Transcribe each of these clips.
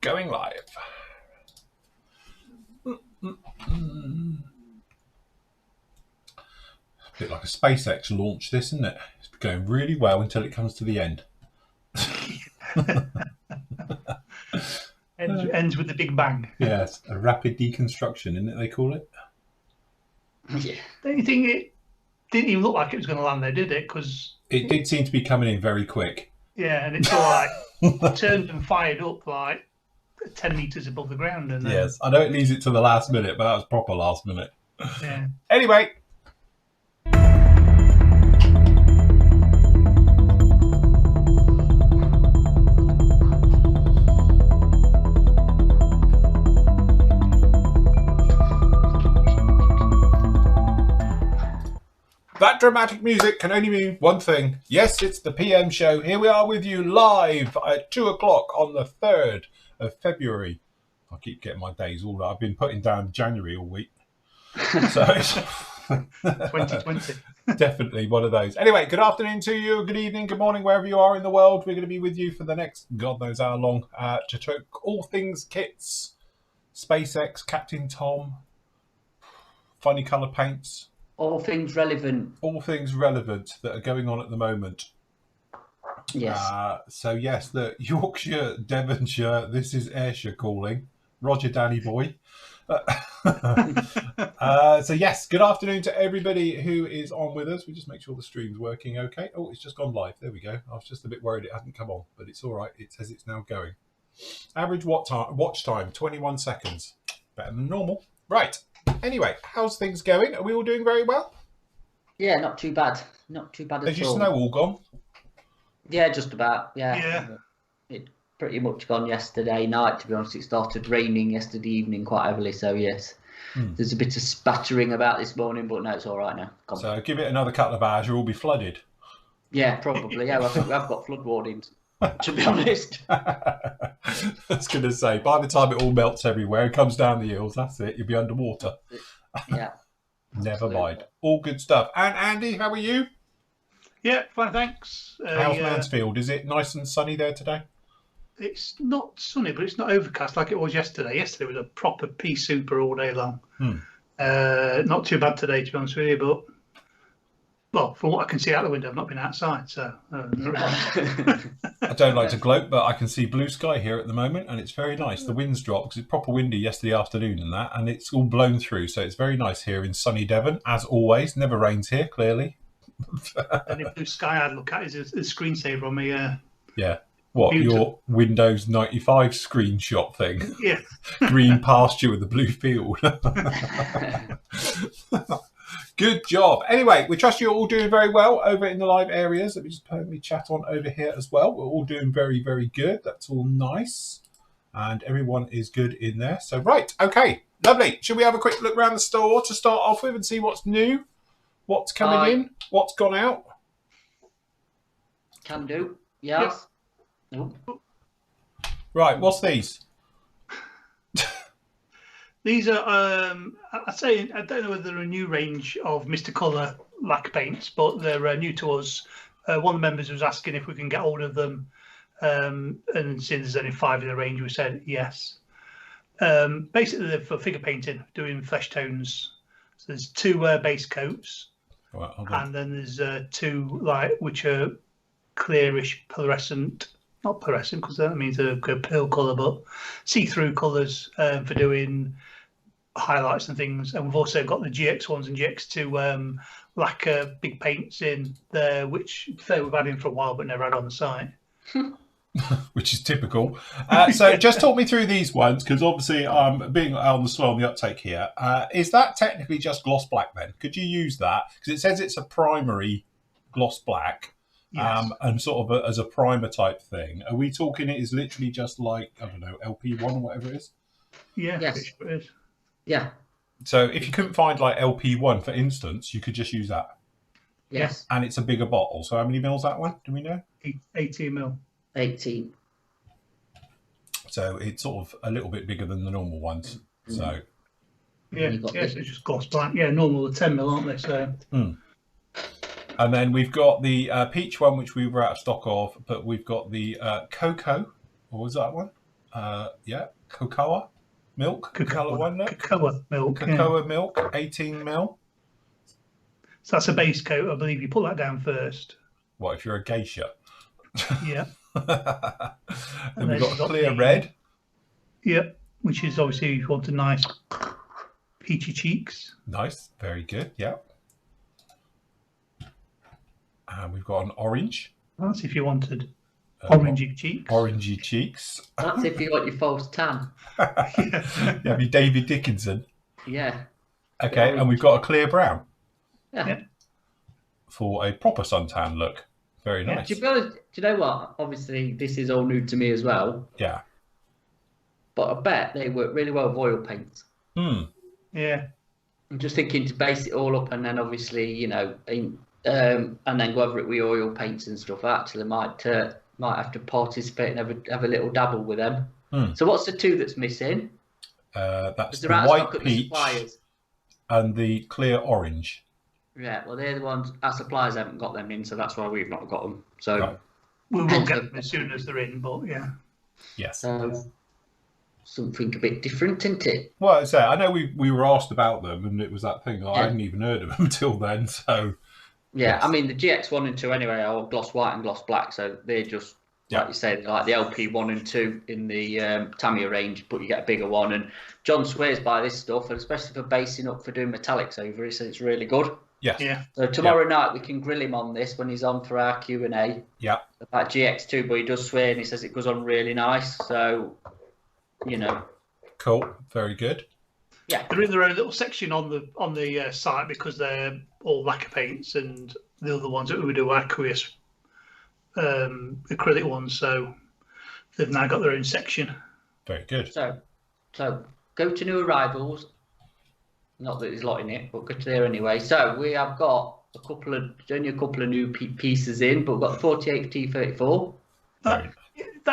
Going live. A bit like a SpaceX launch, this, isn't it? It's going really well until it comes to the end. Ends with the Big Bang. Yes, a rapid deconstruction, isn't it? They call it. Yeah. Don't you think it didn't even look like it was going to land there, did it? Because it did seem to be coming in very quick. Yeah, and it's all like turned and fired up like 10 meters above the ground. And then, Yes, I know it leaves it to the last minute, but that was proper last minute. Yeah. Anyway. That dramatic music can only mean one thing. Yes, it's the PM show. Here we are with you live at 2 o'clock on the 3rd of February. I keep getting my days all right. I've been putting down January all week. So it's 2020. Definitely one of those. Anyway, good afternoon to you, good evening, good morning, wherever you are in the world. We're going to be with you for the next, God knows how long, to talk all things kits, SpaceX, Captain Tom, funny colour paints. All things relevant. All things relevant that are going on at the moment. Yes. So yes, the Yorkshire, Devonshire, this is Ayrshire calling. Roger, Danny boy. So yes, good afternoon to everybody who is on with us. We just make sure the stream's working okay. Oh, it's just gone live. There we go. I was just a bit worried it hadn't come on, but it's all right. It says it's now going. Average watch time, 21 seconds. Better than normal. Right. Anyway, how's things going? Are we all doing very well? Yeah, not too bad. Not too bad at all. Has your snow all gone? Yeah, just about. Yeah. Yeah. It pretty much gone yesterday night, to be honest. It started raining yesterday evening quite heavily, so yes. There's a bit of spattering about this morning, but no, it's all right now. Gone. So give it another couple of hours, you'll all be flooded. Yeah, probably. Yeah, well, I think we have got flood warnings, to be honest. I was going to say, by the time it all melts everywhere and comes down the hills, that's it. You'll be underwater. Yeah. Never Absolutely. mind. All good stuff. And Andy, how are you? Yeah, fine, thanks. How's Mansfield? Is it nice and sunny there today? It's not sunny, but it's not overcast like it was yesterday. Yesterday was a proper pea super all day long. Not too bad today, to be honest with you, but well, from what I can see out the window, I've not been outside, so. I don't like to gloat, but I can see blue sky here at the moment, and it's very nice. The wind's dropped because it's proper windy yesterday afternoon and that, and it's all blown through, so it's very nice here in sunny Devon, as always. Never rains here, clearly. The only blue sky I'd look at is a screensaver on my. Yeah. What, computer. your Windows 95 screenshot thing? Yeah. Green pasture with a blue field. Good job. Anyway, we trust you're all doing very well over in the live areas. Let me just put me chat on over here as well. We're all doing very, very good. That's all nice. And everyone is good in there. So, right. Okay. Lovely. Should we have a quick look around the store to start off with and see what's new? What's coming in? What's gone out? Can do. Yes. Nope. Right. What's these? These are, I'd say, I don't know whether they're a new range of Mr. Colour lac paints, but they're new to us. One of the members was asking if we can get hold of them, and since there's only 5 in the range, we said yes. Basically, they're for figure painting, doing flesh tones. So there's 2 base coats, Right, hold on. and then there's 2 which are clearish fluorescent. Not fluorescent, because that means a pale colour, but see-through colours for doing highlights and things. And we've also got the GX1s and GX2 lacquer big paints in there, which we've had in for a while but never had on the site. Which is typical. So just talk me through these ones, because obviously I'm being on the slow on the uptake here. Is that technically just gloss black then? Could you use that? Because it says it's a primary gloss black. Yes. And sort of as a primer type thing. Are we talking it is literally just like, I don't know, LP1 or whatever it is? Yeah, Yes. it is. Yeah. So if you couldn't find like LP1, for instance, you could just use that. Yes. And it's a bigger bottle. So how many mils that one? Do we know? 18 mil. 18. So it's sort of a little bit bigger than the normal ones. So Yeah, You got yes, the- it's just gloss black. Yeah, normal are 10 mil, aren't they? So And then we've got the peach one, which we were out of stock of, but we've got the cocoa. What was that one? Yeah, cocoa milk colour one. Look, Cocoa milk. cocoa milk, 18 mil. So that's a base coat. I believe you put that down first. What if you're a geisha? Yeah. Then we've got a clear red. Yep. Which is obviously if you want a nice peachy cheeks. Nice, very good. Yeah. And we've got an orange. That's if you wanted orangey cheeks. Orangey cheeks. That's if you want your false tan. Yeah, be David Dickinson. Yeah. Okay, and we've got a clear brown. Yeah. For a proper suntan look. Very nice. To be honest, do you know what? Obviously, this is all new to me as well. Yeah. But I bet they work really well with oil paints. Yeah. I'm just thinking to base it all up and then obviously, you know, and then go over it with oil paints and stuff. Actually, might have to participate and have a little dabble with them. So what's the two that's missing? That's the white peach and the clear orange. Yeah, well, they're the ones our suppliers haven't got them in, so that's why we've not got them. So right. We will get them as soon as they're in, but yeah. Yes. Something a bit different, isn't it? Well, I know we were asked about them, and it was that thing I hadn't even heard of them until then. So yeah, yes. I mean the GX1 and 2 anyway are gloss white and gloss black, so they're just like you say, like the LP1 and 2 in the Tamiya range, but you get a bigger one. And John swears by this stuff, and especially for basing up for doing metallics over, he says it's really good. Yes. Yeah. So tomorrow night we can grill him on this when he's on for our Q&A. Yeah. About GX2, but he does swear and he says it goes on really nice. So, you know. Cool. Very good. Yeah. They're in their own little section on the site because they're all lacquer paints, and the other ones that we do are aqueous acrylic ones. So they've now got their own section. Very good. So go to new arrivals. Not that there's a lot in it, but go to there anyway. So we have got only a couple of new pieces in, but we've got the 48 T34. That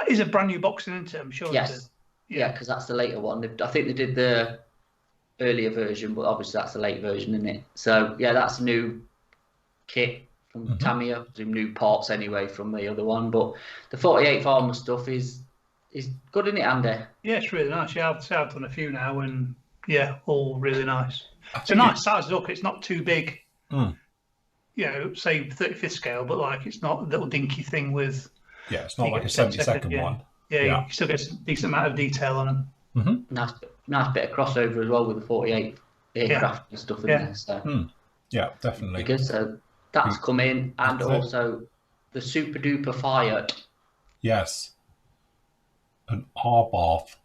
is a brand new boxing, isn't it? I'm sure. Yes. Yeah, because that's the later one. I think they did the earlier version, but obviously that's the late version, isn't it? So yeah, that's a new kit from Tamiya. Some new parts anyway from the other one, but the 48 Farmer stuff is good, isn't it, Andy? Yeah, it's really nice. Yeah, I've done a few now, and yeah, all really nice. It's a nice size up. It's not too big. You know, say 35th scale, but like it's not a little dinky thing with. Yeah, it's not like a 72nd one. Yeah, you still get a decent amount of detail on them. Nice bit of crossover as well with the 48 aircraft and stuff in there. So. Yeah, definitely. Because that's come in, and also the Super Duper Fiat. Yes. An R-Bath.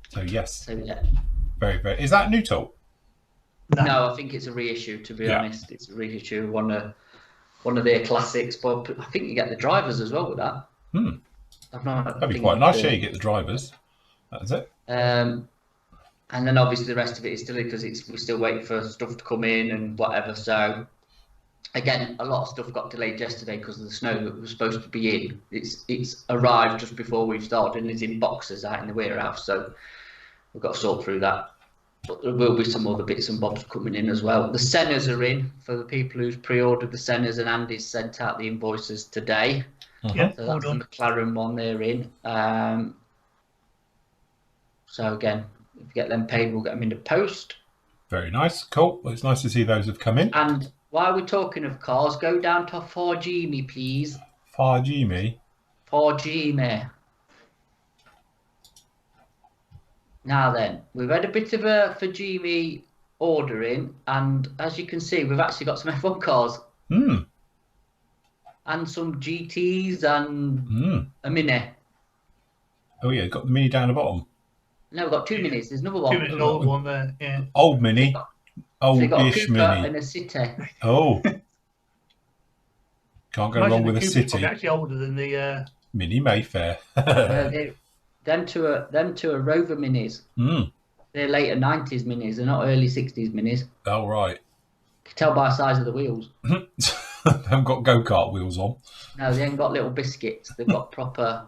So yes. So yeah. Very, very. Is that a new tool? No, I think it's a reissue. To be honest, it's a reissue. One of their classics, but I think you get the drivers as well with that. That'd be quite nice. Yeah, you get the drivers. That's it. And then obviously the rest of it is still because we're still waiting for stuff to come in and whatever. So again, a lot of stuff got delayed yesterday because of the snow that was supposed to be in. It's arrived just before we've started and it's in boxes out in the warehouse. So we've got to sort through that. But there will be some other bits and bobs coming in as well. The Sennas are in for the people who's pre-ordered the Sennas, and Andy's sent out the invoices today. Yeah, so that's the McLaren one they're in. So again, if we get them paid, we'll get them in the post. Very nice. Cool. Well, it's nice to see those have come in. And while we're talking of cars, go down to Farjimi, please. Farjimi? Farjimi. Now then, we've had a bit of a Farjimi ordering, and as you can see, we've actually got some F1 cars. And some GTs and a Mini. Oh yeah, got the Mini down the bottom. No, we've got two Minis. There's another one. An old one there, yeah. Old Mini. Oldish Mini. And a City. Oh. Can't go wrong with a City. Actually older than the Mini Mayfair. Them two are Rover Minis. They're later 90s Minis. They're not early 60s Minis. Oh, right. You can tell by the size of the wheels. They haven't got go-kart wheels on. No, they ain't got little biscuits. They've got proper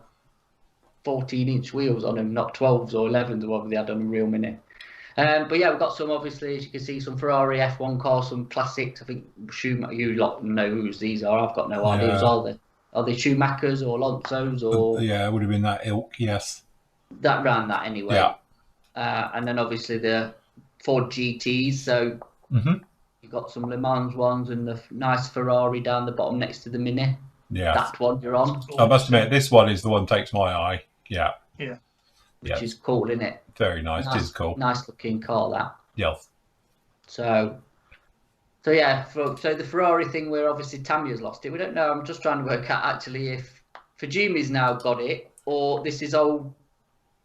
14-inch wheels on them, not 12s or 11s or whatever they had on a real Mini. But yeah, we've got some, obviously, as you can see, some Ferrari F1 cars, some classics. I think Schumacher, you lot know whose these are. I've got no idea who's all they. are they Schumachers or Alonso's or Yeah, it would have been that ilk. Yes. that round that anyway. Yeah. And then obviously the Ford GTs. So Mm-hmm. you've got some Le Mans ones and the nice Ferrari down the bottom next to the Mini. Yes. That one you're on. I must admit, this one is the one that takes my eye. Yeah. Yeah. Which is cool, isn't it? Very nice. It is cool. Nice looking car, that. Yes. So yeah, so the Ferrari thing, where obviously Tamiya's lost it. We don't know. I'm just trying to work out actually if Fujima's now got it or this is old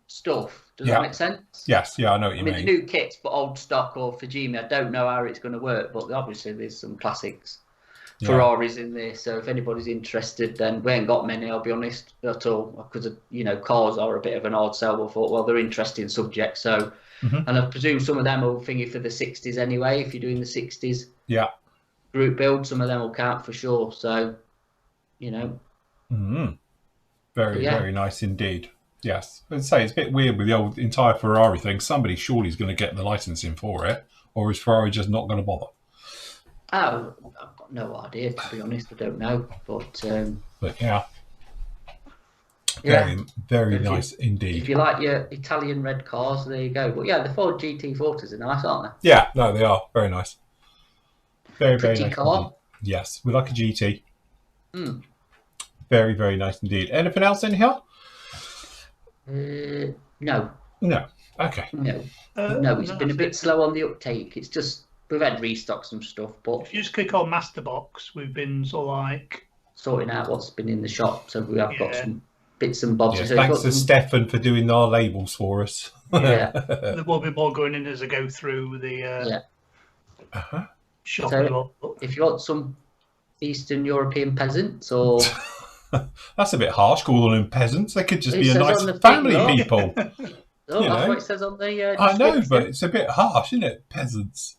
stuff. Does that make sense? Yes. Yeah, I know what you mean. The new kits, but old stock or Fujima. I don't know how it's going to work, but obviously there's some classics. Ferraris in there, so if anybody's interested, then we ain't got many, I'll be honest, at all, because cars are a bit of an odd sell. I thought, well, they're interesting subjects, so and I presume some of them will thingy for the 60s anyway. If you're doing the 60s group build, some of them will count for sure. So very nice indeed. Yes, I'd say it's a bit weird with the old entire Ferrari thing. Somebody surely is going to get the licensing for it, or is Ferrari just not going to bother? Oh, I've got no idea, to be honest. I don't know, but yeah, very nice indeed. If you like your Italian red cars, there you go. But yeah, the Ford GT40s are nice, aren't they? Yeah, no, they are very nice. Very pretty nice car. Indeed. Yes, we like a GT. Very, very nice indeed. Anything else in here? No. Okay. No. It's been a bit slow on the uptake. It's just we've had restocks and stuff, but if you just click on Masterbox, we've been sort of like sorting out what's been in the shop. So we have got some bits and bobs. Yes, so thanks to Stefan for doing our labels for us. Yeah. There will be more going in as I go through the shop. So if you want some Eastern European peasants or that's a bit harsh calling them peasants. They could just be a nice family people. That's what it says on the I know, but it's a bit harsh, isn't it? Peasants.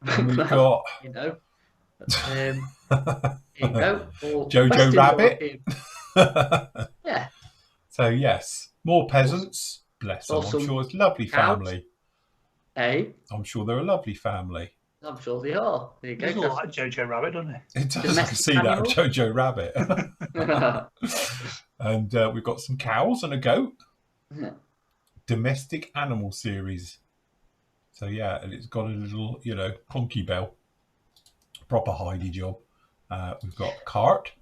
And we've got there you go. Jojo Rabbit. Yeah. So yes, more peasants. Bless them. I'm sure it's a lovely family. Hey. I'm sure they're a lovely family. I'm sure they are. There you go. It does look like Jojo Rabbit, doesn't it? It does. I can see that of Jojo Rabbit. And we've got some cows and a goat. Yeah. Domestic animal series. So yeah, and it's got a little, conky bell. Proper Heidi job. We've got cart.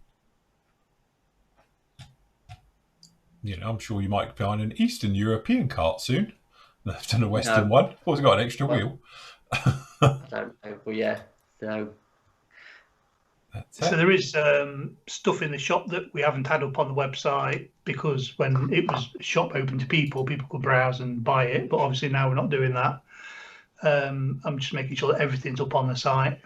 I'm sure you might find an Eastern European cart soon. Left and a Western one. Also got an extra wheel. I don't know, but yeah. So there is stuff in the shop that we haven't had up on the website because when it was shop open to people could browse and buy it. But obviously now we're not doing that. I'm just making sure that everything's up on the site.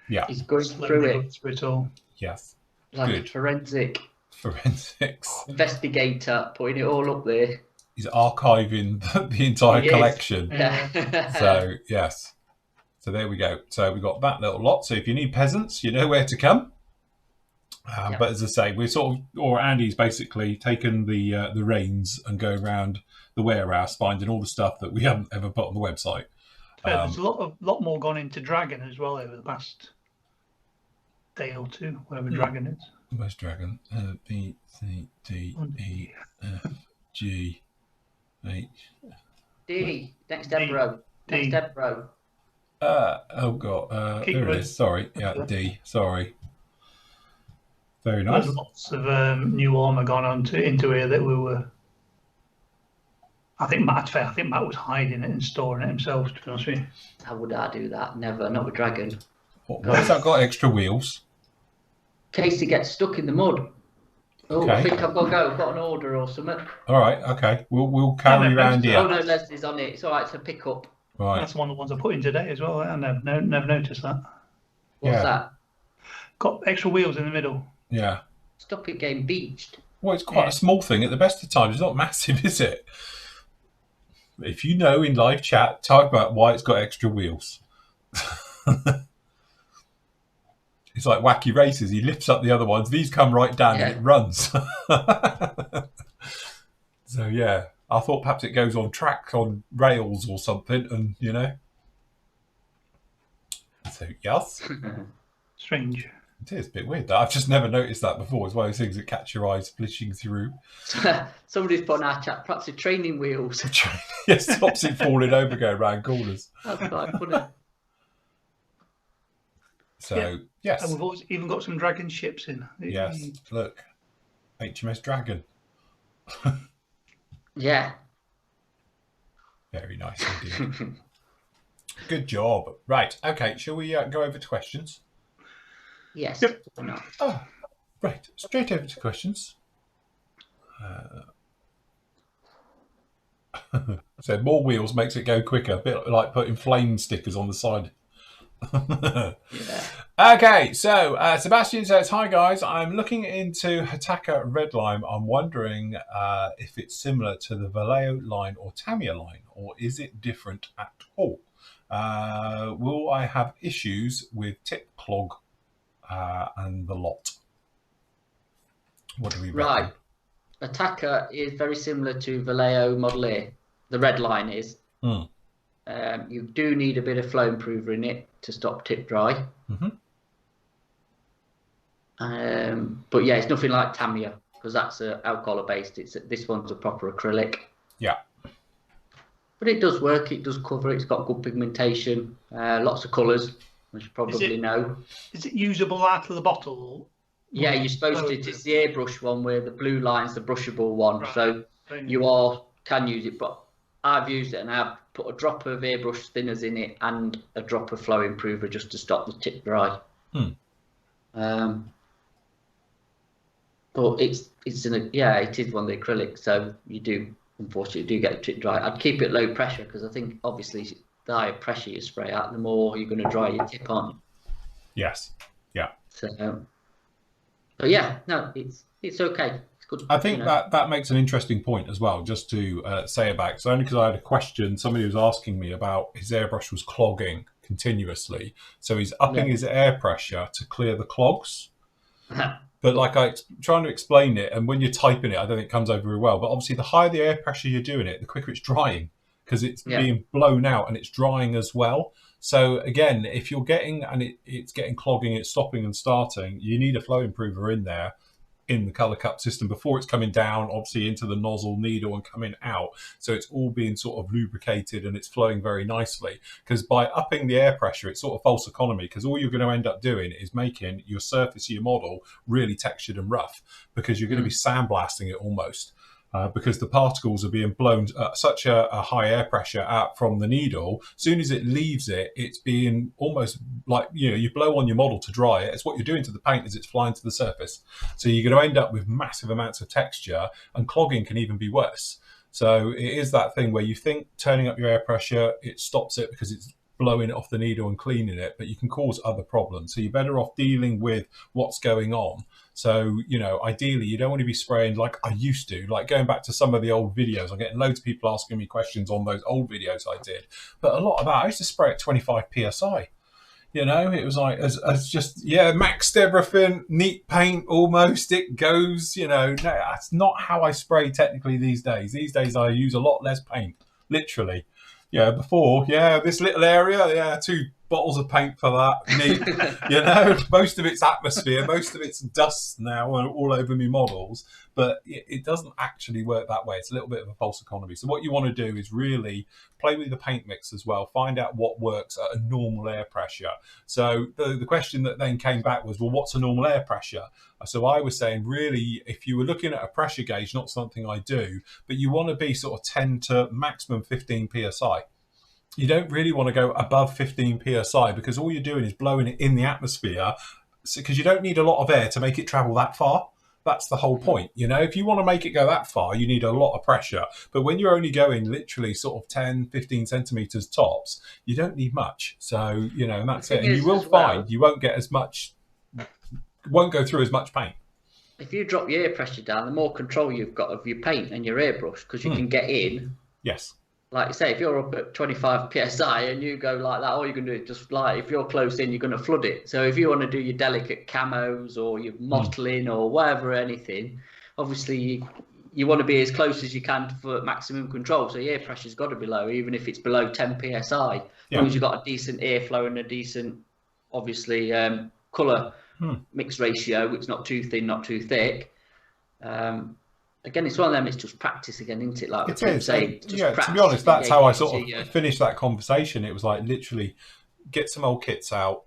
Yeah, he's going through it all. Yes, like good. A forensics investigator, putting it all up there. He's archiving the entire collection. Yeah. So yes. So there we go. So we've got that little lot. So if you need peasants, you know where to come. But as I say, we're Andy's basically taken the reins and go around the warehouse, finding all the stuff that we haven't ever put on the website. There's a lot more gone into Dragon as well over the past day or two, wherever Dragon is. Where's Dragon? B, C, D, E, F, G, H. D. Next step row. Next step row. Oh god, there it is. Sorry, yeah, D. Sorry. Very nice. There's lots of new armor gone into here that we were. I think Matt was hiding it and storing it himself. To be honest with you, how would I do that? Never, not with Dragon. Why's that got extra wheels? In case he gets stuck in the mud. Oh, okay. I think I've got to go. I've got an order or something. All right, okay. We'll carry around here. Oh no, Leslie's on it. It's all right. It's a pickup. Right. That's one of the ones I put in today as well. I never noticed that. What's that? Got extra wheels in the middle. Yeah. Stop it getting beached. Well, it's quite a small thing. At the best of times, it's not massive, is it? If you know in live chat, talk about why it's got extra wheels. It's like Wacky Races. He lifts up the other ones. These come right down and it runs. So, yeah. I thought perhaps it goes on track, on rails or something, and, So, yes. Strange. It is a bit weird. That I've just never noticed that before. It's one of those things that catch your eyes flitting through. Somebody's put on our chat, perhaps the training wheels. Yes, stops it falling over going round corners. That's quite funny. So, yes. And we've even got some dragon ships in. Yes, look. HMS Dragon. Yeah. Very nice indeed. Good job. Right, okay, shall we go over to questions? Yes. Yep. Why not? Oh, right, straight over to questions. So more wheels makes it go quicker, a bit like putting flame stickers on the side. Yeah. Okay, so Sebastian says, hi guys, I'm looking into Hataka Redline. I'm wondering if it's similar to the Vallejo line or Tamiya line, or is it different at all? Will I have issues with tip clog and the lot? What do we reckon? Right. Attacker is very similar to Vallejo Model A. The red line is. You do need a bit of flow improver in it to stop tip dry. But yeah, it's nothing like Tamiya because that's alcohol based. This one's a proper acrylic. Yeah. But it does work. It does cover. It's got good pigmentation. Lots of colours, which you probably know. Is it usable out of the bottle? Yeah, you're supposed to. It's the airbrush one where the blue line's the brushable one. Right. So you can use it, but I've used it and I've put a drop of airbrush thinners in it and a drop of flow improver just to stop the tip dry. But it is one of the acrylics, so you do unfortunately get a tip dry. I'd keep it low pressure because I think obviously the higher pressure you spray out, the more you're going to dry your tip on. Yes. Yeah. So, but yeah, no, it's okay. It's good. I think that makes an interesting point as well, just to say about, because only because I had a question, somebody was asking me about his airbrush was clogging continuously. So he's upping his air pressure to clear the clogs. But like I'm trying to explain it, and when you're typing it, I don't think it comes over very well. But obviously, the higher the air pressure you're doing it, the quicker it's drying because it's being blown out and it's drying as well. So again, if you're getting it's getting clogging, it's stopping and starting, you need a flow improver in there in the colour cup system before it's coming down, obviously into the nozzle needle and coming out. So it's all being sort of lubricated and it's flowing very nicely. Because by upping the air pressure, it's sort of false economy because all you're going to end up doing is making your surface of your model really textured and rough because you're going to be sandblasting it almost. Because the particles are being blown at such a high air pressure out from the needle. As soon as it leaves it, it's being almost like, you blow on your model to dry it. It's what you're doing to the paint as it's flying to the surface. So you're going to end up with massive amounts of texture, and clogging can even be worse. So it is that thing where you think turning up your air pressure, it stops it because it's blowing it off the needle and cleaning it, but you can cause other problems. So you're better off dealing with what's going on. So, ideally, you don't want to be spraying like I used to, like going back to some of the old videos. I'm getting loads of people asking me questions on those old videos I did. But a lot of that, I used to spray at 25 PSI. It was like, as just, maxed everything, neat paint almost, it goes, no, that's not how I spray technically these days. These days I use a lot less paint, literally. Before, this little area, 2 bottles of paint for that. Neat. Most of it's atmosphere, most of it's dust now all over me models, but it doesn't actually work that way. It's a little bit of a false economy. So what you want to do is really play with the paint mix as well, find out what works at a normal air pressure. So the question that then came back was, well, what's a normal air pressure? So I was saying, really, if you were looking at a pressure gauge, not something I do, but you want to be sort of 10 to maximum 15 PSI. You don't really want to go above 15 PSI because all you're doing is blowing it in the atmosphere because you don't need a lot of air to make it travel that far. That's the whole point. If you want to make it go that far, you need a lot of pressure. But when you're only going literally sort of 10, 15 centimeters tops, you don't need much. So, and that's it. And you will find you won't get as much, won't go through as much paint. If you drop your air pressure down, the more control you've got of your paint and your airbrush because you can get in. Yes. Like you say, if you're up at 25 PSI and you go like that, all you can do is just like, if you're close in, you're going to flood it. So if you want to do your delicate camos or your mottling or whatever, anything, obviously you want to be as close as you can for maximum control. So your air pressure's got to be low, even if it's below 10 PSI. As long as you've got a decent airflow and a decent, obviously, colour mixed ratio. It's not too thin, not too thick. Again, it's one of them. It's just practice again, isn't it? Like It is. saying, Yeah, to be honest, that's how I sort of finished that conversation. It was like literally get some old kits out,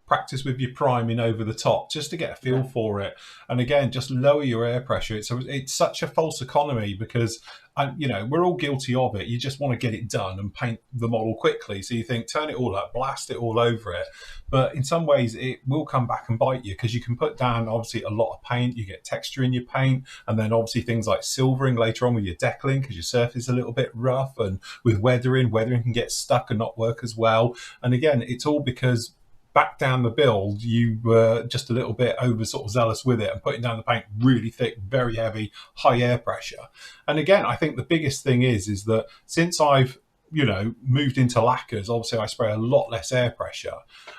practice with your priming over the top just to get a feel for it, and again just lower your air pressure. It's such a false economy because we're all guilty of it. You just want to get it done and paint the model quickly, so you think turn it all up, blast it all over it, but in some ways it will come back and bite you because you can put down obviously a lot of paint, you get texture in your paint, and then obviously things like silvering later on with your deckling because your surface is a little bit rough, and with weathering can get stuck and not work as well. And again, it's all because back down the build, you were just a little bit over sort of zealous with it and putting down the paint really thick, very heavy, high air pressure. And again, I think the biggest thing is that since I've moved into lacquers, obviously I spray a lot less air pressure.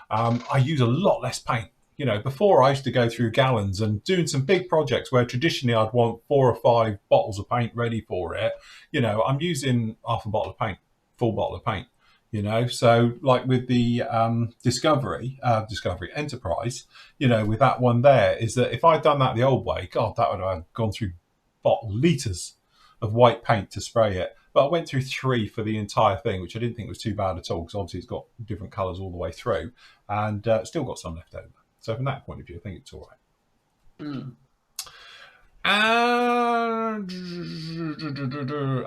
I use a lot less paint. Before I used to go through gallons and doing some big projects where traditionally I'd want 4 or 5 bottles of paint ready for it. I'm using half a bottle of paint, full bottle of paint. So like with the Discovery Enterprise, with that one there, is that if I'd done that the old way, God, that would have gone through litres of white paint to spray it. But I went through 3 for the entire thing, which I didn't think was too bad at all, because obviously it's got different colours all the way through, and still got some left over. So from that point of view, I think it's all right. And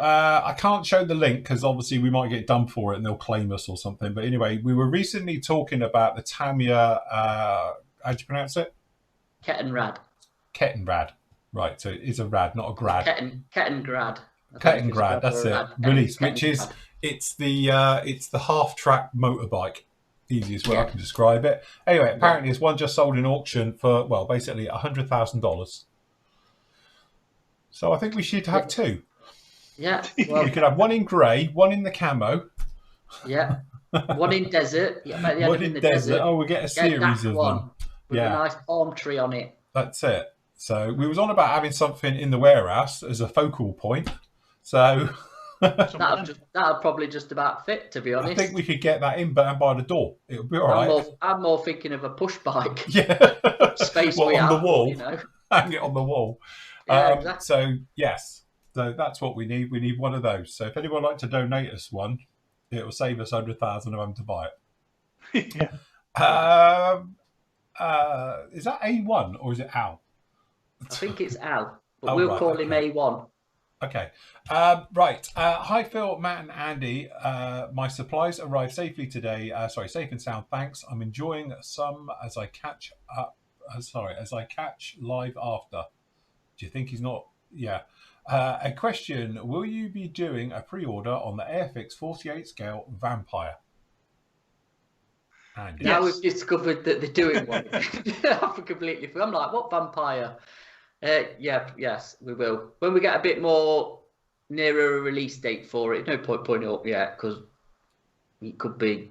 I can't show the link because obviously we might get done for it and they'll claim us or something. But anyway, we were recently talking about the Tamiya, how do you pronounce it? Kettenrad. Kettenrad. Right, so it's a rad, not a grad. Kettengrad. Kettenrad, that's it. Release, which is it's the half-track motorbike. Easiest way I can describe it. Anyway, apparently it's one just sold in auction for, well, basically $100,000. So I think we should have 2. Yeah. Well, we could have one in grey, one in the camo. Yeah. One in desert. Yeah, one in the desert. Oh, we get a series of them. With a nice palm tree on it. That's it. So we was on about having something in the warehouse as a focal point. So that'll probably just about fit, to be honest. I think we could get that in by the door. It'll be all right. I'm more thinking of a push bike. Yeah. Space on the wall. Hang it on the wall. Yeah, exactly. So yes, so that's what we need. We need one of those. So if anyone would like to donate us one, it will save us 100,000 of them to buy it. Is that A1 or is it Al? I think it's Al, but we'll call him A1. Okay. Right. Hi, Phil, Matt, and Andy. My supplies arrived safely today. Safe and sound. Thanks. I'm enjoying some as I catch up. As I catch live after. Do you think he's not? Yeah. A question. Will you be doing a pre-order on the Airfix 48 scale Vampire? And now we've discovered that they're doing one. I'm like, what Vampire? Yes, we will. When we get a bit more nearer a release date for it, no point putting it up yet because it could be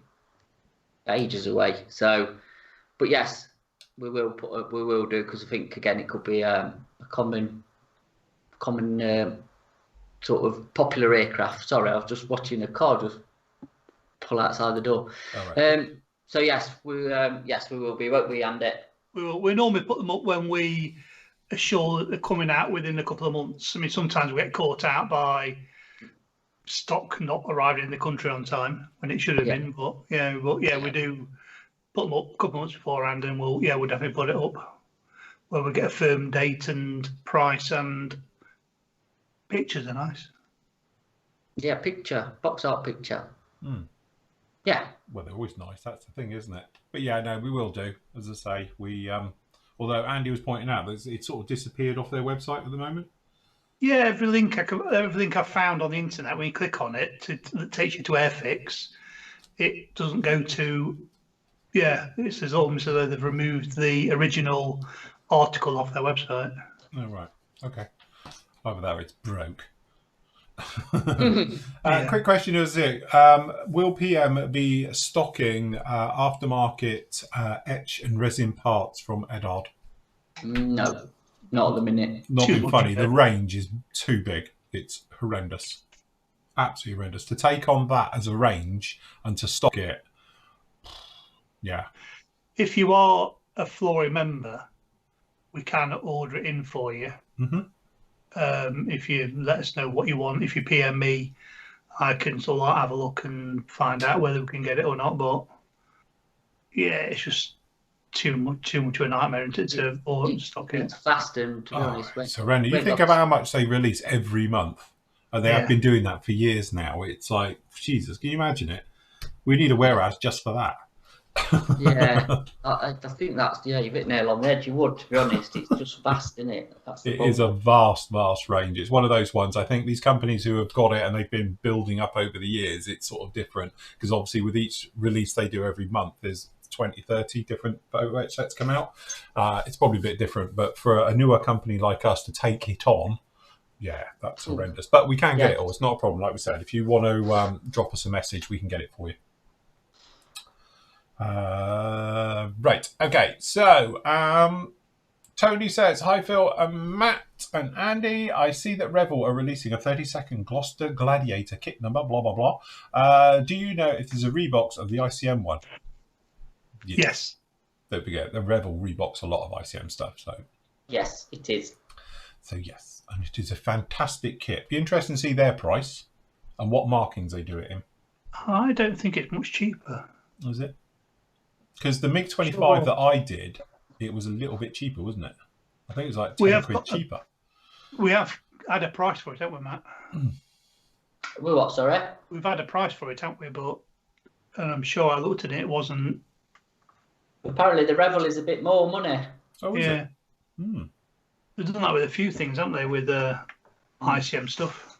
ages away. So, but yes, we will do because I think again it could be a common sort of popular aircraft. Sorry, I was just watching a car just pull outside the door. Right. So yes, we will be, won't we, Andy? We normally put them up when we are sure that they're coming out within a couple of months. I mean, sometimes we get caught out by stock not arriving in the country on time when it should have been. But we do put them up a couple of months beforehand, and we'll definitely put it up where we get a firm date and price, and pictures are nice. Yeah, box art picture. Yeah. Well, they're always nice. That's the thing, isn't it? But yeah, no, we will do. As I say, we although Andy was pointing out that it sort of disappeared off their website at the moment. Yeah, every link I've found on the internet, when you click on it, that takes you to Airfix, it doesn't go to. Yeah, it says almost as though they've removed the original article off their website. Oh right, okay. Either that or it's broke. Quick question is will PM be stocking aftermarket etch and resin parts from Edard? No, not at the minute. Not being funny, the range is too big. It's horrendous, absolutely horrendous. To take on that as a range and to stock it, yeah. If you are a Flory member, we can order it in for you. If you let us know what you want, if you PM me, I can sort of have a look and find out whether we can get it or not. But yeah, it's just too much of a nightmare to stock it. It's fast, and to be honest, it's horrendous. You think about how much they release every month, and they have been doing that for years now. It's like, Jesus, can you imagine it? We need a warehouse just for that. Yeah, I think that's, you've hit nail on the head. You would, to be honest. It's just vast, isn't it? It is a vast range. It's one of those ones. I think these companies who have got it and they've been building up over the years, it's sort of different, because obviously with each release they do every month, there's 20, 30 different photo sets come out. It's probably a bit different, but for a newer company like us to take it on, that's horrendous. But we can get it all. It's not a problem. Like we said, if you want to drop us a message, we can get it for you. Right. Okay. So, Tony says, "Hi Phil and Matt and Andy. I see that Revel are releasing a 30-second Gloucester Gladiator kit number. Blah blah blah. Do you know if there's a rebox of the ICM one?" Yes. Don't forget, the Revel rebox a lot of ICM stuff. So yes, it is. So yes, and it is a fantastic kit. Be interesting to see their price and what markings they do it in. I don't think it's much cheaper. Was it? Because the MiG-25 that I did, it was a little bit cheaper, wasn't it? I think it was like 10 quid cheaper. We have had a price for it, haven't we, Matt? We what, sorry? We've had a price for it, haven't we? But, and I'm sure I looked at it, it wasn't... Apparently the Revel is a bit more money. Oh, is it? They've done that with a few things, haven't they, with ICM stuff.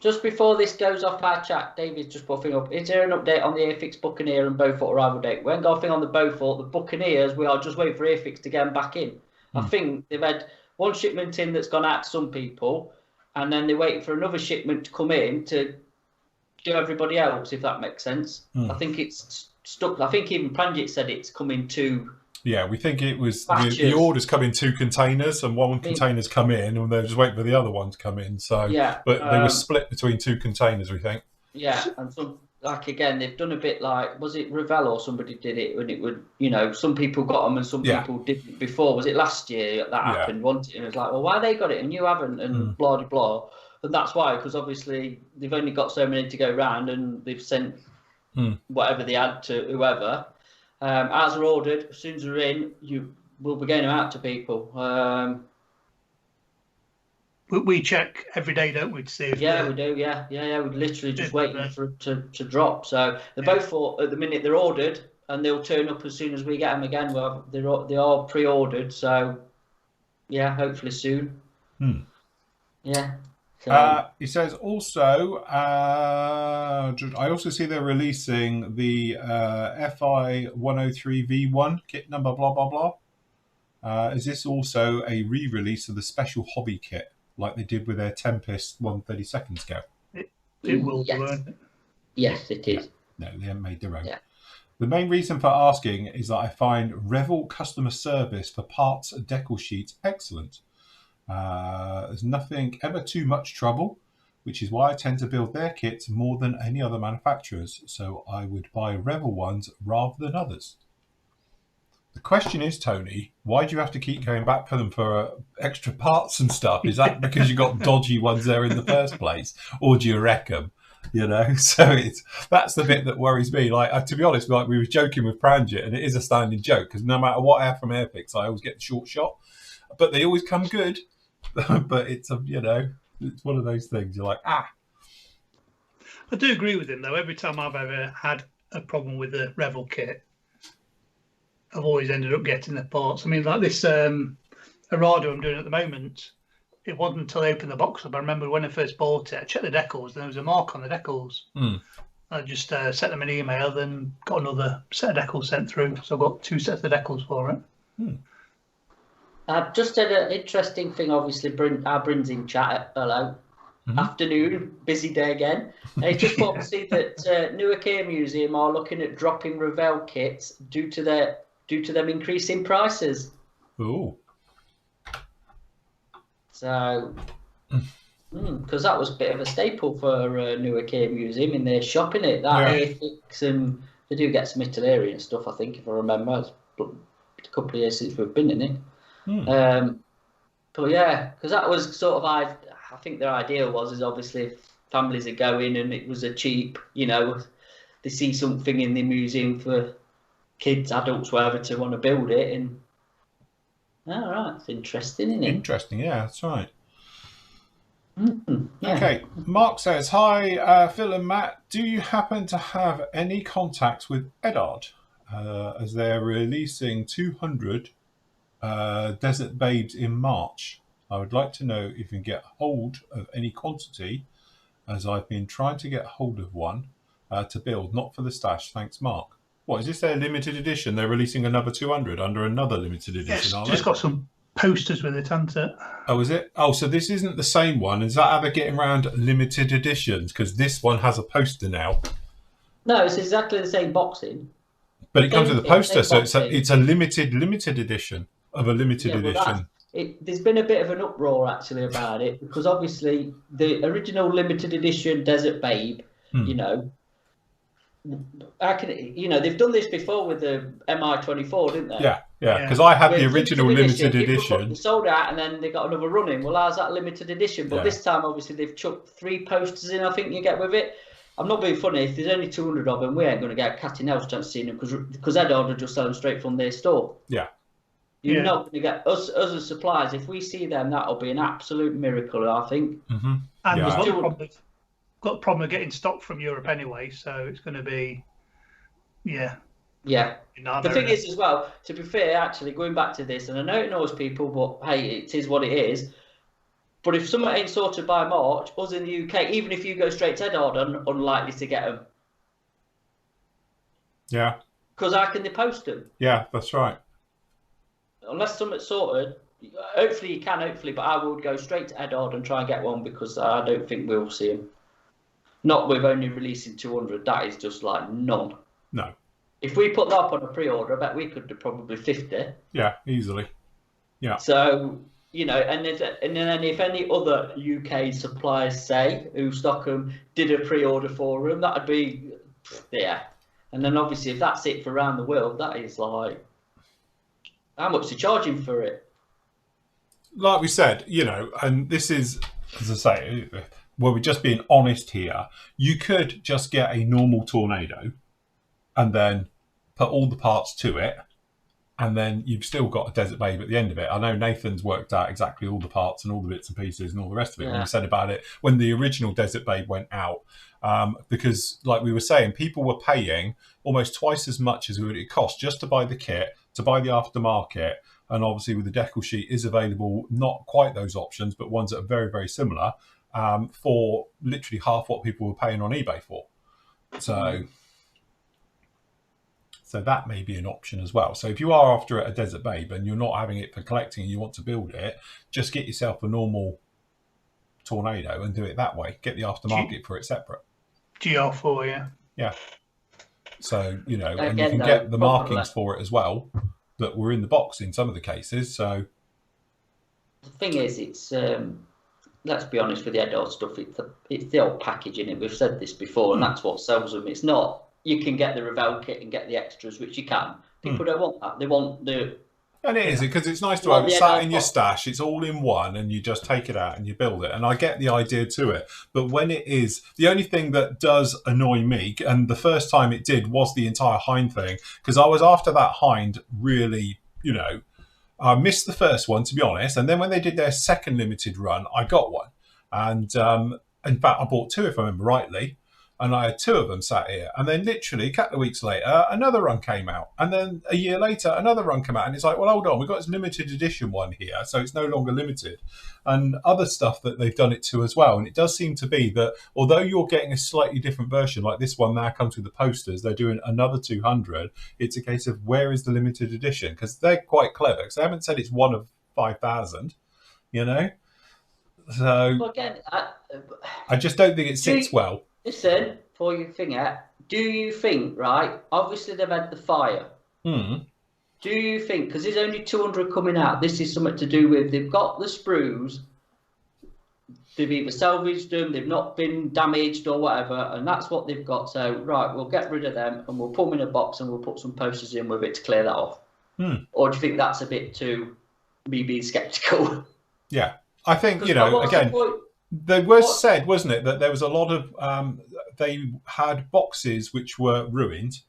Just before this goes off our chat, David's just put a thing up. Is there an update on the Airfix Buccaneer and Beaufort arrival date? We haven't got a thing on the Beaufort. The Buccaneers, we are just waiting for Airfix to get them back in. I think they've had one shipment in that's gone out to some people, and then they're waiting for another shipment to come in to do everybody else, if that makes sense. I think it's stuck. I think even Pranjit said it's coming to... Yeah, we think it was the orders come in 2 containers, and 1 container's come in, and they're just waiting for the other one to come in. So, but they were split between 2 containers, we think. Yeah, and some, like, again, they've done a bit like, was it Ravel or somebody did it, and it would, some people got them and some people didn't before. Was it last year that happened? Wasn't it? And it was like, well, why they got it and you haven't, and blah blah blah. And that's why, because obviously they've only got so many to go round, and they've sent whatever they had to whoever. As are ordered, as soon as they're in, we'll be getting them out to people. We check every day, don't we, to see if we do. Yeah. We're literally just waiting for it to drop. So they're both at the minute they're ordered, and they'll turn up as soon as we get them again. Well, they are pre-ordered, so yeah, hopefully soon. Yeah. So, he says also, I also see they're releasing the FI 103V1 kit number, blah, blah, blah. Is this also a re-release of the special hobby kit, like they did with their Tempest 132nd scale? It will be, won't it? Yes, it is. No, they haven't made their own. Yeah. The main reason for asking is that I find Revel customer service for parts and decal sheets excellent. There's nothing ever too much trouble, which is why I tend to build their kits more than any other manufacturers, so I would buy Revel ones rather than others. The question is, Tony, why do you have to keep going back for them for extra parts and stuff? Is that because you got dodgy ones there in the first place, or do you wreck them? So that's the bit that worries me. Like, to be honest, like we were joking with Pranjit, and it is a standing joke, because no matter what I have from Airfix, I always get the short shot, but they always come good. But it's it's one of those things. You're like, I do agree with him though. Every time I've ever had a problem with the Revel kit, I've always ended up getting the parts. I mean, like this Arado I'm doing at the moment, it wasn't until I opened the box up. I remember when I first bought it, I checked the decals, and there was a mark on the decals. I just sent them an email, then got another set of decals sent through. So I've got 2 sets of decals for it. I've just had an interesting thing, obviously, our Bryn's in chat. Hello. Afternoon, busy day again. I just want to see that Newark Air Museum are looking at dropping Ravel kits due to them increasing prices. Ooh. So, because that was a bit of a staple for Newark Air Museum in their shopping it. Airfix, and they do get some Italy stuff, I think, if I remember. It's a couple of years since we've been in it. Hmm. But yeah, because that was sort of I think their idea is obviously if families are going and it was a cheap, they see something in the museum for kids, adults, whatever, to want to build it. And all right, it's interesting, isn't it? Interesting. Yeah, that's right. Yeah. Okay, Mark says, hi, Phil and Matt. Do you happen to have any contact with Eddard as they're releasing 200 Desert Babes in March? I would like to know if you can get hold of any quantity, as I've been trying to get hold of one to build, not for the stash. Thanks, Mark. What, is this their limited edition? They're releasing another 200 under another limited edition, Yes, are just they? got some posters with it, hasn't it? Oh, is it? Oh, so this isn't the same one. Is that how they're getting around limited editions? Because this one has a poster now. No, it's exactly the same boxing. But it comes with a poster, so it's boxing. a limited edition of a limited edition. There's been a bit of an uproar actually about it, because obviously the original limited edition Desert Babe, they've done this before with the MI24, didn't they? Yeah, because I had the original limited edition. They sold out and then they got another run in. Well, how's that limited edition? But this time, obviously, they've chucked 3 posters in, I think you get with it. I'm not being funny. If there's only 200 of them, we ain't going to get a cat in hell chance to see them, because Eddard will just sell them straight from their store. Yeah. You're not going to get us as suppliers. If we see them, that'll be an absolute miracle, I think. Mm-hmm. And we've got a problem of getting stock from Europe anyway, so it's going to be, Yeah. The thing is, as well, to be fair, actually, going back to this, and I know it annoys people, but hey, it is what it is. But if someone ain't sorted by March, us in the UK, even if you go straight to Eddard, unlikely to get them. Yeah. Because how can they post them? Yeah, that's right. Unless something's sorted, hopefully you can, but I would go straight to Eddard and try and get one, because I don't think we'll see them. Not with only releasing 200, that is just like none. No. If we put that up on a pre-order, I bet we could do probably 50. Yeah, easily. Yeah. So, and then if any other UK suppliers who stock them did a pre-order for them, that'd be, And then obviously if that's it for around the world, that is like, how much they're charging for it? Like we said, and this is, as I say, well, we're just being honest here. You could just get a normal Tornado and then put all the parts to it, and then you've still got a Desert Babe at the end of it. I know Nathan's worked out exactly all the parts and all the bits and pieces and all the rest of it when we said about it when the original Desert Babe went out. Because, like we were saying, people were paying almost twice as much as it would cost just to buy the kit, to buy the aftermarket, and obviously with the decal sheet is available, not quite those options, but ones that are very, very similar, for literally half what people were paying on eBay for. So that may be an option as well. So if you are after a Desert Babe and you're not having it for collecting and you want to build it, just get yourself a normal Tornado and do it that way. Get the aftermarket for it separate. GR4, yeah. Yeah. So, and you can get the markings for it as well that were in the box in some of the cases. So the thing is, it's let's be honest with the Eddard stuff. It's the old packaging. It. We've said this before, and that's what sells them. It's not. You can get the Revell kit and get the extras, which you can. People don't want that. They want the. And it is, because it's nice to have it sat in your stash. It's all in one, and you just take it out and you build it. And I get the idea to it. But when it is, the only thing that does annoy me, and the first time it did, was the entire Hind thing. Because I was after that Hind really, I missed the first one, to be honest. And then when they did their second limited run, I got one. And in fact, I bought 2, if I remember rightly. And I had 2 of them sat here. And then literally a couple of weeks later, another run came out. And then a year later, another run came out. And it's like, well, hold on, we've got this limited edition one here. So it's no longer limited. And other stuff that they've done it to as well. And it does seem to be that although you're getting a slightly different version, like this one now comes with the posters, they're doing another 200. It's a case of where is the limited edition? Because they're quite clever. Because they haven't said it's one of 5,000, So well, again, I just don't think it sits well. Listen, for your finger, do you think, right? Obviously, they've had the fire. Mm. Do you think, because there's only 200 coming out, this is something to do with they've got the sprues, they've either salvaged them, they've not been damaged or whatever, and that's what they've got. So, right, we'll get rid of them and we'll put them in a box and we'll put some posters in with it to clear that off. Or do you think that's a bit too me being sceptical? Yeah, I think, you 'Cause know, what's the again, point? there was said, wasn't it, that there was a lot of they had boxes which were ruined.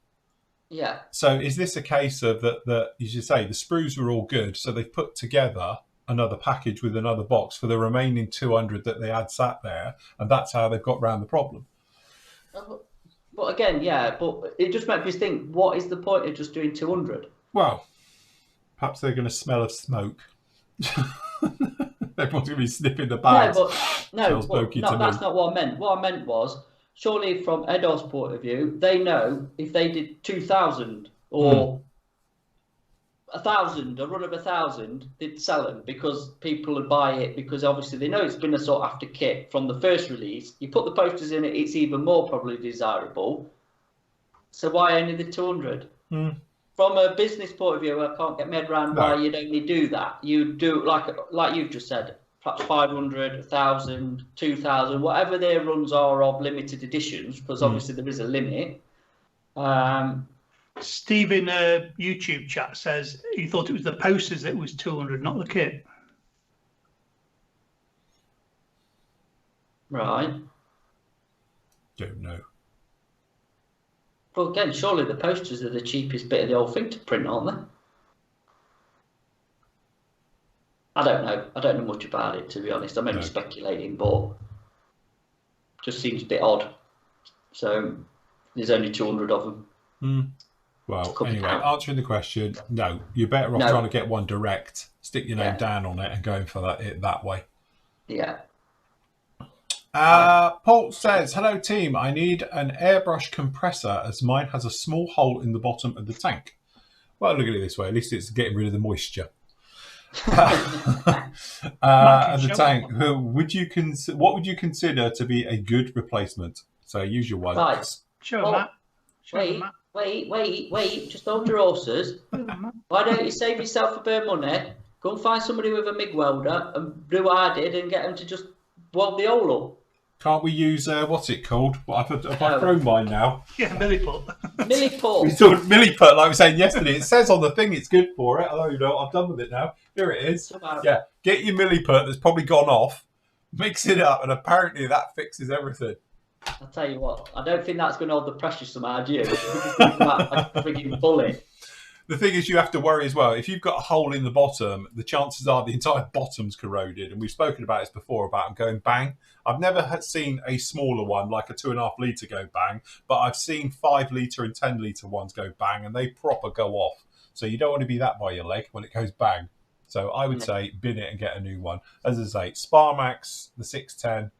Yeah. So is this a case of that as you say, the sprues were all good, so they've put together another package with another box for the remaining 200 that they had sat there, and that's how they've got around the problem? But again, yeah, but it just makes me think, what is the point of just doing 200? Well, perhaps they're going to smell of smoke. Everyone's going to be sniffing the bags. No, but that's not what I meant. What I meant was, surely from Edos' point of view, they know if they did 2,000 or 1,000, a run of 1,000, they'd sell them because people would buy it, because obviously they know it's been a sought after kit from the first release. You put the posters in it, it's even more probably desirable. So why only the 200? From a business point of view, I can't get my head around why you'd only do that. You do like you've just said, perhaps 500, 1,000, 2,000, whatever their runs are of limited editions, because obviously there is a limit. Steve in YouTube chat says he thought it was the posters that was 200, not the kit. Right. Don't know. Well, again, surely the posters are the cheapest bit of the whole thing to print, aren't they? I don't know. I don't know much about it, to be honest. I'm only speculating, but just seems a bit odd. So there's only 200 of them. Well, anyway, answering the question, no, you're better off trying to get one direct, stick your name down on it and going for it that way. Yeah. Paul says, hello team, I need an airbrush compressor as mine has a small hole in the bottom of the tank. Well, look at it this way, at least it's getting rid of the moisture. And the tank, what would you consider to be a good replacement? So use your one. Right. Show Matt. Wait, just hold your horses. Why don't you save yourself a bit of money, go and find somebody with a MIG welder and do what I did and get them to just weld the hole up. Can't we use, what's it called? Have I thrown mine now? Yeah, milliput. Milliput. We talked milliput, like we were saying yesterday. It says on the thing it's good for it. Although, you know, I've done with it now. Here it is. Yeah, get your milliput that's probably gone off, mix it up, and apparently that fixes everything. I'll tell you what, I don't think that's going to hold the pressure somehow, do you? Like a frigging bullet. The thing is, you have to worry as well. If you've got a hole in the bottom, the chances are the entire bottom's corroded. And we've spoken about this before, about them going bang. I've never seen a smaller one, like a 2.5 litre, go bang. But I've seen 5 litre and 10 litre ones go bang, and they proper go off. So you don't want to be that by your leg when it goes bang. So I would say bin it and get a new one. As I say, Sparmax, the 610,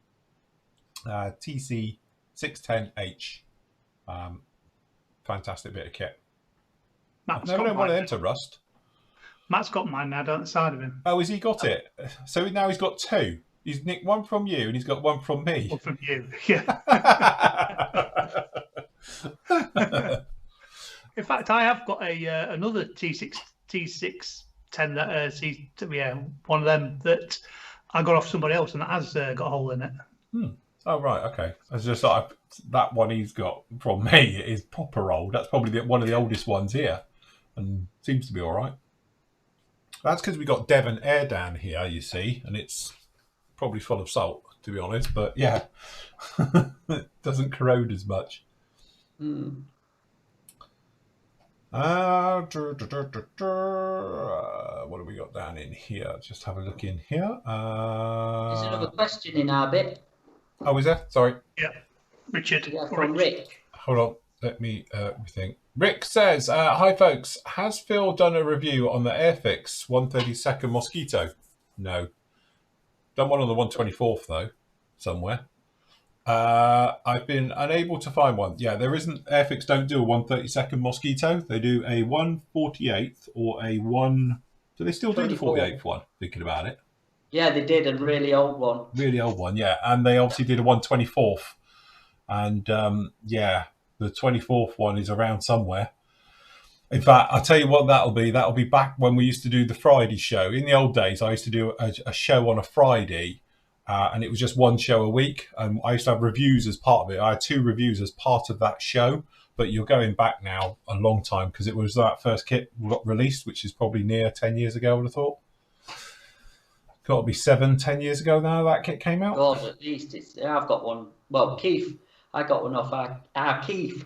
TC 610H. Fantastic bit of kit. I've never known one of them to rust. Matt's got mine now down the side of him. Oh, has he got it? So now he's got two. He's nicked one from you and he's got one from me. One from you, yeah. In fact, I have got another T610 that one of them that I got off somebody else, and that has got a hole in it. Oh right, okay. I just thought that one he's got from me is proper old. That's probably one of the oldest ones here, and seems to be all right. That's because we got Devon Air down here, you see, and it's probably full of salt, to be honest. But yeah, it doesn't corrode as much. What have we got down in here? Just have a look in here. There's another question in our bit. Oh, is there? Sorry. Yeah, Richard. Yeah, from Rick. Hold on. Let me think. Rick says, hi folks, has Phil done a review on the Airfix 132nd Mosquito? No. Done one on the 124th though, somewhere. I've been unable to find one. Yeah, there isn't. Airfix don't do a 132nd Mosquito. They do a 148th or a 1. Do they still do the 48th one? Thinking about it. Yeah, they did a really old one. Really old one, yeah. And they obviously did a 124th. And yeah, the 24th one is around somewhere. In fact, I'll tell you what that'll be. That'll be back when we used to do the Friday show. In the old days, I used to do a show on a Friday, and it was just one show a week. And I used to have reviews as part of it. I had 2 reviews as part of that show. but you're going back now a long time because it was that first kit got released, which is probably near 10 years ago, I would have thought. Got to be 7-10 years ago now that kit came out. God, at least I've got one. Well, Keith, I got one off our Keith.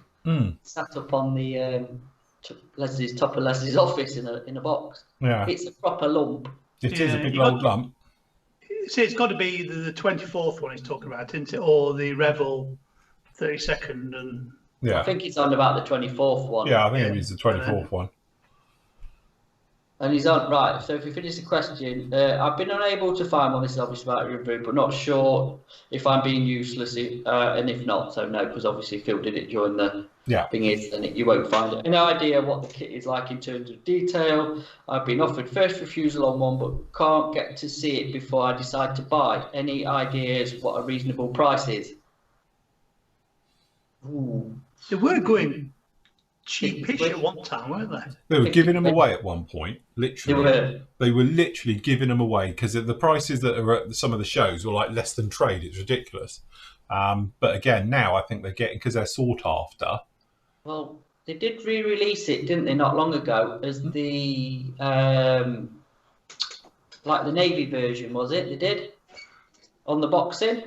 Sat up on the top of Leslie's office in a box. Yeah, it's a proper lump. It is a big old lump. See, it's got to be the 24th one he's talking about, isn't it? Or the Revel 32nd. And yeah, I think it's on about the 24th one. Yeah, I think it was the 24th one. And he's on, right, so if we finish the question, I've been unable to find one, this is obviously about a review, but not sure if I'm being useless, and if not, so no, because obviously Phil did it during the thing is, then you won't find it. Any idea what the kit is like in terms of detail? I've been offered first refusal on one, but can't get to see it before I decide to buy. Any ideas what a reasonable price is? Ooh. They were going cheapish at one time, weren't they? They were giving them away at one point, literally. They were literally giving them away because the prices that are at some of the shows were like less than trade. It's ridiculous. But again, now I think they're getting, because they're sought after. Well, they did re-release it, didn't they, not long ago, as the like the Navy version, was it? They did on the boxing.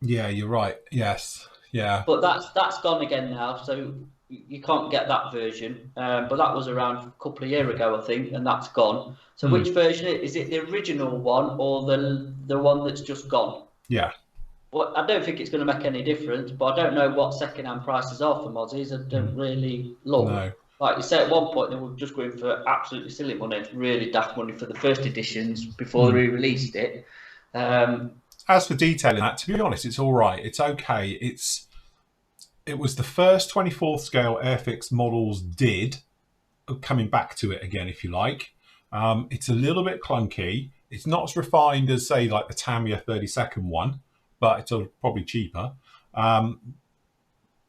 Yeah, you're right. Yes, yeah. But that's gone again now, so you can't get that version. But that was around a couple of years ago, I think, and that's gone. So which version is it? The original one or the one that's just gone? Yeah. Well, I don't think it's going to make any difference, but I don't know what second-hand prices are for Mozzies. I don't really look. No. Like you say, at one point they were just going for absolutely silly money, really daft money for the first editions before they re-released it. As for detailing that, to be honest, it's all right. It's okay. It was the first 24th scale Airfix models did, coming back to it again, if you like. It's a little bit clunky. It's not as refined as, say, like the Tamiya 32nd one, but it's probably cheaper.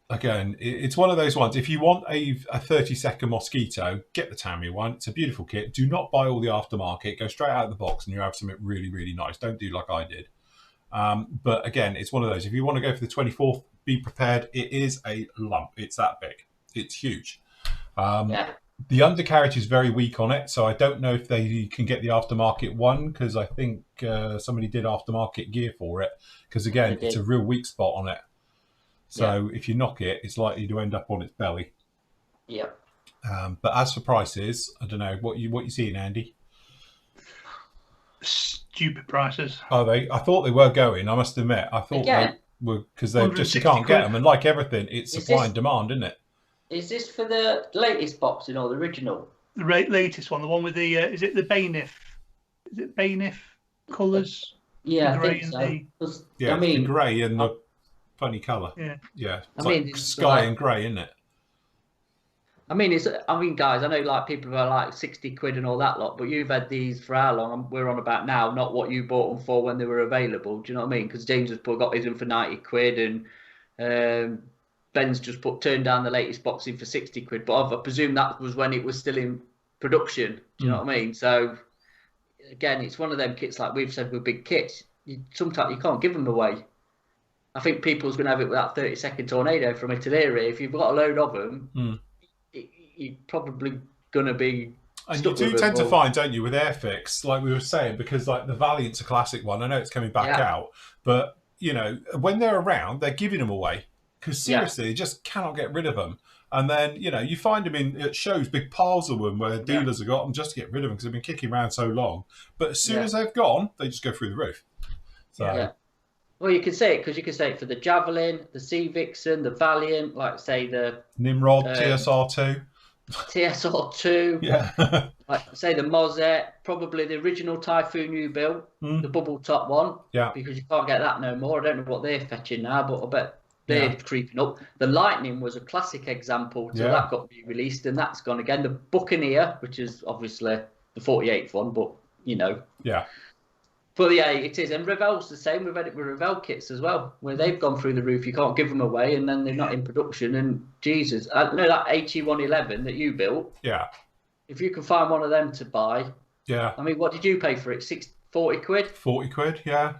Again, it's one of those ones. If you want a 32nd Mosquito, get the Tamiya one. It's a beautiful kit. Do not buy all the aftermarket. Go straight out of the box and you have something really, really nice. Don't do like I did. But again, it's one of those. If you want to go for the 24th, be prepared. It is a lump. It's that big. It's huge. The undercarriage is very weak on it, so I don't know if they can get the aftermarket one, because I think somebody did aftermarket gear for it, because again, it's a real weak spot on it. So if you knock it, it's likely to end up on its belly. Yeah. But as for prices, I don't know what you seeing, Andy. Stupid prices. Are they? I thought they were going. I must admit, I thought they were, because they just, you can't get them, and like everything, it's supply and demand, isn't it? Is this for the latest boxing or the original? The latest one, the one with the is it the Bainiff? Is it Bainiff colours? Yeah, the I think so. Yeah, I mean, the grey and the funny colour. Yeah. It's like sky and grey, isn't it? I mean, guys, I know like people are like 60 quid and all that lot, but you've had these for how long? We're on about now, not what you bought them for when they were available. Do you know what I mean? Because James has got his in for 90 quid and Ben's just turned down the latest boxing for 60 quid, but I presume that was when it was still in production. Do you know what I mean? So again, it's one of them kits, like we've said with big kits, sometimes you can't give them away. I think people's going to have it with that 32nd Tornado from Italy. If you've got a load of them, you're probably going to be. And you do tend to find, don't you, with Airfix, like we were saying, because like the Valiant's a classic one. I know it's coming back out, but you know, when they're around, they're giving them away. Because seriously, you just cannot get rid of them. And then, you know, you find them at shows, big piles of them where dealers have got them just to get rid of them because they've been kicking around so long. But as soon as they've gone, they just go through the roof. So, well, you can say it because you can say it for the Javelin, the Sea Vixen, the Valiant, like say the Nimrod, TSR2. TSR2. Like say the Mozet, probably the original Typhoon you built, the bubble top one. Yeah. Because you can't get that no more. I don't know what they're fetching now, but I bet they're creeping up. The Lightning was a classic example till that got re-released, and that's gone again. The Buccaneer, which is obviously the 48th one, but you know. Yeah. But yeah, it is. And Revel's the same. We've had it with Revel kits as well, where they've gone through the roof. You can't give them away, and then they're not in production. And Jesus, I know that AT111 that you built. Yeah. If you can find one of them to buy. Yeah. I mean, what did you pay for it? 40 quid? 40 quid, yeah.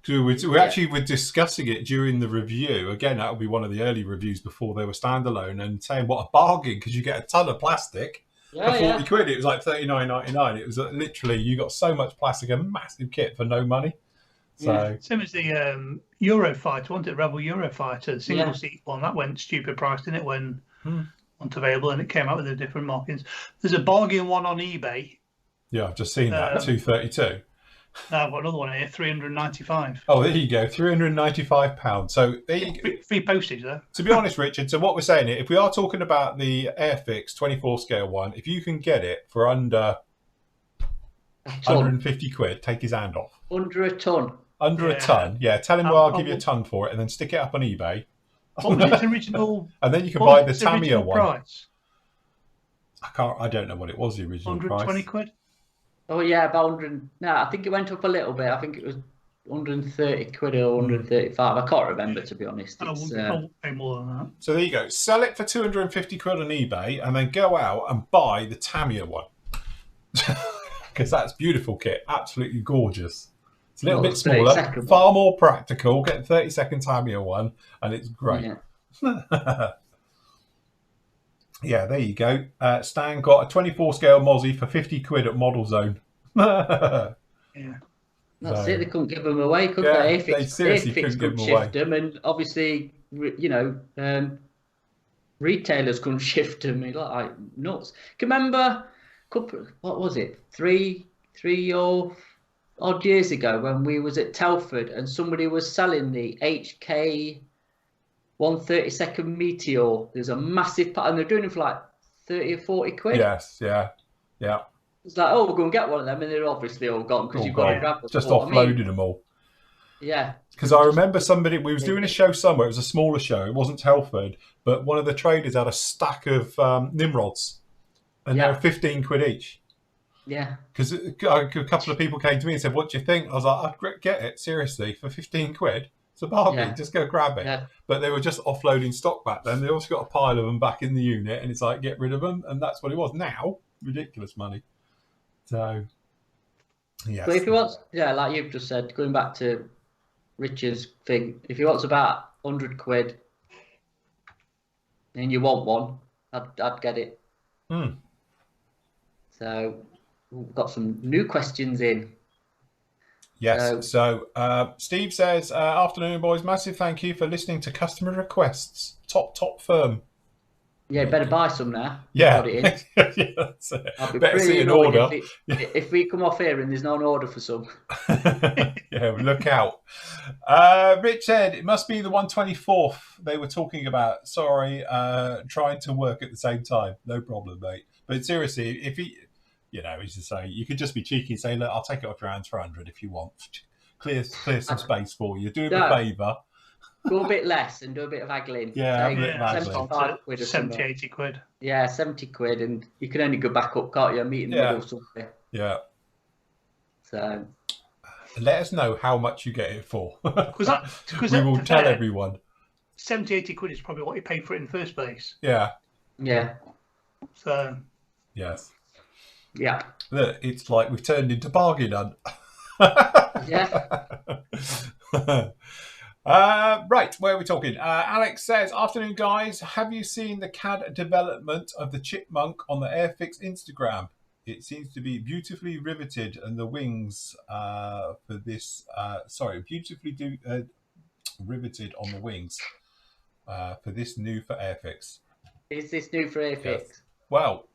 We actually were discussing it during the review. Again, that would be one of the early reviews before they were standalone, and saying what a bargain, because you get a ton of plastic for 40 quid. It was like £39.99. It was literally, you got so much plastic, a massive kit for no money. So same as the Eurofighter, wasn't it? Rebel Eurofighter, the single seat one, that went stupid price, didn't it, when wasn't available, and it came out with the different markings. There's a bargain one on eBay. Yeah, I've just seen that, 232. Now I've got another one here, 395. Oh, there you go, £395. So there you free postage there. To be honest, Richard, so what we're saying here, if we are talking about the Airfix 24 scale one, if you can get it for under 150 quid, take his hand off. Under a ton. Under a ton, yeah. Tell him I'll give you a ton for it, and then stick it up on eBay. What was its original? And then you can buy the Tamiya one. Price? I don't know what it was, the original 120 price. quid. Oh yeah, about 100. No, I think it went up a little bit. I think it was 130 quid or 135. I can't remember, to be honest. I won't pay more than that. So there you go. Sell it for 250 quid on eBay, and then go out and buy the Tamiya one. Because that's beautiful kit, absolutely gorgeous. It's a little bit smaller, far more practical. Get the 30-second Tamiya one, and it's great. Yeah. Yeah, there you go. Stan got a 24 scale Mozzie for 50 quid at Model Zone. Yeah. That's it. They couldn't give them away, could they? They seriously couldn't give them shift them, and obviously, retailers couldn't shift them. Like nuts. Can you remember? What was it? Three or odd years ago when we was at Telford and somebody was selling the HK 132nd Meteor. There's a massive pattern. They're doing it for like 30 or 40 quid. Yes, yeah. It's like, oh, we're going to get one of them, and they're obviously all gone because you've got to grab them. Just offloaded them all. Yeah. Because I remember we was doing a show somewhere. It was a smaller show. It wasn't Telford, but one of the traders had a stack of Nimrods, and they were 15 quid each. Yeah. Because a couple of people came to me and said, "What do you think?" I was like, "I'd get it, seriously, for 15 quid. It's a bargain. Yeah. Just go grab it." Yeah. But they were just offloading stock back then. They also got a pile of them back in the unit, and it's like, get rid of them, and that's what it was. Now, ridiculous money. So, yes. But if he wants, like you've just said, going back to Richard's thing, if he wants about 100 quid and you want one, I'd get it. So, we've got some new questions in. Yes. So Steve says, afternoon, boys. Massive thank you for listening to customer requests. Top firm. Yeah, better buy some now. Yeah. Got it in. Yeah, that's it. I'll be better pretty see an annoyed order. if we come off here and there's no order for some. Yeah, look out. Rich said, it must be the 124th they were talking about. Sorry, trying to work at the same time. No problem, mate. But seriously, if he... he's to say, you could just be cheeky and say, look, I'll take it off your hands for 100 if you want. Clear some space for you. Do him a favour. Go a bit less and do a bit of haggling. Yeah, a bit of haggling. 75 quid or 70, 80 quid. Yeah, 70 quid, and you can only go back up, can't you? Meet in the middle somewhere. Yeah. So... let us know how much you get it for. Because we will tell everyone. 70, 80 quid is probably what you paid for it in the first place. Yeah. Yeah. So... yes. Yeah. Look, it's like we've turned into bargain hunt. Yeah. Right, where are we talking? Alex says, afternoon, guys. Have you seen the CAD development of the Chipmunk on the Airfix Instagram? It seems to be beautifully riveted, and the wings for this... beautifully riveted on the wings for this new for Airfix. Is this new for Airfix? Yes. Well...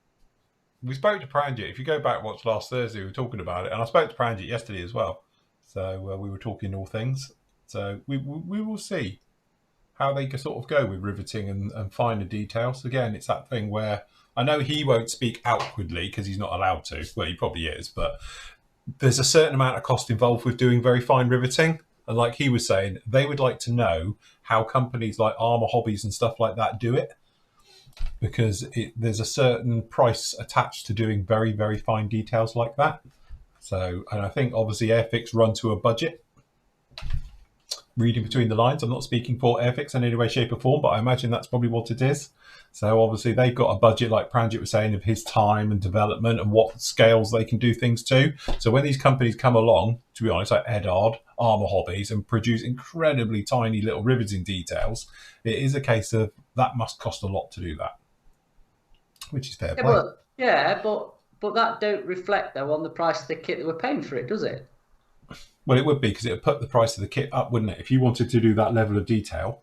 we spoke to Pranjit. If you go back, watch last Thursday, we were talking about it. And I spoke to Pranjit yesterday as well. So we were talking all things. So we will see how they can sort of go with riveting and finer details. Again, it's that thing where I know he won't speak outwardly because he's not allowed to. Well, he probably is. But there's a certain amount of cost involved with doing very fine riveting. And like he was saying, they would like to know how companies like Armour Hobbies and stuff like that do it. Because there's a certain price attached to doing very, very fine details like that. So, and I think obviously Airfix run to a budget. Reading between the lines, I'm not speaking for Airfix in any way, shape or form, but I imagine that's probably what it is. So obviously they've got a budget, like Pranjit was saying, of his time and development and what scales they can do things to. So when these companies come along, to be honest, like Edard Armour Hobbies and produce incredibly tiny little riveting details, it is a case of that must cost a lot to do that, which is fair play. But that don't reflect though on the price of the kit that we're paying for it, does it? Well, it would be, because it would put the price of the kit up, wouldn't it? If you wanted to do that level of detail.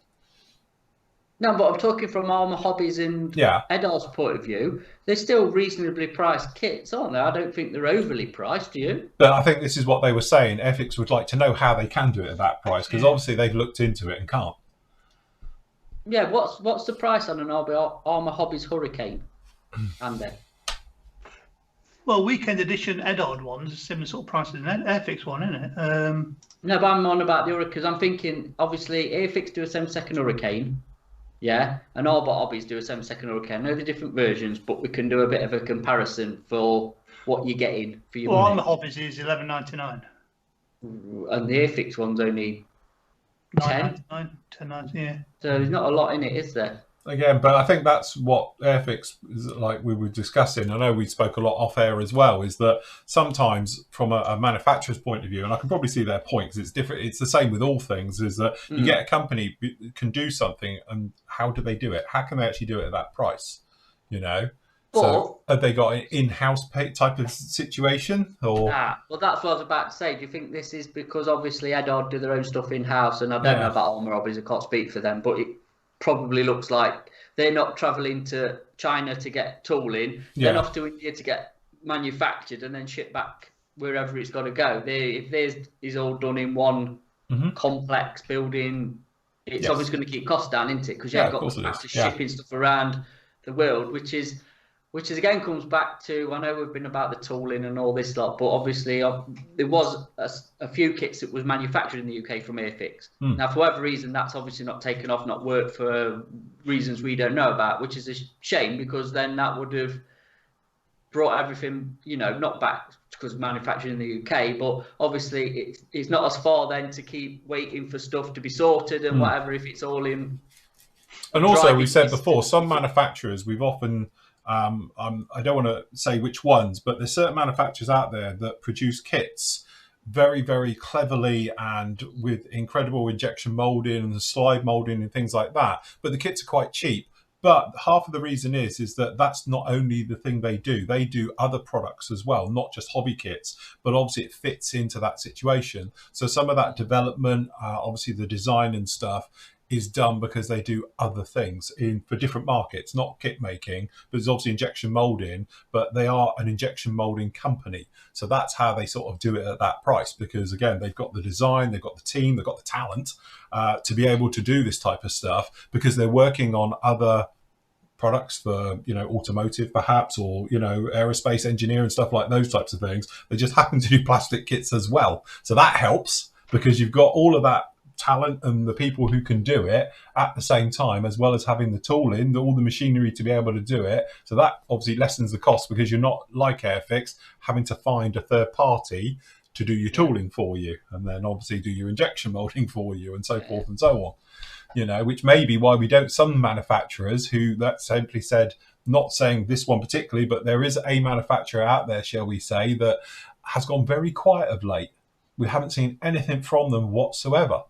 No, but I'm talking from Armour Hobbies and Edar's point of view. They're still reasonably priced kits, aren't they? I don't think they're overly priced, do you? But I think this is what they were saying. Airfix would like to know how they can do it at that price, because obviously they've looked into it and can't. Yeah, what's the price on an Armour Hobbies Hurricane, Andy? Well, weekend edition Eddard one's similar sort of price as an Airfix one, isn't it? No, but I'm on about the Hurricane, because I'm thinking, obviously, Airfix do a 7-second Hurricane, yeah, and Armour Hobbies do a 7-second Hurricane. I know they're different versions, but we can do a bit of a comparison for what you're getting for your money. Armour Hobbies is $11.99. And the Airfix one's only $10.99, yeah. So there's not a lot in it, is there? Again, but I think that's what Airfix is, like we were discussing. I know we spoke a lot off air as well, is that sometimes from a manufacturer's point of view, and I can probably see their point, because it's different. It's the same with all things, is that you get a company can do something, and how do they do it? How can they actually do it at that price? You know? So have they got an in-house type of situation? Or well, that's what I was about to say. Do you think this is because obviously Eddard do their own stuff in-house, and I don't know about Armour Hobbies, I can't speak for them, but it probably looks like they're not travelling to China to get tooling. They're off to India to get manufactured and then shipped back wherever it's got to go. If theirs is all done in one complex building, it's obviously going to keep costs down, isn't it? Because you've got the fact of shipping stuff around the world, which is again comes back to, I know we've been about the tooling and all this lot, but obviously there was a few kits that was manufactured in the UK from Airfix. Now, for whatever reason, that's obviously not taken off, not worked for reasons we don't know about, which is a shame, because then that would have brought everything, you know, not back because manufactured in the UK, but obviously it's not as far then to keep waiting for stuff to be sorted and whatever, if it's all in. And also, we said before, some manufacturers, we've often... I don't want to say which ones, but there's certain manufacturers out there that produce kits very, very cleverly and with incredible injection molding and slide molding and things like that. But the kits are quite cheap. But half of the reason is that that's not only the thing they do. They do other products as well, not just hobby kits, but obviously it fits into that situation. So some of that development, obviously the design and stuff, is done because they do other things for different markets, not kit making, but there's obviously injection molding, but they are an injection molding company. So that's how they sort of do it at that price, because again, they've got the design, they've got the team, they've got the talent to be able to do this type of stuff, because they're working on other products for, you know, automotive perhaps, or, you know, aerospace engineer and stuff like those types of things. They just happen to do plastic kits as well. So that helps, because you've got all of that talent and the people who can do it at the same time, as well as having the tooling, all the machinery to be able to do it. So that obviously lessens the cost, because you're not, like Airfix, having to find a third party to do your tooling for you, and then obviously do your injection molding for you, and so forth and so on. You know, which may be why we don't, some manufacturers who that simply said, not saying this one particularly, but there is a manufacturer out there, shall we say, that has gone very quiet of late. We haven't seen anything from them whatsoever.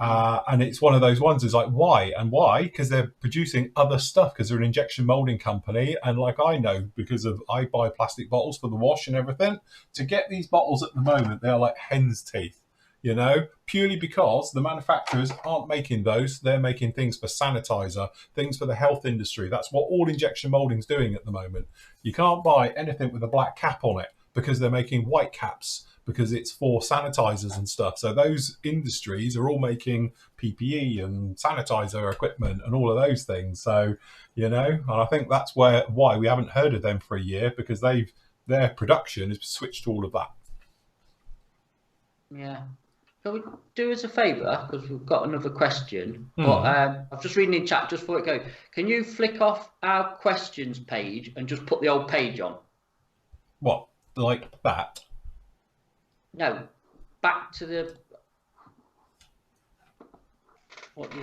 And it's one of those ones, is like, why? And why? Because they're producing other stuff, because they're an injection molding company. And like I know, because of, I buy plastic bottles for the wash and everything, to get these bottles at the moment, they're like hen's teeth, you know, purely because the manufacturers aren't making those. They're making things for sanitizer, things for the health industry. That's what all injection molding's doing at the moment. You can't buy anything with a black cap on it, because they're making white caps, because it's for sanitizers and stuff. So those industries are all making PPE and sanitizer equipment and all of those things. So, you know, and I think that's why we haven't heard of them for a year, because their production has switched to all of that. Yeah. Can we do us a favour, because we've got another question, but I'm just reading in chat just before it goes. Can you flick off our questions page and just put the old page on? What, like that? No, back to the.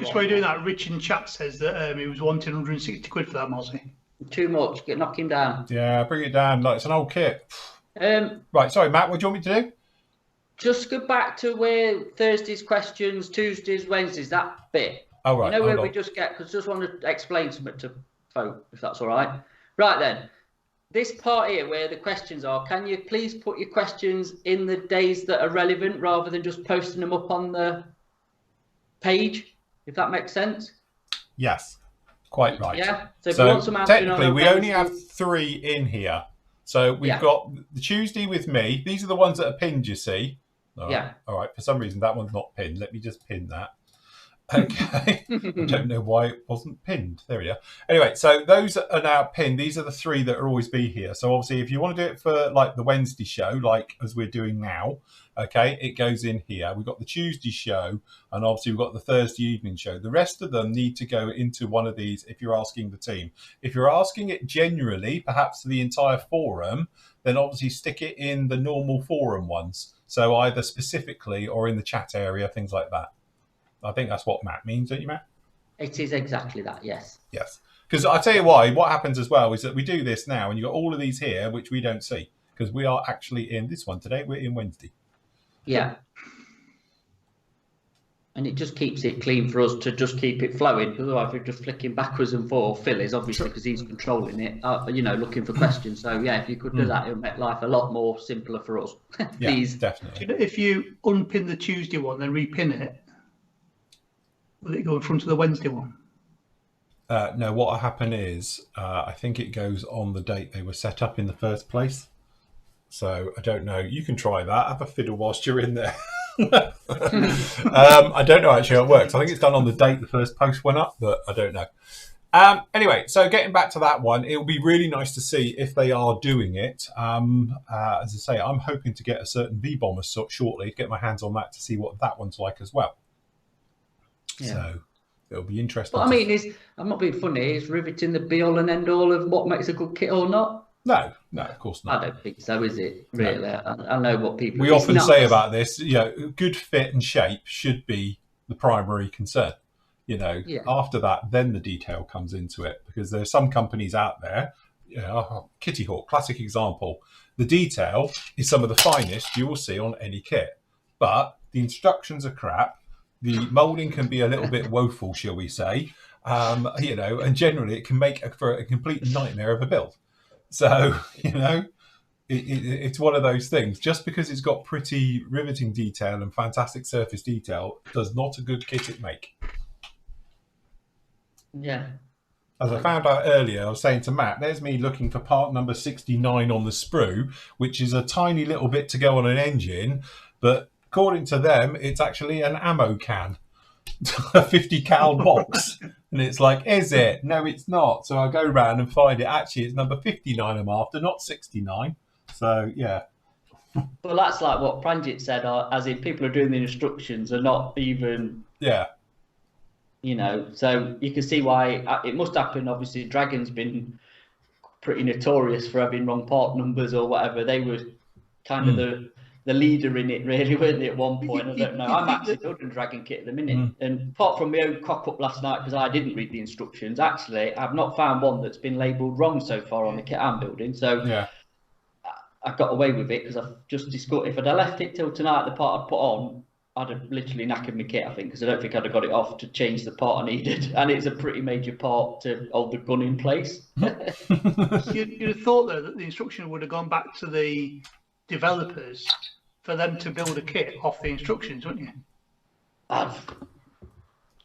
Just while you're doing that, Rich in chat says that he was wanting 160 quid for that Mozzie. Too much. Knock him down. Yeah, bring it down. Like, it's an old kit. Right, sorry, Matt. What do you want me to do? Just go back to where Thursday's questions, Tuesdays, Wednesdays, that bit. Oh, right. You know where we just get, because I just want to explain something to folk, if that's all right. Right then, this part here where the questions are, can you please put your questions in the days that are relevant rather than just posting them up on the page, if that makes sense? Yes, quite right. Yeah. So, if So you want some answering technically, on we only have 3 in here. So we've got the Tuesday with me. These are the ones that are pinned, you see. Yeah. All right. For some reason, that one's not pinned. Let me just pin that. Okay. I don't know why it wasn't pinned. There we are. Anyway, so those are now pinned. These are the 3 that will always be here. So obviously, if you want to do it for like the Wednesday show, like as we're doing now, okay, it goes in here. We've got the Tuesday show, and obviously we've got the Thursday evening show. The rest of them need to go into one of these if you're asking the team. If you're asking it generally, perhaps to the entire forum, then obviously stick it in the normal forum ones. So either specifically or in the chat area, things like that. I think that's what Matt means, don't you, Matt? It is exactly that, yes. Yes. Because I tell you why, what happens as well is that we do this now, and you've got all of these here, which we don't see, because we are actually in this one today. We're in Wednesday. Yeah. And it just keeps it clean for us to just keep it flowing. Otherwise, we're just flicking backwards and forth. Phil is obviously because he's controlling it, looking for questions. So, yeah, if you could do that, it would make life a lot more simpler for us. Please. Yeah, definitely. Do you know, if you unpin the Tuesday one, then repin it, will it go in front of the Wednesday one? No, what will happen is I think it goes on the date they were set up in the first place. So I don't know. You can try that. Have a fiddle whilst you're in there. I don't know actually how it works. I think it's done on the date the first post went up, but I don't know. Anyway, so getting back to that one, it will be really nice to see if they are doing it. As I say, I'm hoping to get a certain V-bomber shortly, get my hands on that to see what that one's like as well. Yeah. So it'll be interesting. But I mean, I'm not being funny. Is riveting the be-all and end-all of what makes a good kit or not? No, of course not. I don't think so, is it? Really? No. I know what people... We often say about this, good fit and shape should be the primary concern. After that, then the detail comes into it, because there's some companies out there, Kitty Hawk, classic example. The detail is some of the finest you will see on any kit, but the instructions are crap. The moulding can be a little bit woeful, shall we say, and generally it can make for a complete nightmare of a build. So, it's one of those things. Just because it's got pretty riveting detail and fantastic surface detail does not a good kit it make. Yeah. As I found out earlier, I was saying to Matt, there's me looking for part number 69 on the sprue, which is a tiny little bit to go on an engine, but according to them, it's actually an ammo can, a 50 cal box. And it's like, is it? No, it's not. So I go round and find it. Actually, it's number 59 I'm after, not 69. So, yeah. Well, that's like what Pranjit said, as in people are doing the instructions are not even... Yeah. So you can see why it must happen. Obviously, Dragon's been pretty notorious for having wrong part numbers or whatever. They were kind of the leader in it, really, weren't they, at one point? I don't know. I'm actually building Dragon kit at the minute. And apart from my own cock-up last night, because I didn't read the instructions, actually, I've not found one that's been labelled wrong so far on the kit I'm building. So yeah. I got away with it because I've just discussed. If I'd have left it till tonight, the part I'd put on, I'd have literally knackered my kit, I think, because I don't think I'd have got it off to change the part I needed. And it's a pretty major part to hold the gun in place. You'd have thought, though, that the instruction would have gone back to the developers for them to build a kit off the instructions, wouldn't you?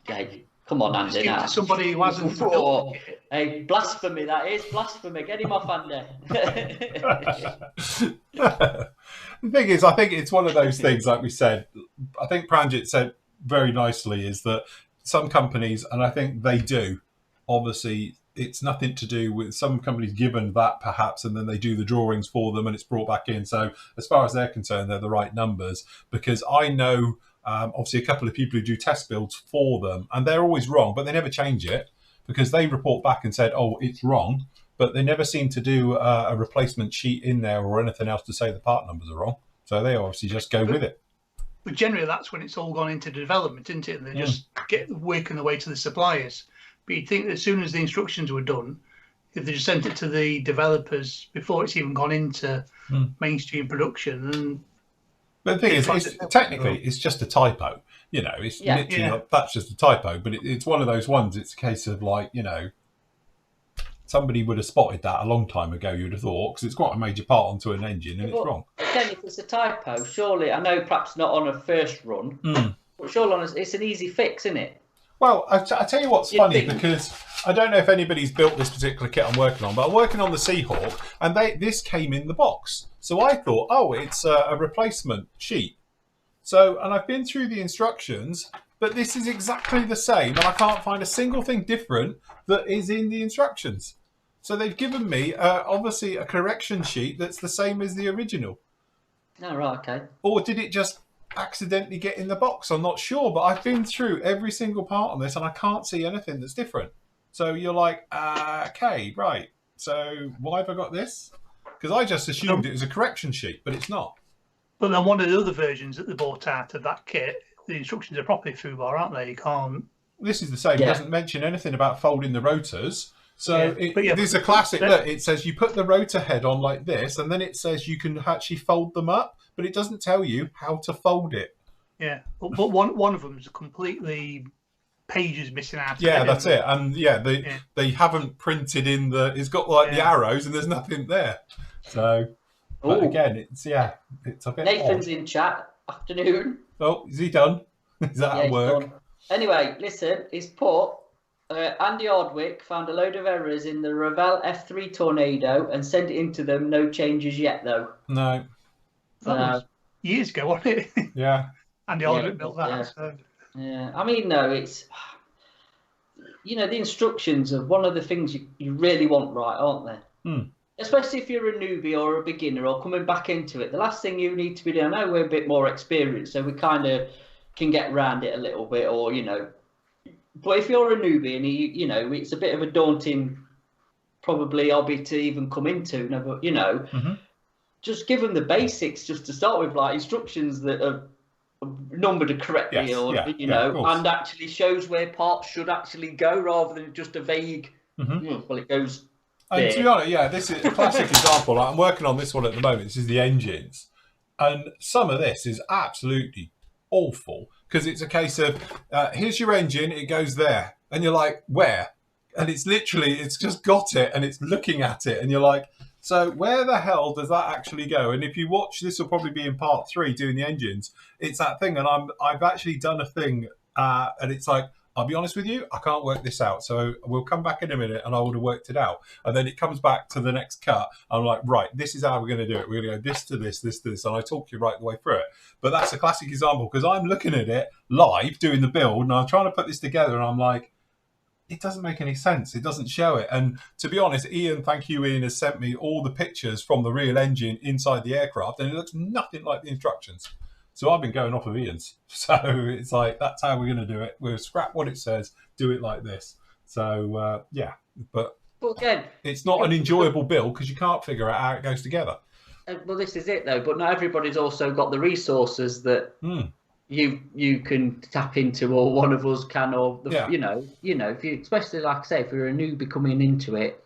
Okay, come on, Andy. Now. Somebody who hasn't built a kit. Hey, blasphemy, that is. Blasphemy. Get him off, Andy. The thing is, I think it's one of those things, like we said, I think Pranjit said very nicely, is that some companies, and I think they do, obviously, it's nothing to do with some companies given that perhaps, and then they do the drawings for them and it's brought back in. So as far as they're concerned, they're the right numbers, because I know obviously a couple of people who do test builds for them, and they're always wrong, but they never change it because they report back and said, oh, it's wrong. But they never seem to do a replacement sheet in there or anything else to say the part numbers are wrong. So they obviously just go with it. But generally, that's when it's all gone into development, isn't it? And they just get working their way to the suppliers. But you'd think that as soon as the instructions were done, if they just sent it to the developers before it's even gone into mainstream production, then But the thing is, technically, it's just a typo. You know, it's literally that's just a typo. But it's one of those ones. It's a case of like, you know, somebody would have spotted that a long time ago. You'd have thought, because it's quite a major part onto an engine, and it's wrong. Again, if it's a typo, surely I know perhaps not on a first run, but surely it's an easy fix, isn't it? Well, I tell you what's funny, because I don't know if anybody's built this particular kit I'm working on, but I'm working on the Seahawk, and this came in the box. So I thought, oh, it's a replacement sheet. So, and I've been through the instructions, but this is exactly the same, and I can't find a single thing different that is in the instructions. So they've given me, obviously, a correction sheet that's the same as the original. Oh, right, okay. Or did it just accidentally get in the box? I'm not sure, but I've been through every single part on this and I can't see anything that's different. So you're like, okay, right. So why have I got this? Because I just assumed it was a correction sheet, but it's not. But then one of the other versions that they bought out of that kit, the instructions are properly foobar, aren't they? You can't. This is the same. It doesn't mention anything about folding the rotors. So there's a classic. Look, it says you put the rotor head on like this, and then it says you can actually fold them up, but it doesn't tell you how to fold it. Yeah, but one of them is completely pages missing out. Yeah, that's it. And they haven't printed in the. It's got like the arrows, and there's nothing there. So, but again, it's a bit. Nathan's odd. in chat. Afternoon. Oh, is he done? Is that at work? Done. Anyway, listen, he's put. Andy Hardwick found a load of errors in the Revell F3 Tornado and sent it into them. No changes yet, though. No. That was years ago, wasn't it? Yeah. Andy Hardwick built that. Yeah. So. Yeah. I mean, no, it's... You know, the instructions are one of the things you really want right, aren't they? Especially if you're a newbie or a beginner or coming back into it. The last thing you need to be doing, I know we're a bit more experienced, so we kind of can get around it a little bit, or, you know... But if you're a newbie and you know, it's a bit of a daunting, probably hobby to even come into. But you know, just give them the basics just to start with, like instructions that are numbered correctly, you know, and actually shows where parts should actually go rather than just a vague. Well, it goes. And to be honest, this is a classic example. I'm working on this one at the moment. This is the engines, and some of this is absolutely awful. Because it's a case of, here's your engine, it goes there. And you're like, where? And it's literally, it's just got it and it's looking at it. And you're like, so where the hell does that actually go? And if you watch, this will probably be in part 3 doing the engines. It's that thing. And I've actually done a thing and it's like, I'll be honest with you, I can't work this out. So we'll come back in a minute and I would have worked it out. And then it comes back to the next cut. I'm like, right, this is how we're going to do it. We're going to go this to this, this to this. And I talk you right the way through it. But that's a classic example because I'm looking at it live, doing the build, and I'm trying to put this together. And I'm like, it doesn't make any sense. It doesn't show it. And to be honest, Ian, thank you, Ian, has sent me all the pictures from the real engine inside the aircraft. And it looks nothing like the instructions. So I've been going off of Ian's. So it's like, that's how we're going to do it. We'll scrap what it says, do it like this. So, but again, it's not an enjoyable build because you can't figure out how it goes together. Well, this is it, though. But not everybody's also got the resources that you can tap into, or one of us can, or, you know, if you, especially, like I say, if you're a newbie coming into it,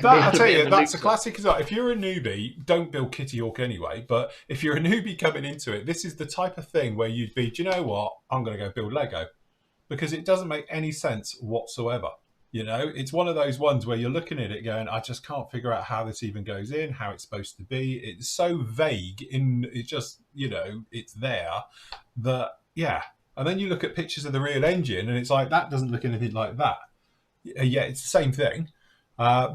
I'll tell you, that's a classic. If you're a newbie, don't build Kitty Hawk anyway. But if you're a newbie coming into it, this is the type of thing where you'd be, do you know what? I'm going to go build Lego because it doesn't make any sense whatsoever. You know, it's one of those ones where you're looking at it going, I just can't figure out how this even goes in, how it's supposed to be. It's so vague it's just, you know, it's there that, And then you look at pictures of the real engine and it's like, that doesn't look anything like that. Yeah, it's the same thing.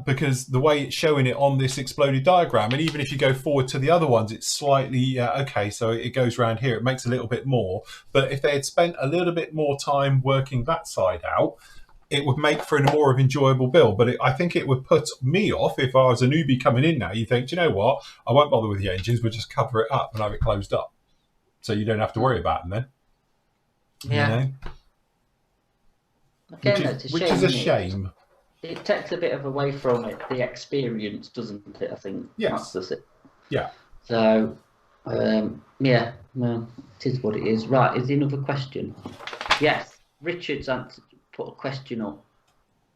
Because the way it's showing it on this exploded diagram, and even if you go forward to the other ones, it's slightly, okay, so it goes around here, it makes a little bit more. But if they had spent a little bit more time working that side out, it would make for a more of enjoyable build. But I think it would put me off if I was a newbie coming in now. You think, do you know what? I won't bother with the engines, we'll just cover it up and have it closed up. So you don't have to worry about them then. Yeah. You know? Again, which is a shame. It takes a bit of away from it, the experience, doesn't it? I think. Yes. That's it. Yeah. So, well, it is what it is. Right, is there another question? Yes, Richard's put a question up.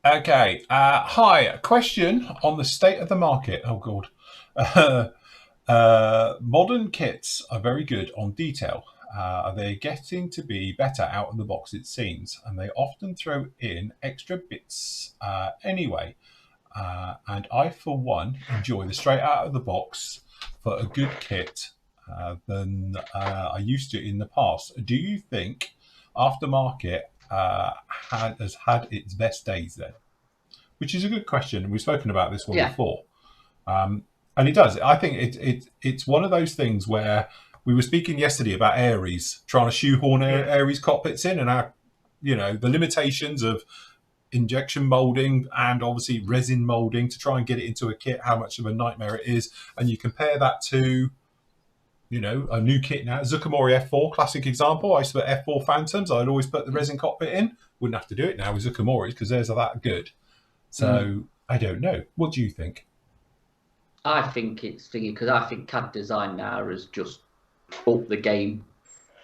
Okay. Hi, a question on the state of the market. Oh, God. Modern kits are very good on detail. They're getting to be better out of the box, it seems, and they often throw in extra bits anyway. And I, for one, enjoy the straight out of the box for a good kit than I used to in the past. Do you think aftermarket has had its best days then? Which is a good question. We've spoken about this one before. And it does. I think it's one of those things where we were speaking yesterday about Aries, trying to shoehorn Aries cockpits in, and our, the limitations of injection molding and obviously resin molding to try and get it into a kit, how much of a nightmare it is. And you compare that to, a new kit now, Zucamori F4, classic example. I used to put F4 Phantoms. I'd always put the resin cockpit in. Wouldn't have to do it now with Zucamori's because theirs are that good. So I don't know. What do you think? I think it's thingy because I think CAD design now has just upped the game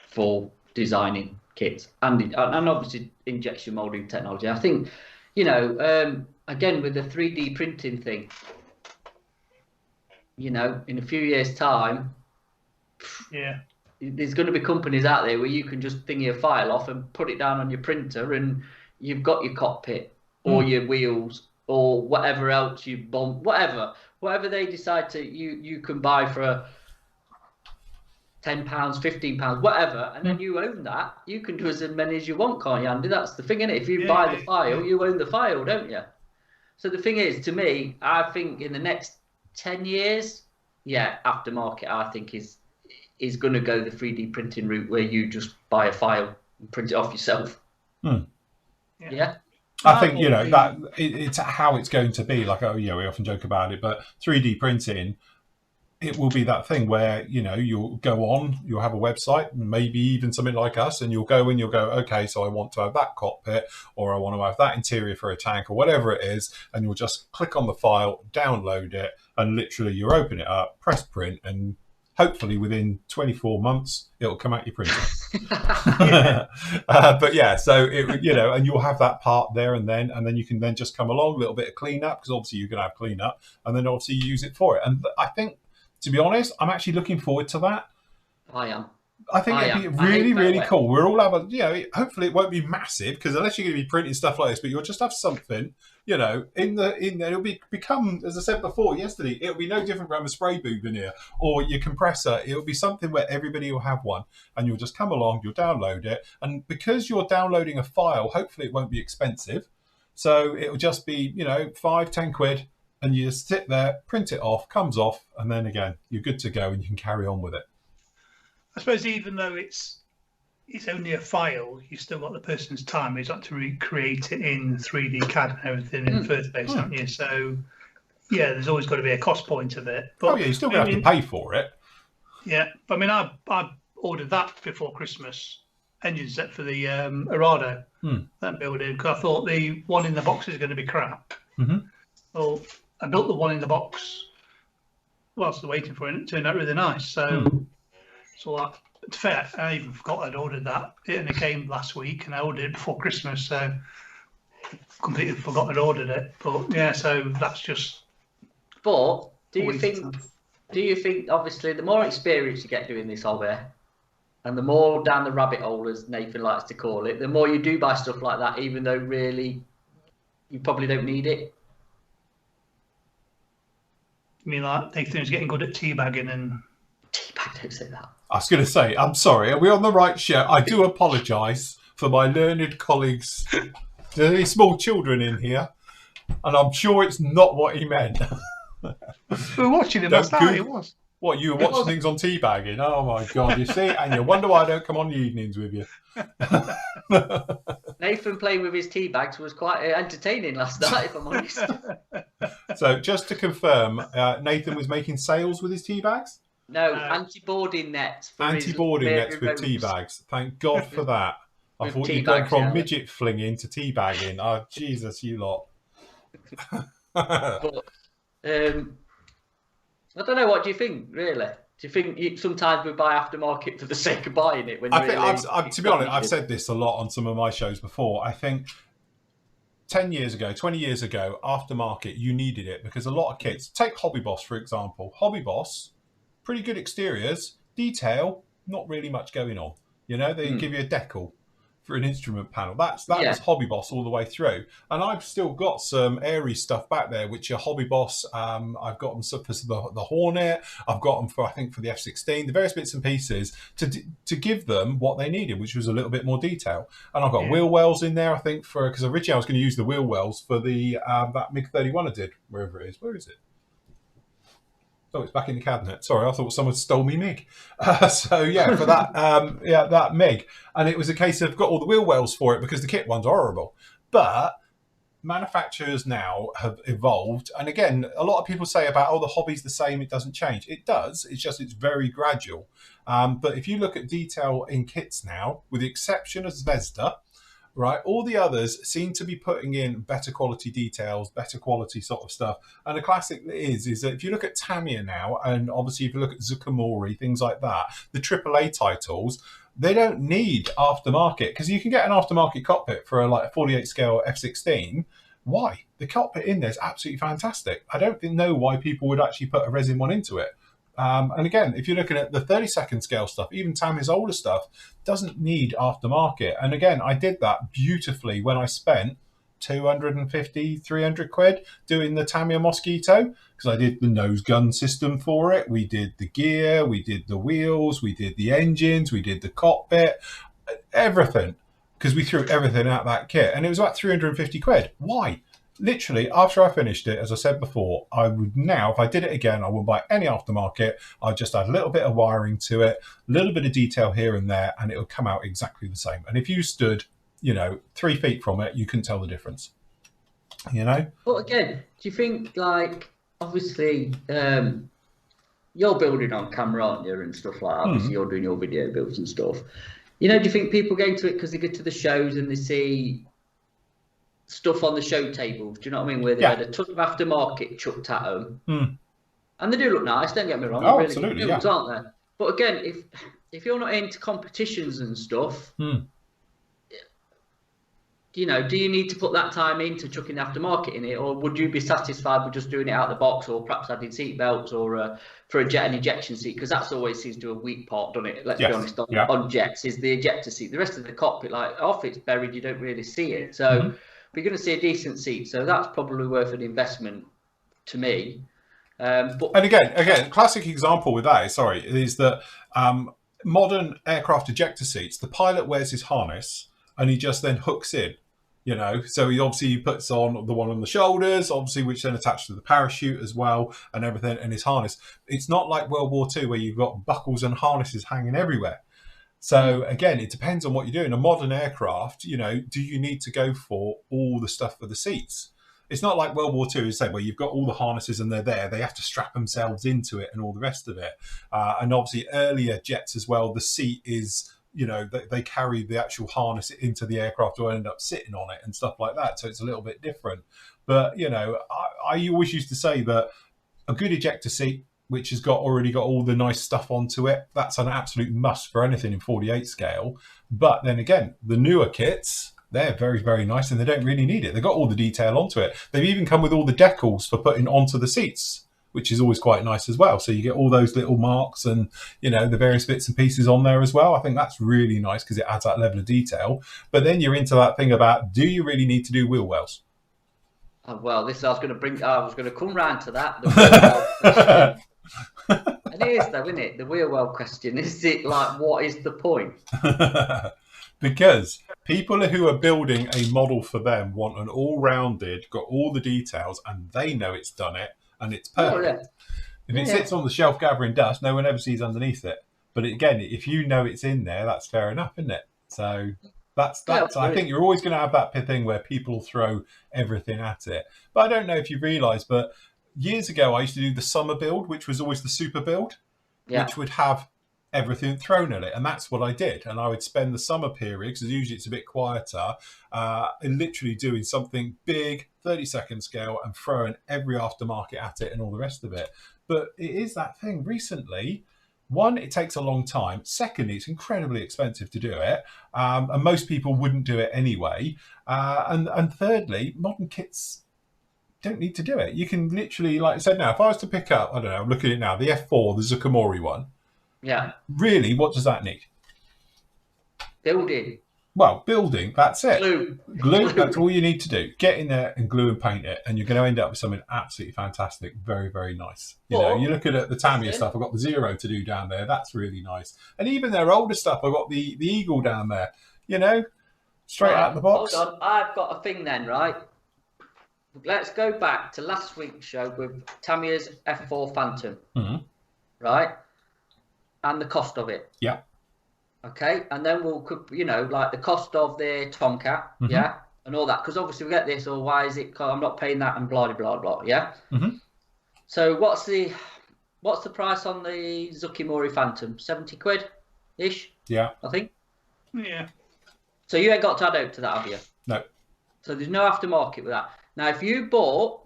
for designing kits and obviously injection molding technology. I think, again with the 3D printing thing, in a few years' time, there's going to be companies out there where you can just thingy a file off and put it down on your printer, and you've got your cockpit or your wheels or whatever else you bomb, whatever they decide to you can buy for £10, £15, whatever, and then you own that. You can do as many as you want, can't you, Andy? That's the thing, isn't it? If you buy the file, you own the file, don't you? So the thing is, to me, I think in the next 10 years, aftermarket, I think is going to go the 3D printing route where you just buy a file and print it off yourself. Yeah. I think that it's how it's going to be. Like, we often joke about it, but 3D printing, it will be that thing where you'll go on, you'll have a website, maybe even something like us, and you'll go, okay, so I want to have that cockpit, or I want to have that interior for a tank, or whatever it is, and you'll just click on the file, download it, and literally you open it up, press print, and hopefully within 24 months it'll come out your printer. So and you'll have that part there, and then you can then just come along, a little bit of cleanup, because obviously you're going to have cleanup, and then obviously you use it for it. And I think, to be honest, I'm actually looking forward to that. I am. I think it'd be really, really cool. We're all having, hopefully it won't be massive, because unless you're going to be printing stuff like this, but you'll just have something, in there. It'll become, as I said before yesterday, it'll be no different from a spray boob in here or your compressor. It'll be something where everybody will have one, and you'll just come along, you'll download it, and because you're downloading a file, hopefully it won't be expensive. So it'll just be, £5-10, and you just sit there, print it off, comes off, and then again you're good to go, and you can carry on with it. I suppose even though it's only a file, you've still got the person's time who's had to recreate it in 3D CAD and everything in the first place, haven't you? So, there's always got to be a cost point of it. But, you're still going to have to pay for it. Yeah, but I ordered that before Christmas, engine set for the Arado, that building, because I thought the one in the box is going to be crap. Well, I built the one in the box whilst waiting for it, and it turned out really nice. So, it's fair. I even forgot I'd ordered that, and it came last week, and I ordered it before Christmas, so completely forgot I'd ordered it. But so that's just. But do you think obviously the more experience you get doing this hobby, and the more down the rabbit hole, as Nathan likes to call it, the more you do buy stuff like that, even though really you probably don't need it? You mean like Nathan's getting good at teabagging and. Teabag, don't say that. I was going to say, I'm sorry, are we on the right show? I do apologise for my learned colleagues. There are any small children in here, and I'm sure it's not what he meant. We were watching him last night, it was. What, you were watching things on teabagging? Oh my God, you see? And you wonder why I don't come on the evenings with you. Nathan playing with his teabags was quite entertaining last night, if I'm honest. So just to confirm, Nathan was making sales with his teabags? No, anti-boarding nets. Anti-boarding nets with tea bags. Thank God for that. I thought you'd gone from midget flinging to tea bagging. Oh, Jesus, you lot. But, I don't know. What do you think, really? Do you think sometimes we buy aftermarket for the sake of buying it? I think, to be honest, I've said this a lot on some of my shows before. I think 10 years ago, 20 years ago, aftermarket, you needed it because a lot of kits, take Hobby Boss, for example. Hobby Boss pretty good exteriors, detail, not really much going on. You know, they give you a decal for an instrument panel. That was Hobby Boss all the way through. And I've still got some airy stuff back there, which are Hobby Boss. I've got them for the Hornet. I've got them for the F-16, the various bits and pieces to give them what they needed, which was a little bit more detail. And I've got wheel wells in there, I think, because originally I was going to use the wheel wells for the that MiG-31 I did, wherever it is. Where is it? Oh, it's back in the cabinet. Sorry, I thought someone stole me MiG. So yeah, for that, that MiG, and it was a case of got all the wheel wells for it because the kit ones are horrible. But manufacturers now have evolved, and again, a lot of people say about the hobby's the same, it doesn't change. It does. It's just it's very gradual. But if you look at detail in kits now, with the exception of Zvezda, right, all the others seem to be putting in better quality details, better quality sort of stuff. And the classic is that if you look at Tamiya now, and obviously if you look at Zukamori, things like that, the AAA titles, they don't need aftermarket, because you can get an aftermarket cockpit for a 48 scale F-16. Why? The cockpit in there is absolutely fantastic. I don't know why people would actually put a resin one into it. And again, if you're looking at the 32nd scale stuff, even Tamiya's older stuff doesn't need aftermarket. And again, I did that beautifully when I spent 250, 300 quid doing the Tamiya Mosquito, because I did the nose gun system for it. We did the gear, we did the wheels, we did the engines, we did the cockpit, everything, because we threw everything out that kit. And it was about 350 quid. Why? Literally, after I finished it, as I said before, I would now, if I did it again, I wouldn't buy any aftermarket. I'd just add a little bit of wiring to it, a little bit of detail here and there, and it would come out exactly the same. And if you stood, 3 feet from it, you couldn't tell the difference. But again, do you think, obviously, you're building on camera, aren't you, and stuff like that? Obviously, you're doing your video builds and stuff. Do you think people go into it because they get to the shows and they see stuff on the show tables, do you know what I mean? Where they had a ton of aftermarket chucked at them, and they do look nice. Don't get me wrong, really absolutely, good builds, aren't they? But again, if you're not into competitions and stuff, do you need to put that time into chucking the aftermarket in it, or would you be satisfied with just doing it out of the box, or perhaps adding seat belts, or for an ejection seat? Because that's always seems to be a weak part, doesn't it? Let's be honest. On jets, is the ejector seat. The rest of the cockpit, off it's buried, you don't really see it. So. We're going to see a decent seat, so that's probably worth an investment to me. And again, classic example with that is that modern aircraft ejector seats, the pilot wears his harness and he just then hooks in, so he puts on the one on the shoulders, obviously, which then attached to the parachute as well and everything, and his harness. It's not like World War II where you've got buckles and harnesses hanging everywhere. So again, it depends on what you're doing. A modern aircraft, do you need to go for all the stuff for the seats? It's not like World War II, where you've got all the harnesses and they're there. They have to strap themselves into it and all the rest of it. And obviously earlier jets as well, the seat is, they carry the actual harness into the aircraft or end up sitting on it and stuff like that. So it's a little bit different. But, I always used to say that a good ejector seat, which has already got all the nice stuff onto it, that's an absolute must for anything in 48 scale. But then again, the newer kits, they're very, very nice and they don't really need it. They've got all the detail onto it. They've even come with all the decals for putting onto the seats, which is always quite nice as well. So you get all those little marks and, the various bits and pieces on there as well. I think that's really nice because it adds that level of detail. But then you're into that thing about, do you really need to do wheel wells? Oh, well, I was going to come round to that. The wheel well question. And it is though, isn't it? The wheel well question. Is it what is the point? Because people who are building a model for them want an all-rounded, got all the details, and they know it's done it, and it's perfect. If it sits on the shelf gathering dust, no one ever sees underneath it. But again, if you know it's in there, that's fair enough, isn't it? So that's. I think you're always going to have that thing where people throw everything at it. But I don't know if you realise, but years ago, I used to do the summer build, which was always the super build, which would have everything thrown at it. And that's what I did. And I would spend the summer period, because usually it's a bit quieter, literally doing something big, 30-second scale, and throwing every aftermarket at it and all the rest of it. But it is that thing. Recently, one, it takes a long time. Secondly, it's incredibly expensive to do it. And most people wouldn't do it anyway. And thirdly, modern kits don't need to do it. You can literally, like I said now, if I was to pick up, I don't know, I'm looking at it now, the F4, the Zucamori one. Yeah. Really, what does that need? Building. Well, building, that's it. Glue. That's all you need to do. Get in there and glue and paint it, and you're going to end up with something absolutely fantastic. Very, very nice. You know, you look at the Tamiya stuff, I've got the Zero to do down there. That's really nice. And even their older stuff, I've got the Eagle down there, you know, straight out of the box. Hold on, I've got a thing then, right? Let's go back to last week's show with Tamiya's F4 Phantom, right? And the cost of it. Yeah. Okay, and then we'll, you know, like the cost of the Tomcat, yeah, and all that, because obviously we get this, or why is it? I'm not paying that, and blah blah blah, yeah. So what's the price on the Zucamori Phantom? 70 quid ish. Yeah, I think. Yeah. So you ain't got to add out to that, have you? No. So there's no aftermarket with that. Now, if you bought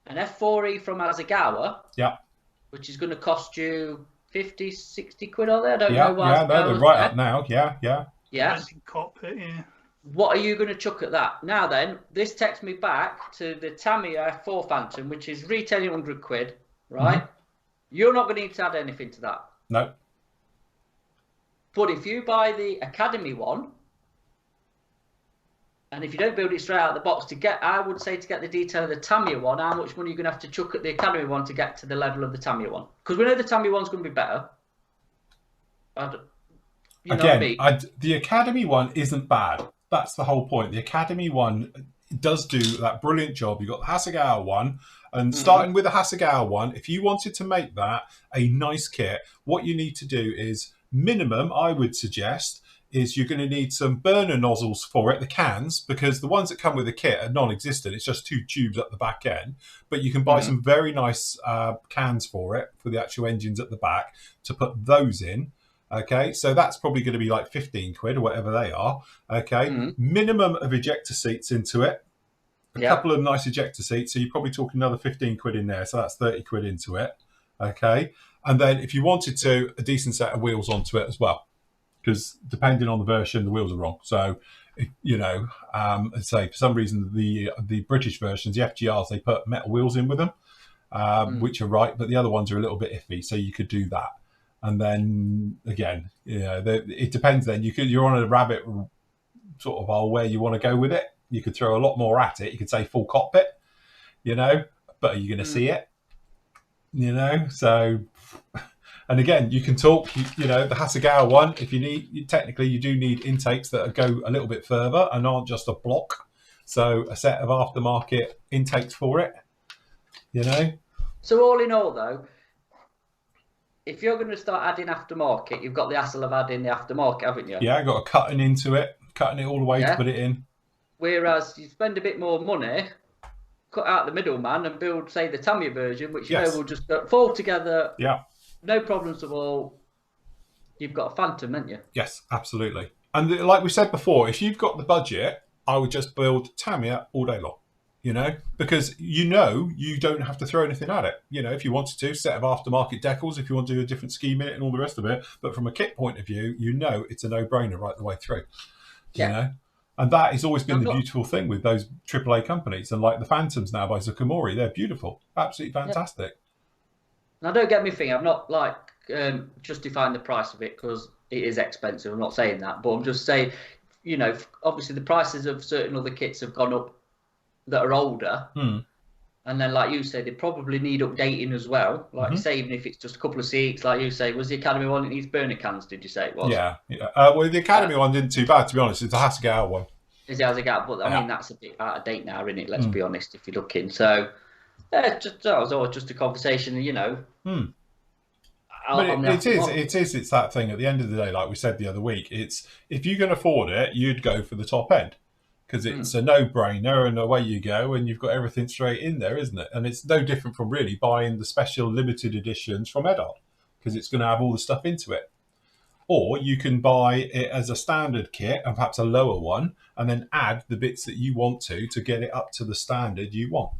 an F4E from Asagawa, yeah, which is going to cost you 50, 60 quid, are there? I don't know. Yeah, they're right up now. Yeah. Yeah. Cockpit, yeah. What are you going to chuck at that? Now then, this takes me back to the Tamiya F4 Phantom, which is retailing 100 quid, right? You're not going to need to add anything to that. No. But if you buy the Academy one, and if you don't build it straight out of the box, I would say to get the detail of the Tamiya one, how much money you're going to have to chuck at the Academy one to get to the level of the Tamiya one? Because we know the Tamiya one's going to be better. You know what I mean? The Academy one isn't bad. That's the whole point. The Academy one does do that brilliant job. You've got the Hasegawa one, and starting with the Hasegawa one, if you wanted to make that a nice kit, what you need to do is minimum, I would suggest, is you're going to need some burner nozzles for it, the cans, because the ones that come with the kit are non-existent. It's just 2 tubes at the back end. But you can buy some very nice cans for it, for the actual engines at the back, to put those in. Okay, so that's probably going to be like 15 quid or whatever they are. Okay, minimum of ejector seats into it. A couple of nice ejector seats. So you're probably talking another 15 quid in there. So that's 30 quid into it. Okay, and then if you wanted to, a decent set of wheels onto it as well. Because depending on the version, the wheels are wrong. So, you know, say for some reason the British versions, the FGRs, they put metal wheels in with them, which are right, but the other ones are a little bit iffy. So you could do that, and then again, you know, it depends. Then you're on a rabbit sort of hole where you want to go with it. You could throw a lot more at it. You could say full cockpit, you know, but are you going to see it? You know, so. And again, you can talk, you know, the Hasegawa one, if you need, technically you do need intakes that go a little bit further and aren't just a block. So a set of aftermarket intakes for it, you know. So all in all, though, if you're going to start adding aftermarket, you've got the hassle of adding the aftermarket, haven't you? Yeah, got a cutting into it, cutting it all the way to put it in. Whereas you spend a bit more money, cut out the middleman and build, say, the Tamiya version, which you know will just fall together. Yeah. No problems at all. You've got a Phantom, haven't you? Yes, absolutely. And like we said before, if you've got the budget, I would just build Tamiya all day long, you know, because you don't have to throw anything at it. You know, if you wanted to, set of aftermarket decals, if you want to do a different scheme in it and all the rest of it. But from a kit point of view, you know it's a no-brainer right the way through, you know. And that has always been the beautiful thing with those AAA companies. And like the Phantoms now by Zucamori, they're beautiful, absolutely fantastic. Now, don't get me thinking, I'm not like justifying the price of it because it is expensive. I'm not saying that, but I'm just saying, you know, obviously the prices of certain other kits have gone up that are older. And then, like you said, they probably need updating as well. Like you say, even if it's just a couple of seats, like you say, was the Academy one that needs burner cans, did you say it was? Yeah. Well, the Academy one didn't too bad, to be honest. It's the Hasegawa one. Is it Hasegawa? But I mean, that's a bit out of date now, isn't it? Let's be honest, if you're looking. So, that was always just a conversation, you know. But it's that thing at the end of the day, like we said the other week, it's if you can afford it, you'd go for the top end because it's a no-brainer and away you go and you've got everything straight in there, isn't it? And it's no different from really buying the special limited editions from Edard because it's going to have all the stuff into it. Or you can buy it as a standard kit and perhaps a lower one and then add the bits that you want to get it up to the standard you want.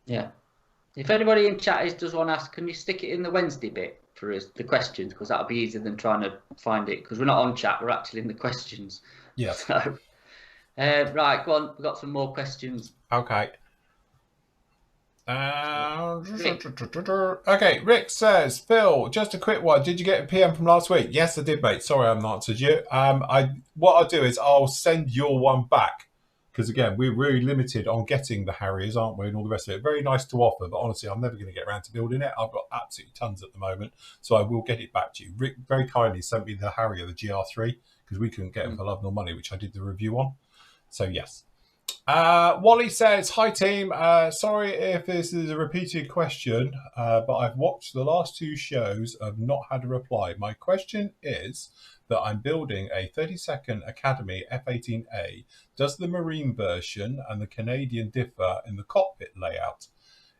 Yeah. If anybody in chat does want to ask, can you stick it in the Wednesday bit for us, the questions? Because that'll be easier than trying to find it. Because we're not on chat, we're actually in the questions. Yeah. So, Right, go on. We've got some more questions. Okay. Rick. Okay, Rick says, Phil, just a quick one. Did you get a PM from last week? Yes, I did, mate. Sorry I haven't answered you. What I'll do is I'll send your one back. Because again, we're really limited on getting the Harriers, aren't we? And all the rest of it. Very nice to offer, but honestly, I'm never going to get around to building it. I've got absolutely tons at the moment. So I will get it back to you. Rick very kindly sent me the Harrier, the GR3, because we couldn't get them for love nor money, which I did the review on. So yes. Wally says, hi team, sorry if this is a repeated question, but I've watched the last 2 shows. I've not had a reply. My question is that I'm building a 32nd Academy F-18A. Does the Marine version and the Canadian differ in the cockpit layout?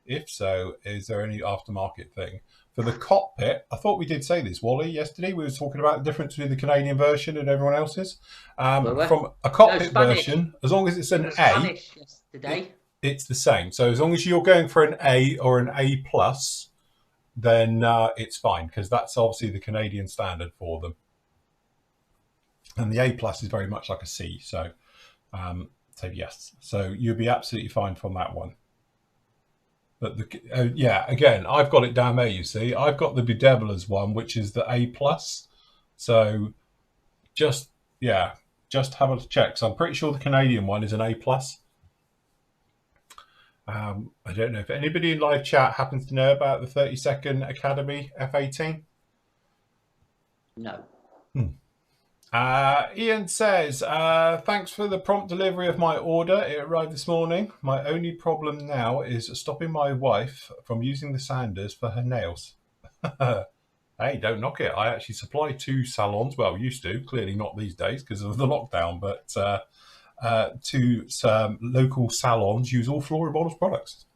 If so, is there any aftermarket thing? For the cockpit, I thought we did say this, Wally, yesterday. We were talking about the difference between the Canadian version and everyone else's. From a cockpit version, as long as it's an A, Spanish yesterday. It's the same. So as long as you're going for an A or an A+, then it's fine, because that's obviously the Canadian standard for them. And the A+ is very much like a C. So yes. So you'll be absolutely fine from that one. But yeah, again, I've got it down there, you see. I've got the Bedevilers one, which is the A+. So just have a check. So I'm pretty sure the Canadian one is an A+. I don't know if anybody in live chat happens to know about the 32nd Academy F-18. No. Ian says, thanks for the prompt delivery of my order. It arrived this morning. My only problem now is stopping my wife from using the sanders for her nails. Hey, don't knock it. I actually supply 2 salons. Well, used to. Clearly not these days because of the lockdown. But 2 local salons use all Flora Bottoms products.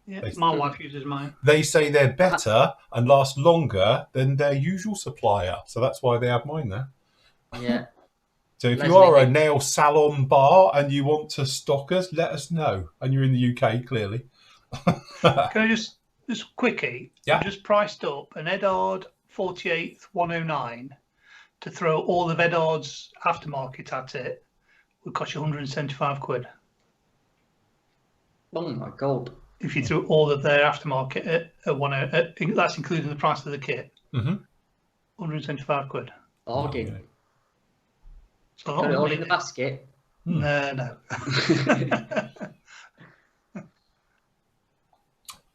Yeah, my wife uses mine. They say they're better and last longer than their usual supplier. So that's why they have mine there. Yeah. So if you are a nail salon bar and you want to stock us, let us know. And you're in the UK, clearly. Can I just quickie? Yeah. I just priced up an Edard 48th 109 to throw all of Edard's aftermarket at it. Would cost you 175 quid. Oh my god. If you threw all of their aftermarket at that's including the price of the kit. 175 quid. Bargain. So Put it all in the basket. No.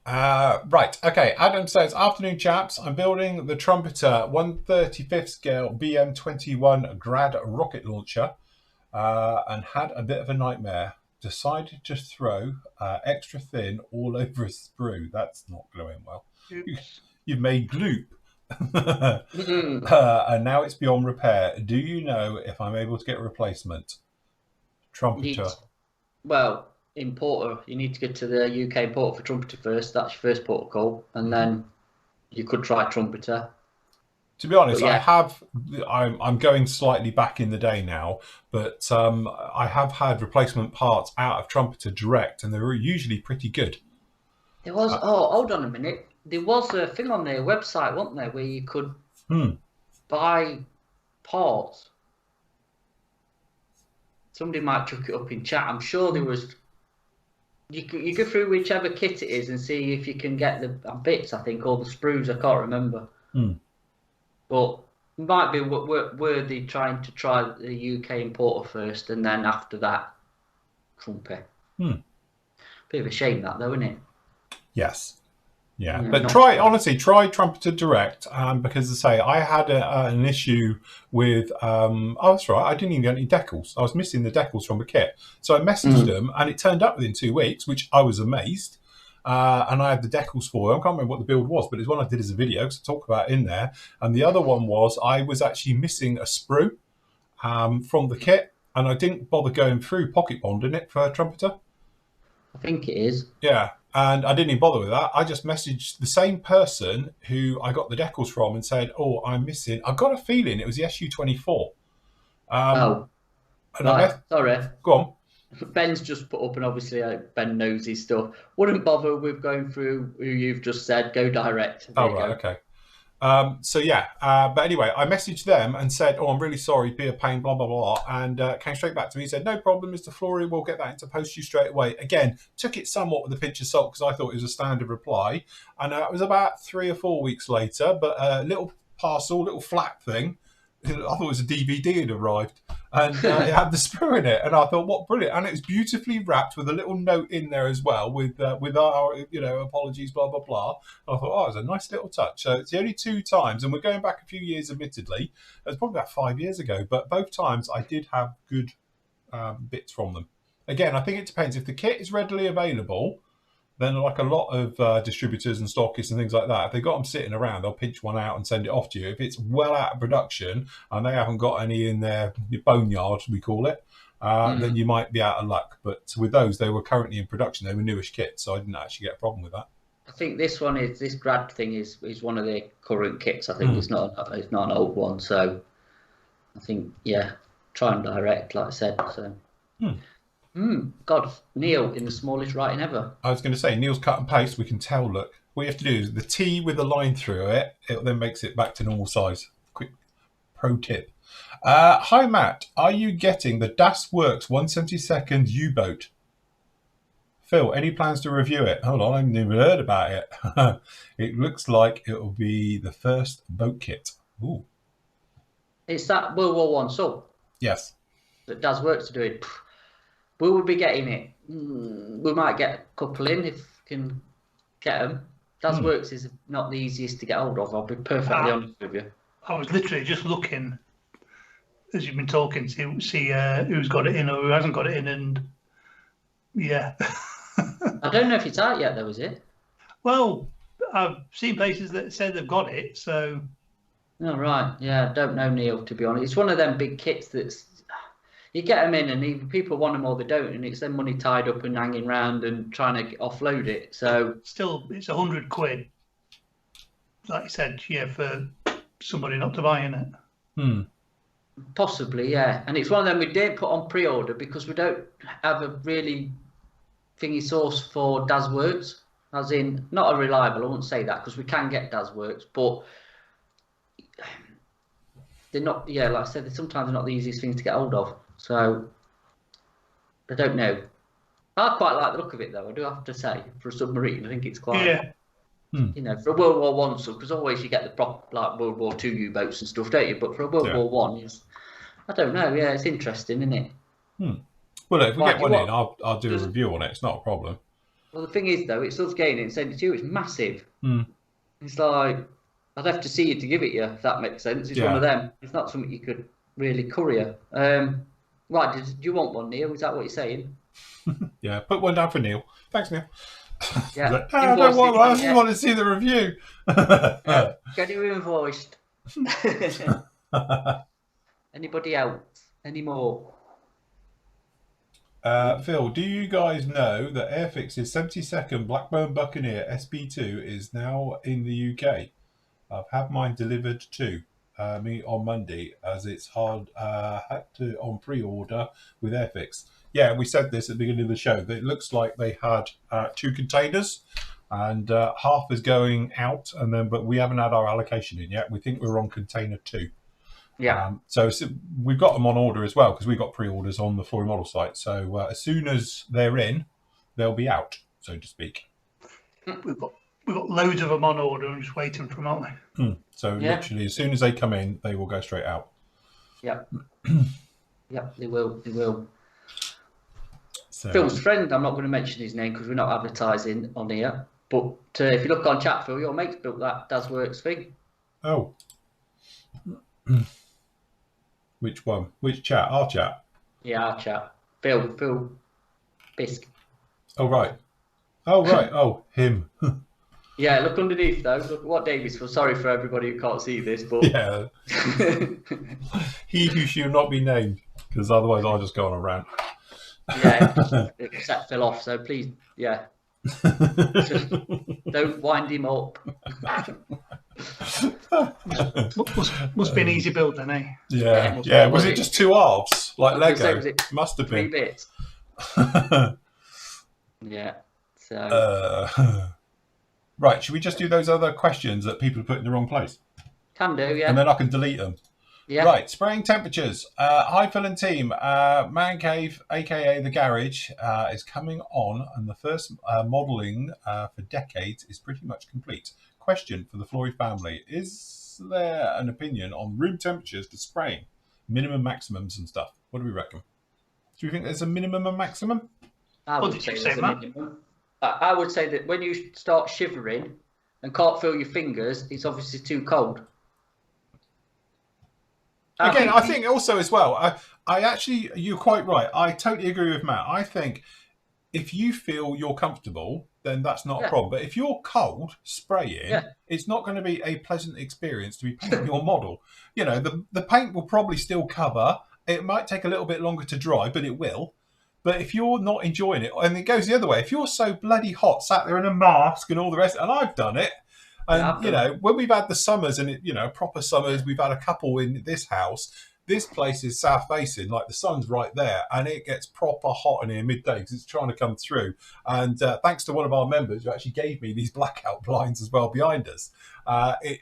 Right, okay. Adam says, afternoon, chaps. I'm building the Trumpeter 135th scale BM21 Grad rocket launcher and had a bit of a nightmare. Decided to throw extra thin all over a sprue. That's not going well. You've made gloop. And now it's beyond repair. Do you know if I'm able to get a replacement? Trumpeter. Well, importer. You need to get to the UK importer for Trumpeter first. That's your first port of call, and then you could try Trumpeter. To be honest, yeah. I'm going slightly back in the day now, but I have had replacement parts out of Trumpeter direct, and they were usually pretty good. There was hold on a minute. There was a thing on their website, wasn't there, where you could buy parts. Somebody might chuck it up in chat. I'm sure there was. You go through whichever kit it is and see if you can get the bits. I think, or the sprues. I can't remember. But it might be worthy trying to try the UK importer first, and then after that, Trumpet. Bit of a shame that, though, isn't it? Yes. Yeah, but try Trumpeter direct because, as I say, I had an issue with. That's right. I didn't even get any decals. I was missing the decals from the kit, so I messaged them, and it turned up within 2 weeks, which I was amazed. And I had the decals for them. I can't remember what the build was, but it's one I did as a video because I talk about it in there. And the other one was I was actually missing a sprue from the kit, and I didn't bother going through pocket bonding it for Trumpeter. I think it is. Yeah. And I didn't even bother with that. I just messaged the same person who I got the decals from and said, "Oh, I'm missing." I've got a feeling it was the SU-24. Sorry. Go on. Ben's just put up, and obviously Ben knows his stuff. Wouldn't bother with going through who you've just said. Go direct. Right. Okay. So yeah, but anyway, I messaged them and said, "Oh, I'm really sorry, be a pain, blah blah blah," and came straight back to me. He said, "No problem, Mr. Flory, we'll get that into post you straight away." Again, took it somewhat with a pinch of salt because I thought it was a standard reply, and it was about 3 or 4 weeks later. But a little parcel, little flap thing. I thought it was a DVD had arrived, and it had the sprue in it, and I thought, "What brilliant!" And it was beautifully wrapped with a little note in there as well, with our apologies, blah blah blah. I thought, oh, it was a nice little touch. So it's the only 2 times, and we're going back a few years, admittedly. It was probably about 5 years ago, but both times I did have good bits from them. Again, I think it depends. If the kit is readily available, then like a lot of distributors and stockists and things like that, if they've got them sitting around, they'll pinch one out and send it off to you. If it's well out of production and they haven't got any in their boneyard, we call it, then you might be out of luck. But with those, they were currently in production. They were newish kits, so I didn't actually get a problem with that. I think this grad thing is one of their current kits. I think it's not an old one. So I think try and direct, like I said. So. God, Neil in the smallest writing ever. I was going to say, Neil's cut and paste, we can tell, look. What you have to do is the T with the line through it, it then makes it back to normal size. Quick pro tip. Hi, Matt. Are you getting the Das Works 172nd U-boat? Phil, any plans to review it? Hold on, I haven't even heard about it. It looks like it will be the first boat kit. Ooh. It's that World War One sub. Yes. That Das Works to do it. We would be getting it. We might get a couple in if we can get them. Das Works is not the easiest to get hold of. I'll be perfectly honest with you. I was literally just looking as you've been talking to see who's got it in or who hasn't got it in, and yeah. I don't know if it's out yet, though, is it? Well, I've seen places that said they've got it, so. Oh, right. Yeah, I don't know, Neil, to be honest. It's one of them big kits that's. You get them in, and either people want them or they don't, and it's their money tied up and hanging around and trying to offload it. So still, it's £100, like you said, for somebody not to buy in it. Possibly, yeah. And it's one of them we didn't put on pre-order because we don't have a really thingy source for Das Works, as in not a reliable. I won't say that because we can get Das Works, but they're not. Yeah, like I said, sometimes they're not the easiest things to get hold of. So I don't know. I quite like the look of it, though. I do have to say, for a submarine, I think it's quite. For a World War One stuff, because always you get the proper like World War Two U-boats and stuff, don't you? But for a World War One, I don't know. Yeah, it's interesting, isn't it? Well, if we get one in, I'll do a review on it. It's not a problem. Well, the thing is, though, it's us getting it and sending it to you. It's massive. It's like I'd have to see you to give it you, if that makes sense. It's one of them. It's not something you could really courier. Right, do you want one, Neil? Is that what you're saying? Yeah, put one down for Neil. Thanks, Neil. Yeah, I don't want one. I just want to see the review. Get it invoiced. Anybody else? Any more? Phil, do you guys know that Airfix's 72nd Blackburn Buccaneer SB2 is now in the UK? I've had mine delivered too. Me on Monday, as it's had to on pre-order with Airfix. Yeah, we said this at the beginning of the show. That it looks like they had 2 containers, and half is going out, but we haven't had our allocation in yet. We think we're on container 2. Yeah. So we've got them on order as well because we've got pre-orders on the Flory Model site. So as soon as they're in, they'll be out, so to speak. We've got loads of them on order and just waiting for them, aren't we? So literally, as soon as they come in, they will go straight out. Yep. Yep, they will. They will. So, Phil's friend, I'm not going to mention his name because we're not advertising on here. But if you look on chat, Phil, your mate's built that Das Works thing. Oh. Which one? Which chat? Our chat? Yeah, our chat. Phil Bisk. Oh, right. Oh, him. Yeah, look underneath though. Look what David's for. Sorry for everybody who can't see this, but yeah. He who shall not be named, because otherwise I'll just go on a rant. Yeah, it set Phil off. So please, yeah, just don't wind him up. Must be an easy build then, eh? Yeah. Was it just 2 halves like Lego? Must have been 3 bits. Yeah. So. Right, should we just do those other questions that people put in the wrong place? Can do, yeah. And then I can delete them. Yeah. Right, spraying temperatures. Hi, Phil and team. Man Cave, aka the Garage, is coming on, and the first modelling for decades is pretty much complete. Question for the Flory family: is there an opinion on room temperatures for spraying, minimum, maximums, and stuff? What do we reckon? Do you think there's a minimum and maximum? I What would did say you there's say, a Matt? minimum. I would say that when you start shivering and can't feel your fingers, it's obviously too cold. Again, I think also as well, I actually, you're quite right. I totally agree with Matt. I think if you feel you're comfortable, then that's not a problem. But if you're cold spraying, it's not going to be a pleasant experience to be painting your model. You know, the paint will probably still cover. It might take a little bit longer to dry, but it will. But if you're not enjoying it, and it goes the other way, if you're so bloody hot, sat there in a mask and all the rest, and I've done it, and, you know, when we've had the summers and, you know, proper summers, we've had a couple in this house. This place is south facing, like the sun's right there, and it gets proper hot in here midday because it's trying to come through. And thanks to one of our members who actually gave me these blackout blinds as well behind us.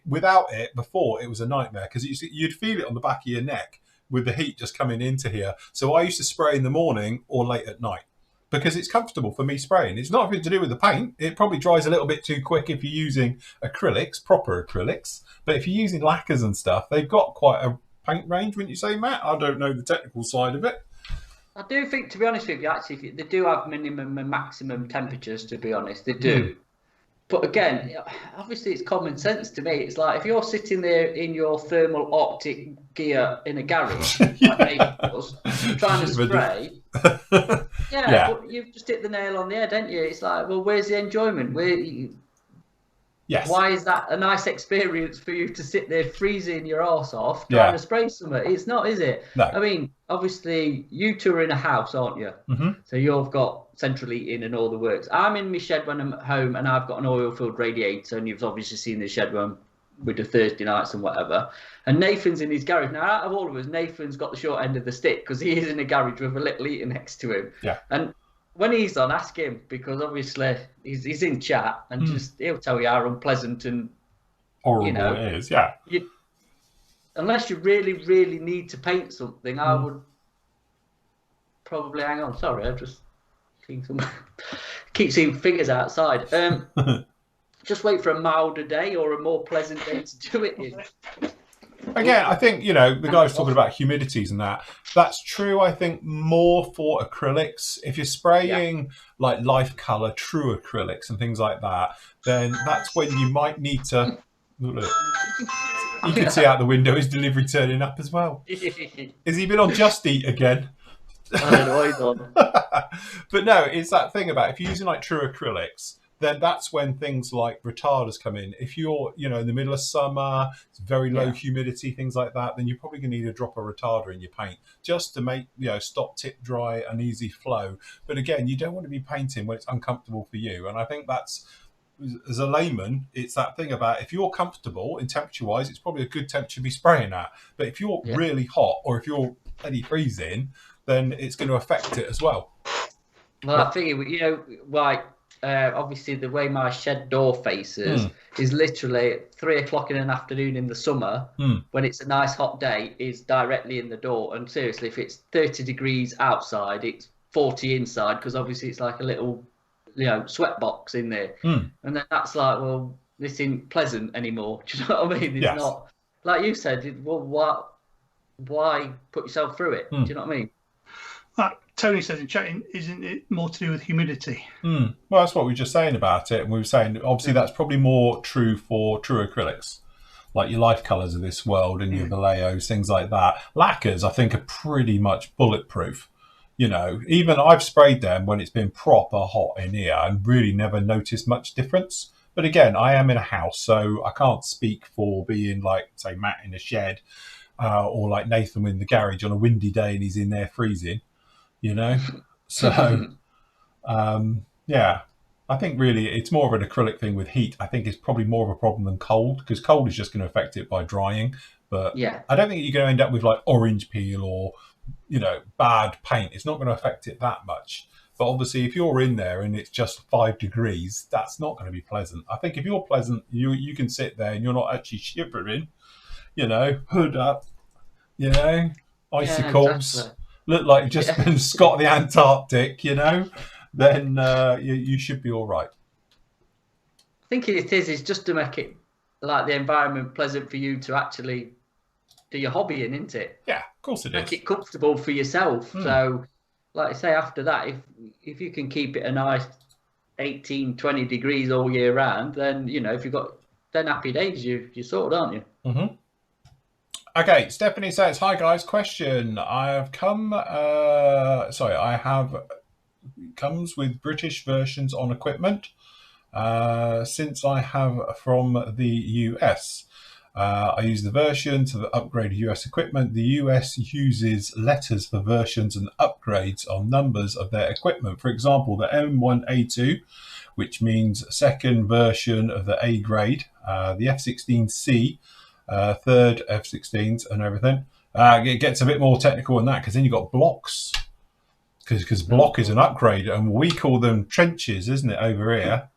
Without it, before, it was a nightmare because you'd feel it on the back of your neck with the heat just coming into here. So I used to spray in the morning or late at night, because it's comfortable for me spraying. It's not anything to do with the paint. It probably dries a little bit too quick if you're using acrylics, proper acrylics. But if you're using lacquers and stuff, they've got quite a paint range, wouldn't you say, Matt? I don't know the technical side of it. I do think, to be honest with you, actually, they do have minimum and maximum temperatures, to be honest. They do. But again, obviously it's common sense to me. It's like if you're sitting there in your thermal Arctic gear in a garage, like Nathan does, trying to spray, but you've just hit the nail on the head, haven't you? It's like, well, where's the enjoyment? Why is that a nice experience for you to sit there freezing your arse off trying to spray something? It's not, is it? No. I mean, obviously, you two are in a house, aren't you? Mm-hmm. So you've got central heating and all the works. I'm in my shed when I'm at home, and I've got an oil-filled radiator, and you've obviously seen the shed when with the Thursday nights and whatever. And Nathan's in his garage. Now, out of all of us, Nathan's got the short end of the stick because he is in a garage with a little heater next to him. Yeah. And when he's on, ask him, because obviously he's in chat and just he'll tell you how unpleasant and horrible it is. Unless you really, really need to paint something, I would probably hang on. Sorry, I just keep seeing fingers outside. Just wait for a milder day or a more pleasant day to do it in. Again, I think, you know, the guy was talking about humidities and that. That's true, I think, more for acrylics. If you're spraying like life colour, true acrylics and things like that, then that's when you might need to... Look, you can see out the window his delivery turning up as well. Has he been on Just Eat again? I don't know what he's on. But no, it's that thing about if you're using like true acrylics, then that's when things like retarders come in. If you're, you know, in the middle of summer, it's very low humidity, things like that, then you're probably going to need a drop of retarder in your paint just to make, you know, stop tip dry and easy flow. But again, you don't want to be painting when it's uncomfortable for you. And I think that's, as a layman, it's that thing about if you're comfortable in temperature-wise, it's probably a good temperature to be spraying at. But if you're really hot or if you're bloody freezing, then it's going to affect it as well. Well, I figure, you know, like, obviously the way my shed door faces is literally at 3 o'clock in the afternoon in the summer when it's a nice hot day is directly in the door. And seriously, if it's 30 degrees outside, it's 40 inside because obviously it's like a little, you know, sweat box in there. And then that's like, well, this isn't pleasant anymore. Do you know what I mean? It's not, like you said, well, why put yourself through it? Do you know what I mean? Tony says in chat, isn't it more to do with humidity? Well, that's what we were just saying about it. And we were saying, obviously, that's probably more true for true acrylics, like your life colours of this world and your Valleos, things like that. Lacquers, I think, are pretty much bulletproof. You know, even I've sprayed them when it's been proper hot in here and really never noticed much difference. But again, I am in a house, so I can't speak for being like, say, Matt in a shed or like Nathan in the garage on a windy day and he's in there freezing. You know, so I think really it's more of an acrylic thing with heat. I think it's probably more of a problem than cold because cold is just going to affect it by drying. But I don't think you're going to end up with like orange peel or, you know, bad paint. It's not going to affect it that much. But obviously, if you're in there and it's just 5 degrees, that's not going to be pleasant. I think if you're pleasant, you can sit there and you're not actually shivering. you know, hood up, you know, icicles, exactly. look like you've just Yeah. been Scott the Antarctic, you know, then you should be all right. I think it is just to make it like the environment pleasant for you to actually do your hobbying, isn't it? Yeah, of course it Make is. it comfortable for yourself. Hmm. So, like I say, after that, if you can keep it a nice 18, 20 degrees all year round, then, you know, if you've got 10 happy days, you're sorted, aren't you? Mm-hmm. Okay, Stephanie says, "Hi guys, question. I have come. I have comes with British versions on equipment. Since I have from the US, I use the version to upgrade US equipment. The US uses letters for versions and upgrades on numbers of their equipment. For example, the M1A2, which means second version of the A grade, the F-16C, third F-16s and everything. It gets a bit more technical than that because then you've got blocks. Because block is an upgrade, and we call them trenches, isn't it, over here?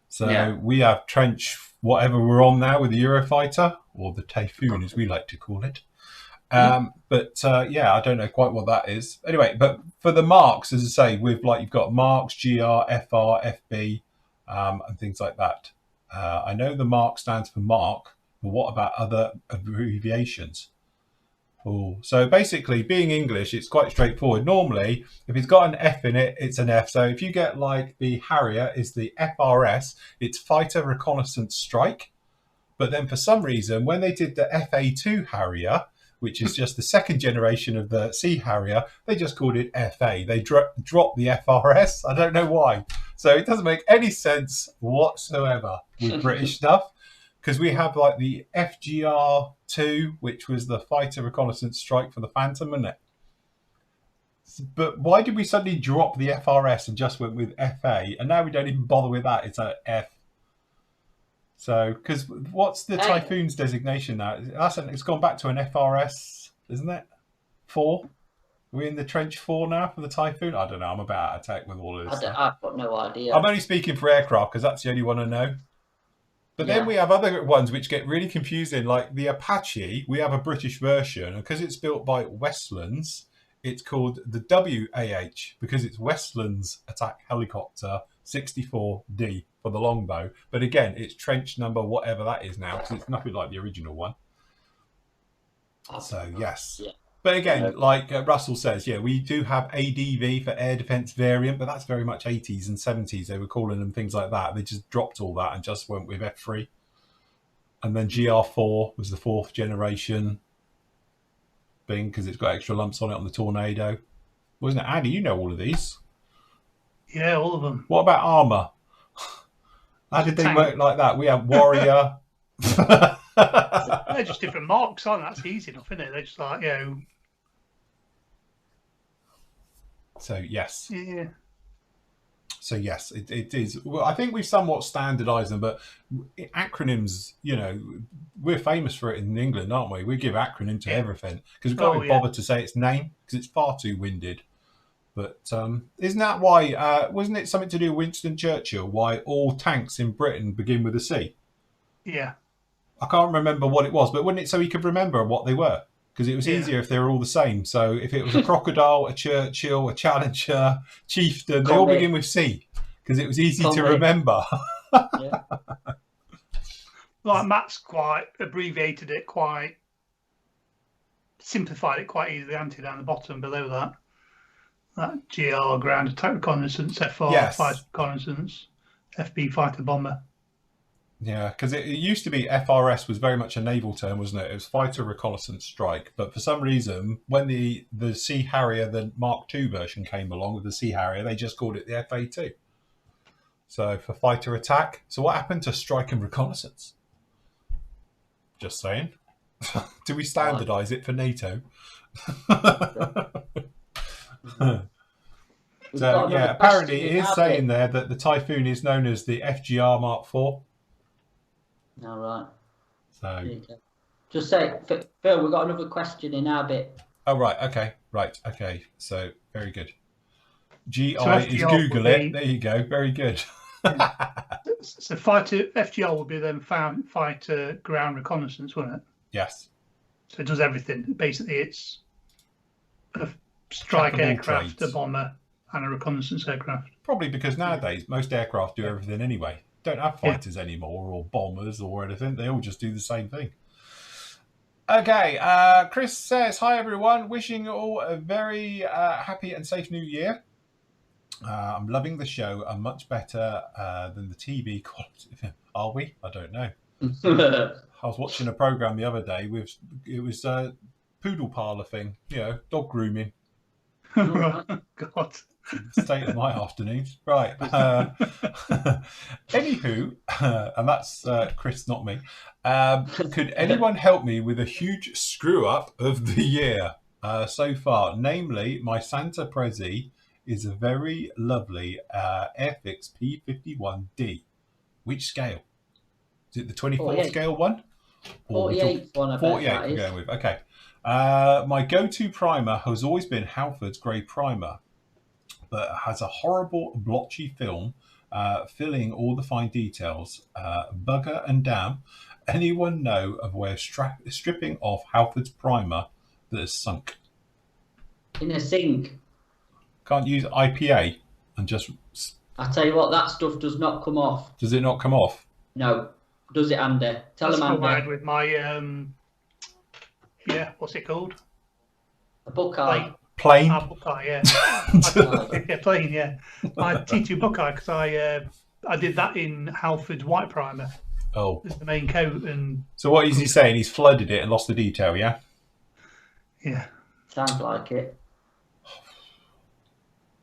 So we have trench, whatever we're on now with the Eurofighter, or the Typhoon, as we like to call it. I don't know quite what that is. Anyway, but for the marks, as I say, with like you've got marks, GR, FR, FB, and things like that. I know the mark stands for mark, but what about other abbreviations? Oh, so basically, being English, it's quite straightforward. Normally, if it's got an F in it, it's an F. So if you get like the Harrier is the FRS, it's Fighter Reconnaissance Strike. But then for some reason, when they did the FA2 Harrier, which is just the second generation of the Sea Harrier, they just called it FA. They dropped the FRS. I don't know why. So it doesn't make any sense whatsoever with British stuff. Because we have like the FGR2, which was the Fighter Reconnaissance Strike for the Phantom, isn't it? But why did we suddenly drop the FRS and just went with FA? And now we don't even bother with that. It's a F. So, because what's the Typhoon's designation now? It's gone back to an FRS, isn't it? 4? Are we in the trench 4 now for the Typhoon? I don't know. I'm a bit out of tech with all of this stuff. I've got no idea. I'm only speaking for aircraft because that's the only one I know. But then we have other ones which get really confusing, like the Apache. We have a British version, and because it's built by Westlands, it's called the WAH because it's Westlands Attack Helicopter 64D for the longbow. But again, it's trench number whatever that is now, because it's nothing like the original one. So yes. Yeah. But again, like Russell says, we do have ADV for air defense variant, but that's very much 80s and 70s. They were calling them things like that. They just dropped all that and just went with F3. And then GR4 was the 4th generation thing because it's got extra lumps on it on the Tornado. Wasn't it, Andy? You know all of these. Yeah, all of them. What about armour? How did they work like that? We have Warrior. They're just different marks, aren't they? That's easy enough, isn't it? They're just like, So, yes. Yeah. So, yes, it is. Well, I think we've somewhat standardised them, but acronyms, we're famous for it in England, aren't we? We give acronym to everything because we've got to be bothered to say its name because it's far too winded. But isn't that why, wasn't it something to do with Winston Churchill, why all tanks in Britain begin with a C? Yeah. I can't remember what it was, but wasn't it so he could remember what they were? Because it was easier if they were all the same. So if it was a crocodile, a Churchill, a Challenger, Chieftain, they all begin with C because it was easy to remember. Yeah. Like Matt's quite abbreviated it, quite simplified it quite easily, hasn't down the bottom below that. That GR, ground attack reconnaissance, FR, fighter reconnaissance, FB, fighter bomber. Yeah, because it used to be FRS was very much a naval term, wasn't it? It was Fighter Reconnaissance Strike. But for some reason, when the Sea Harrier, the Mark II version came along with the Sea Harrier, they just called it the FA2. So for fighter attack. So what happened to strike and reconnaissance? Just saying. Do we standardise it for NATO? So yeah, apparently it is saying there that the Typhoon is known as the FGR Mark IV. All right. So just say, Phil, we've got another question in our bit. Oh right, okay, okay. So very good. GI is Google it. There you go. Very good. So fighter FGR would be then fighter ground reconnaissance, wouldn't it? Yes. So it does everything. Basically, it's a strike Jack of all aircraft, trades. a bomber, and a reconnaissance aircraft. Probably because nowadays most aircraft do everything anyway. Don't have Yeah. fighters anymore or bombers or anything. They all just do the same thing. Okay, Chris says, hi everyone. Wishing you all a very happy and safe new year. I'm loving the show. I'm much better than the TV quality. Are we? I don't know. I was watching a program the other day with it was a poodle parlor thing, dog grooming. God. State of my afternoons. Right. Anywho, and that's Chris, not me. Could anyone help me with a huge screw up of the year so far? Namely, my Santa Prezi is a very lovely Airfix P51D. Which scale? Is it the 24 scale one? 48 one, I 48 bet we're going with. Okay. My go-to primer has always been Halford's Grey Primer, but it has a horrible blotchy film filling all the fine details. Bugger and damn. Anyone know of a way of stripping off Halford's primer that has sunk? In a sink. Can't use IPA and just... I tell you what, that stuff does not come off. Does it not come off? No. Does it, Andy? Tell him, Andy. That's with my, what's it called? A Buckeye. Plain? Buckeye, yeah. Yeah, plain, yeah. My T2 Buckeye, because I did that in Halford's white primer. Oh. As the main coat. And so what is he saying? He's flooded it and lost the detail, yeah? Yeah. Sounds like it.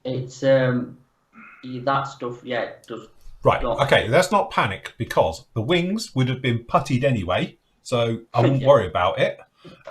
It's, that stuff, yeah, it does. Right, okay, let's not panic because the wings would have been puttied anyway, so I won't worry about it.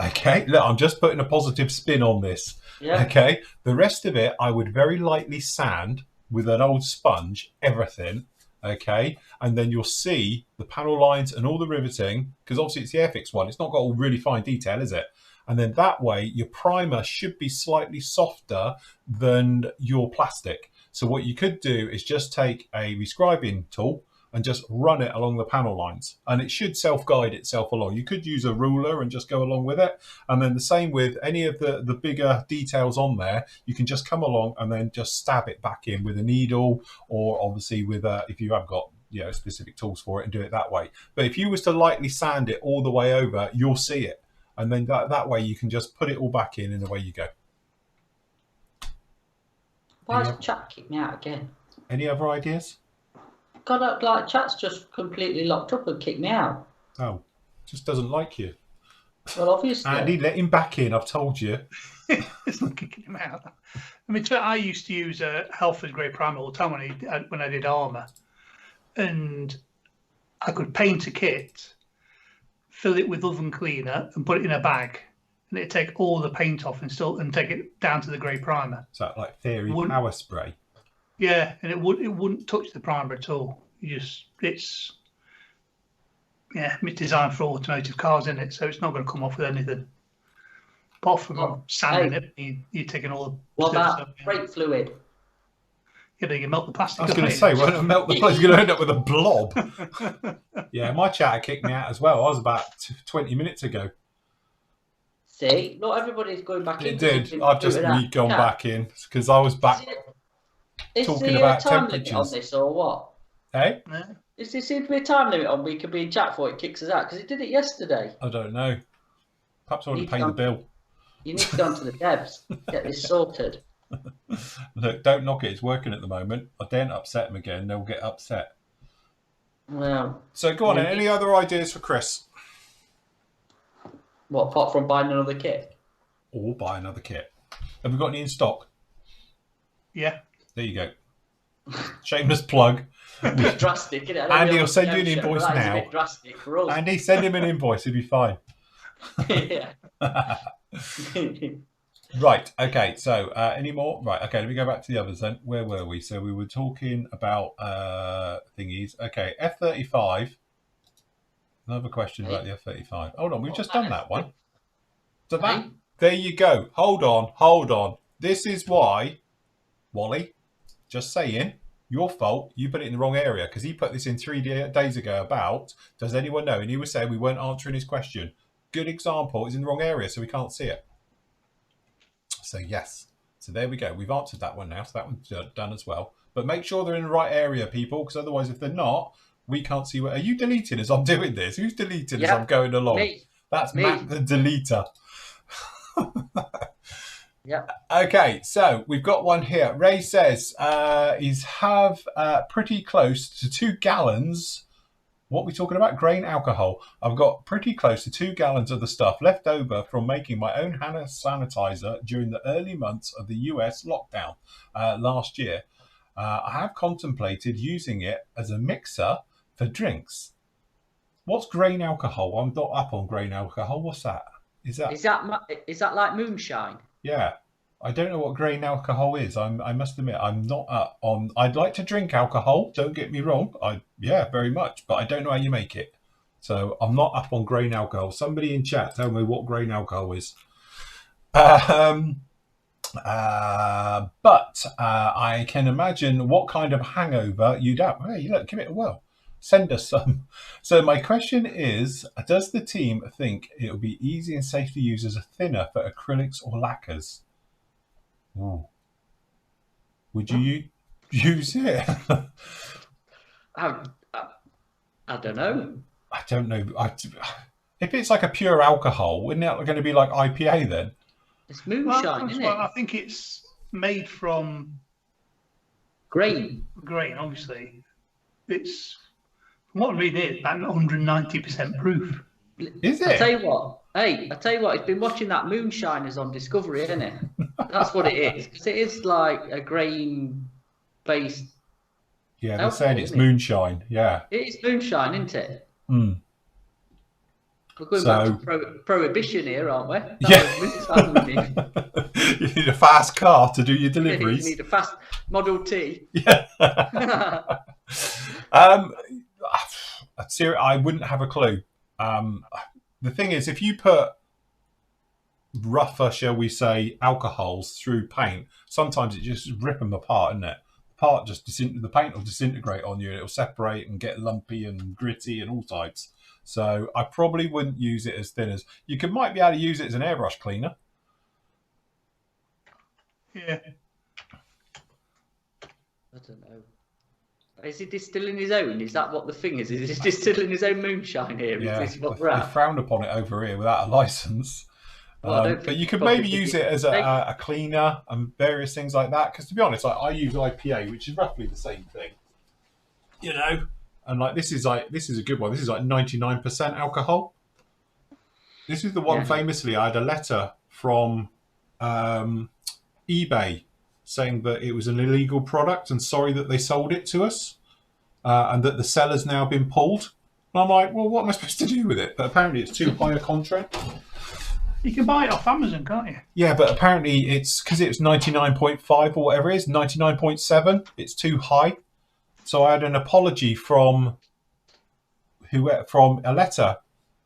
Okay, look, I'm just putting a positive spin on this. Yeah. Okay, the rest of it, I would very lightly sand with an old sponge, everything. Okay, and then you'll see the panel lines and all the riveting, because obviously it's the Airfix one. It's not got all really fine detail, is it? And then that way, your primer should be slightly softer than your plastic. So what you could do is just take a rescribing tool and just run it along the panel lines. And it should self-guide itself along. You could use a ruler and just go along with it. And then the same with any of the bigger details on there, you can just come along and then just stab it back in with a needle, or obviously with if you have got specific tools for it, and do it that way. But if you was to lightly sand it all the way over, you'll see it. And then that way you can just put it all back in and away you go. Why has chat kicked me out again? Any other ideas? God, like chat's just completely locked up and kicked me out. Oh, just doesn't like you. Well, obviously. Andy, let him back in. I've told you. It's not kicking him out. I mean, I used to use Halford's Grey Primer all the time when I did armour, and I could paint a kit, fill it with oven cleaner, and put it in a bag, and it'd take all the paint off and take it down to the grey primer. So like Theory Power Spray. Yeah, and it wouldn't touch the primer at all. It's designed for automotive cars, isn't it? So it's not going to come off with anything. Apart from sanding it, you're taking all the... What about brake fluid? Yeah, but you melt the plastic. I was going to say, well, melt the plastic, you're going to end up with a blob. Yeah, my chatter kicked me out as well. I was about 20 minutes ago. See, not everybody's going back in. It did. I've just gone back in because I was back talking about time temperatures. Limit on this or what? Hey? Is there seems to be a time limit on we can be in chat before it kicks us out? Because it did it yesterday. I don't know. Perhaps I want to pay the bill. You need to go onto the devs, get this sorted. Look, don't knock it. It's working at the moment. I daren't upset them again. They'll get upset. Well. So go on. Any other ideas for Chris? What, apart from buying another kit? Or buy another kit. Have we got any in stock? Yeah. There you go. Shameless plug. Drastic, isn't it? Andy will send you an invoice now. A bit drastic for us. Andy, send him an invoice. He'll be fine. Yeah. Right. Okay. So any more? Right. Okay. Let me go back to the others then. Where were we? So we were talking about thingies. Okay. F-35. Another question about the F-35. Hold on. We've just done that one. So that, there you go. Hold on. This is why, Wally, just saying, your fault. You put it in the wrong area because he put this in 3 days ago about, does anyone know? And he was saying we weren't answering his question. good example is in the wrong area, so we can't see it. So yes. So there we go. We've answered that one now. So that one's done as well. But make sure they're in the right area, people, because otherwise, if they're not, we can't see. Are you deleting as I'm doing this? Who's deleting as I'm going along? Me. That's Matt the deleter. Yeah. Okay, so we've got one here. Ray says he's pretty close to 2 gallons. What are we talking about? Grain alcohol. I've got pretty close to 2 gallons of the stuff left over from making my own hand sanitizer during the early months of the US lockdown last year. I have contemplated using it as a mixer for drinks. What's grain alcohol? I'm not up on grain alcohol. What's that? Is that like moonshine? Yeah. I don't know what grain alcohol is. I must admit, I'm not up on. I'd like to drink alcohol. Don't get me wrong. Very much, but I don't know how you make it. So I'm not up on grain alcohol. Somebody in chat, tell me what grain alcohol is. But I can imagine what kind of hangover you'd have. Hey, look, give it a whirl. Send us some. So my question is, does the team think it will be easy and safe to use as a thinner for acrylics or lacquers? Ooh. Would you use it? I don't know. I don't know. If it's like a pure alcohol, isn't it going to be like IPA then? It's moonshine, isn't it? I think it's made from grain. Grain, obviously. It's, from what I'm reading, it's about 190% proof. Is it? I tell you what. Hey, he's been watching that Moonshiners on Discovery, isn't it? That's what it is. Because it is like a grain-based. Yeah, they're saying it's moonshine. Yeah. It is moonshine, isn't it? Mm. We're going back to prohibition here, aren't we? You need a fast car to do your deliveries. You need a fast Model T. Yeah. I wouldn't have a clue. The thing is, if you put rougher, shall we say, alcohols through paint, sometimes it just rip them apart, isn't it? The paint will disintegrate on you and it'll separate and get lumpy and gritty and all types. So I probably wouldn't use it as thin as you might be able to use it as an airbrush cleaner. Yeah. I don't know. Is he distilling his own? Is that what the thing is? Is he distilling his own moonshine here? Yeah, is this what we're they at? frown upon it over here without a license. Well, but you could maybe use it as a cleaner and various things like that. Because to be honest, I use IPA, which is roughly the same thing. You know, and this is a good one. This is like 99% alcohol. This is the one famously. I had a letter from eBay saying that it was an illegal product and sorry that they sold it to us, and that the seller's now been pulled. And I'm like, well, what am I supposed to do with it? But apparently it's too high a contract. You can buy it off Amazon, can't you? Yeah, but apparently it's because it's 99.5 or whatever it is, 99.7. It's too high. So I had an apology from a letter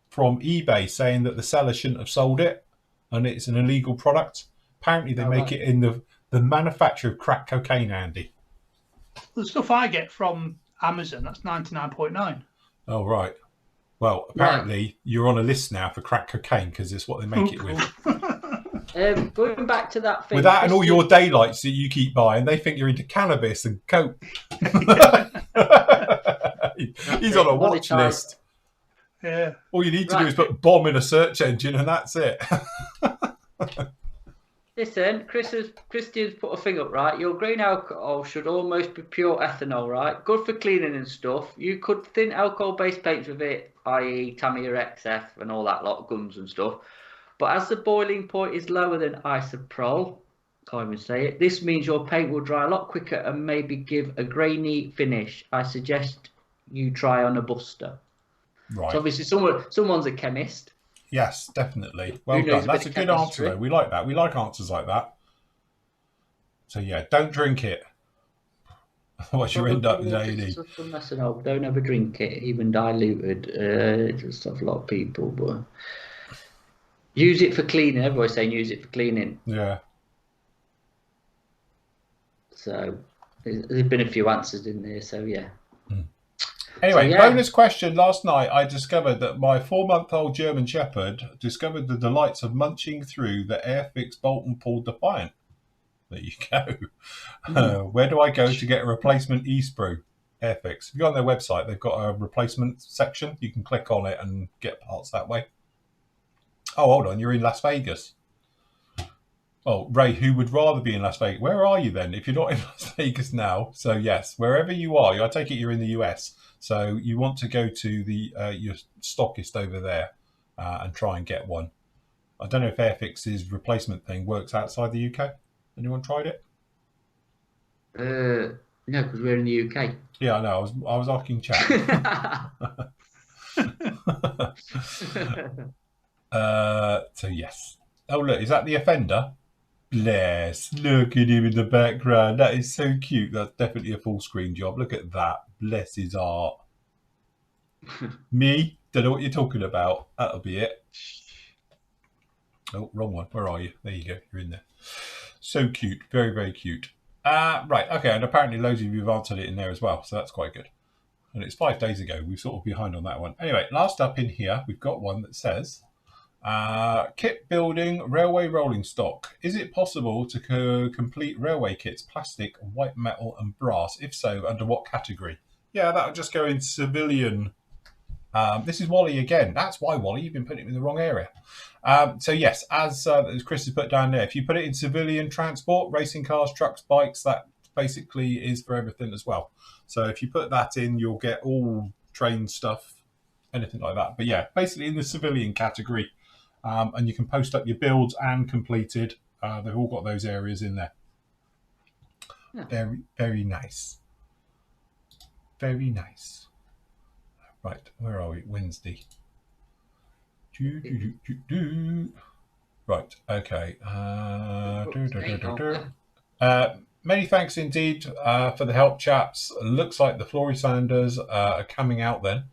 from eBay saying that the seller shouldn't have sold it and it's an illegal product. Apparently they make it in the manufacture of crack cocaine, Andy. The stuff I get from Amazon, that's 99.9. Oh, right. Well, apparently you're on a list now for crack cocaine because it's what they make it with. Going back to that thing. With that and all your daylights that you keep buying, they think you're into cannabis and coke. He's on a watch list. Yeah. All you need to do is put bomb in a search engine and that's it. Listen, Christian's put a thing up, right? Your grain alcohol should almost be pure ethanol, right? Good for cleaning and stuff. You could thin alcohol-based paints with it, i.e. Tamiya XF and all that lot, guns and stuff. But as the boiling point is lower than isopropyl, can't even say it, this means your paint will dry a lot quicker and maybe give a grainy finish. I suggest you try on a buster. Right. So obviously someone's a chemist. Yes, definitely. Well done. That's a good answer, though. We like that. We like answers like that. So, yeah, don't drink it. Otherwise, you end up with A&E. Don't ever drink it, even diluted. Just a lot of people. But use it for cleaning. Everybody's saying use it for cleaning. Yeah. So, there's been a few answers in there. So, yeah. Anyway, So, yeah. bonus question. Last night, I discovered that my 4-month-old German Shepherd discovered the delights of munching through the Airfix Bolt and Pull Defiant. There you go. Where do I go to get a replacement e-sprue? Airfix. If you go on their website, they've got a replacement section. You can click on it and get parts that way. Oh, hold on. You're in Las Vegas. Oh, Ray, who would rather be in Las Vegas? Where are you then if you're not in Las Vegas now? So, yes, wherever you are, I take it you're in the US. So you want to go to the your stockist over there and try and get one. I don't know if Airfix's replacement thing works outside the UK. Anyone tried it? No, because we're in the UK. Yeah, I know. I was asking chat. So yes. Oh look, is that the offender? Bless. Look at him in the background. That is so cute. That's definitely a full screen job. Look at that. Bless his heart. Me? Don't know what you're talking about. That'll be it. Oh, wrong one. Where are you? There you go. You're in there. So cute. Very, very cute. Right. Okay. And apparently loads of you have answered it in there as well. So that's quite good. And it's 5 days ago. We're sort of behind on that one. Anyway, last up in here, we've got one that says, kit building railway rolling stock. Is it possible to complete railway kits, plastic, white metal and brass? If so, under what category? Yeah, that would just go in civilian. This is Wally again. That's why, Wally, you've been putting it in the wrong area. So yes, as Chris has put down there, if you put it in civilian transport, racing cars, trucks, bikes, that basically is for everything as well. So if you put that in, you'll get all train stuff, anything like that. But yeah, basically in the civilian category. And you can post up your builds and completed. They've all got those areas in there. Yeah. Very, very nice. Very nice. Right, where are we? Wednesday. Right, okay. Many thanks indeed for the help, chaps. Looks like the Flory Sanders are coming out then.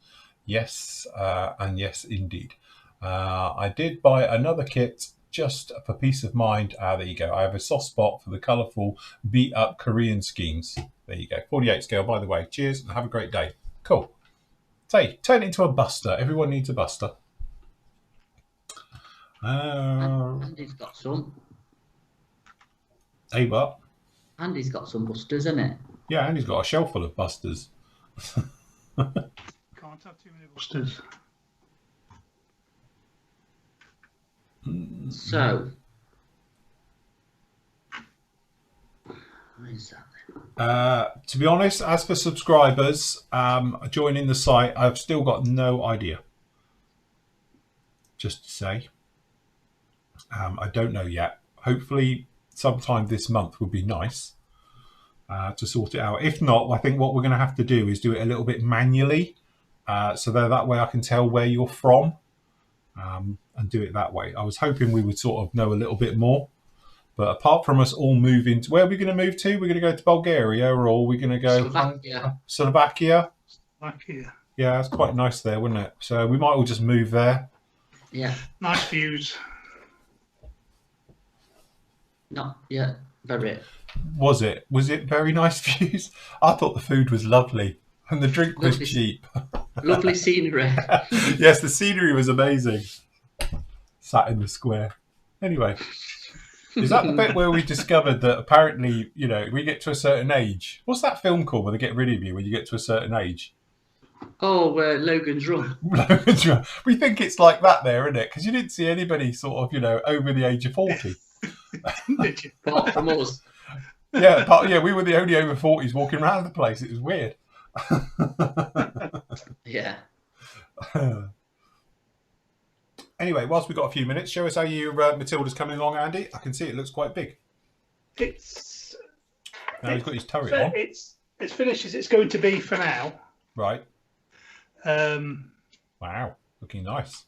Yes, and yes, indeed. I did buy another kit just for peace of mind. There you go. I have a soft spot for the colourful beat-up Korean schemes. There you go. 48 scale, by the way. Cheers and have a great day. Cool. Say, turn it into a buster. Everyone needs a buster. Andy's got some. Hey, what? Andy's got some busters, isn't it? Yeah, Andy's got a shelf full of busters. Can't have too many busters. So, what is that then? To be honest, as for subscribers joining the site, I've still got no idea. Just to say, I don't know yet. Hopefully, sometime this month would be nice to sort it out. If not, I think what we're going to have to do is do it a little bit manually, so that way I can tell where you're from. And do it that way. I was hoping we would sort of know a little bit more, but apart from us all moving to, where are we going to move to? We're going to go to Bulgaria, or are we going to go Slovakia? Yeah, it's quite nice there, wouldn't it? So we might all just move there. Yeah, nice views. Not yet, very. Was it very nice views? I thought the food was lovely and the drink was cheap. Lovely scenery. Yes, the scenery was amazing. Sat in the square. Anyway, is that the bit where we discovered that apparently, you know, we get to a certain age? What's that film called where they get rid of you when you get to a certain age? Oh, Logan's Run. Logan's Run. We think it's like that there, isn't it? Because you didn't see anybody sort of, you know, over the age of 40. Did you? Apart from us. Yeah, we were the only over 40s walking around the place. It was weird. Yeah. Anyway, whilst we've got a few minutes, show us how your Matilda's coming along, Andy. I can see it looks quite big. He's got his turret on. It's finished as it's going to be for now. Right. Wow, looking nice.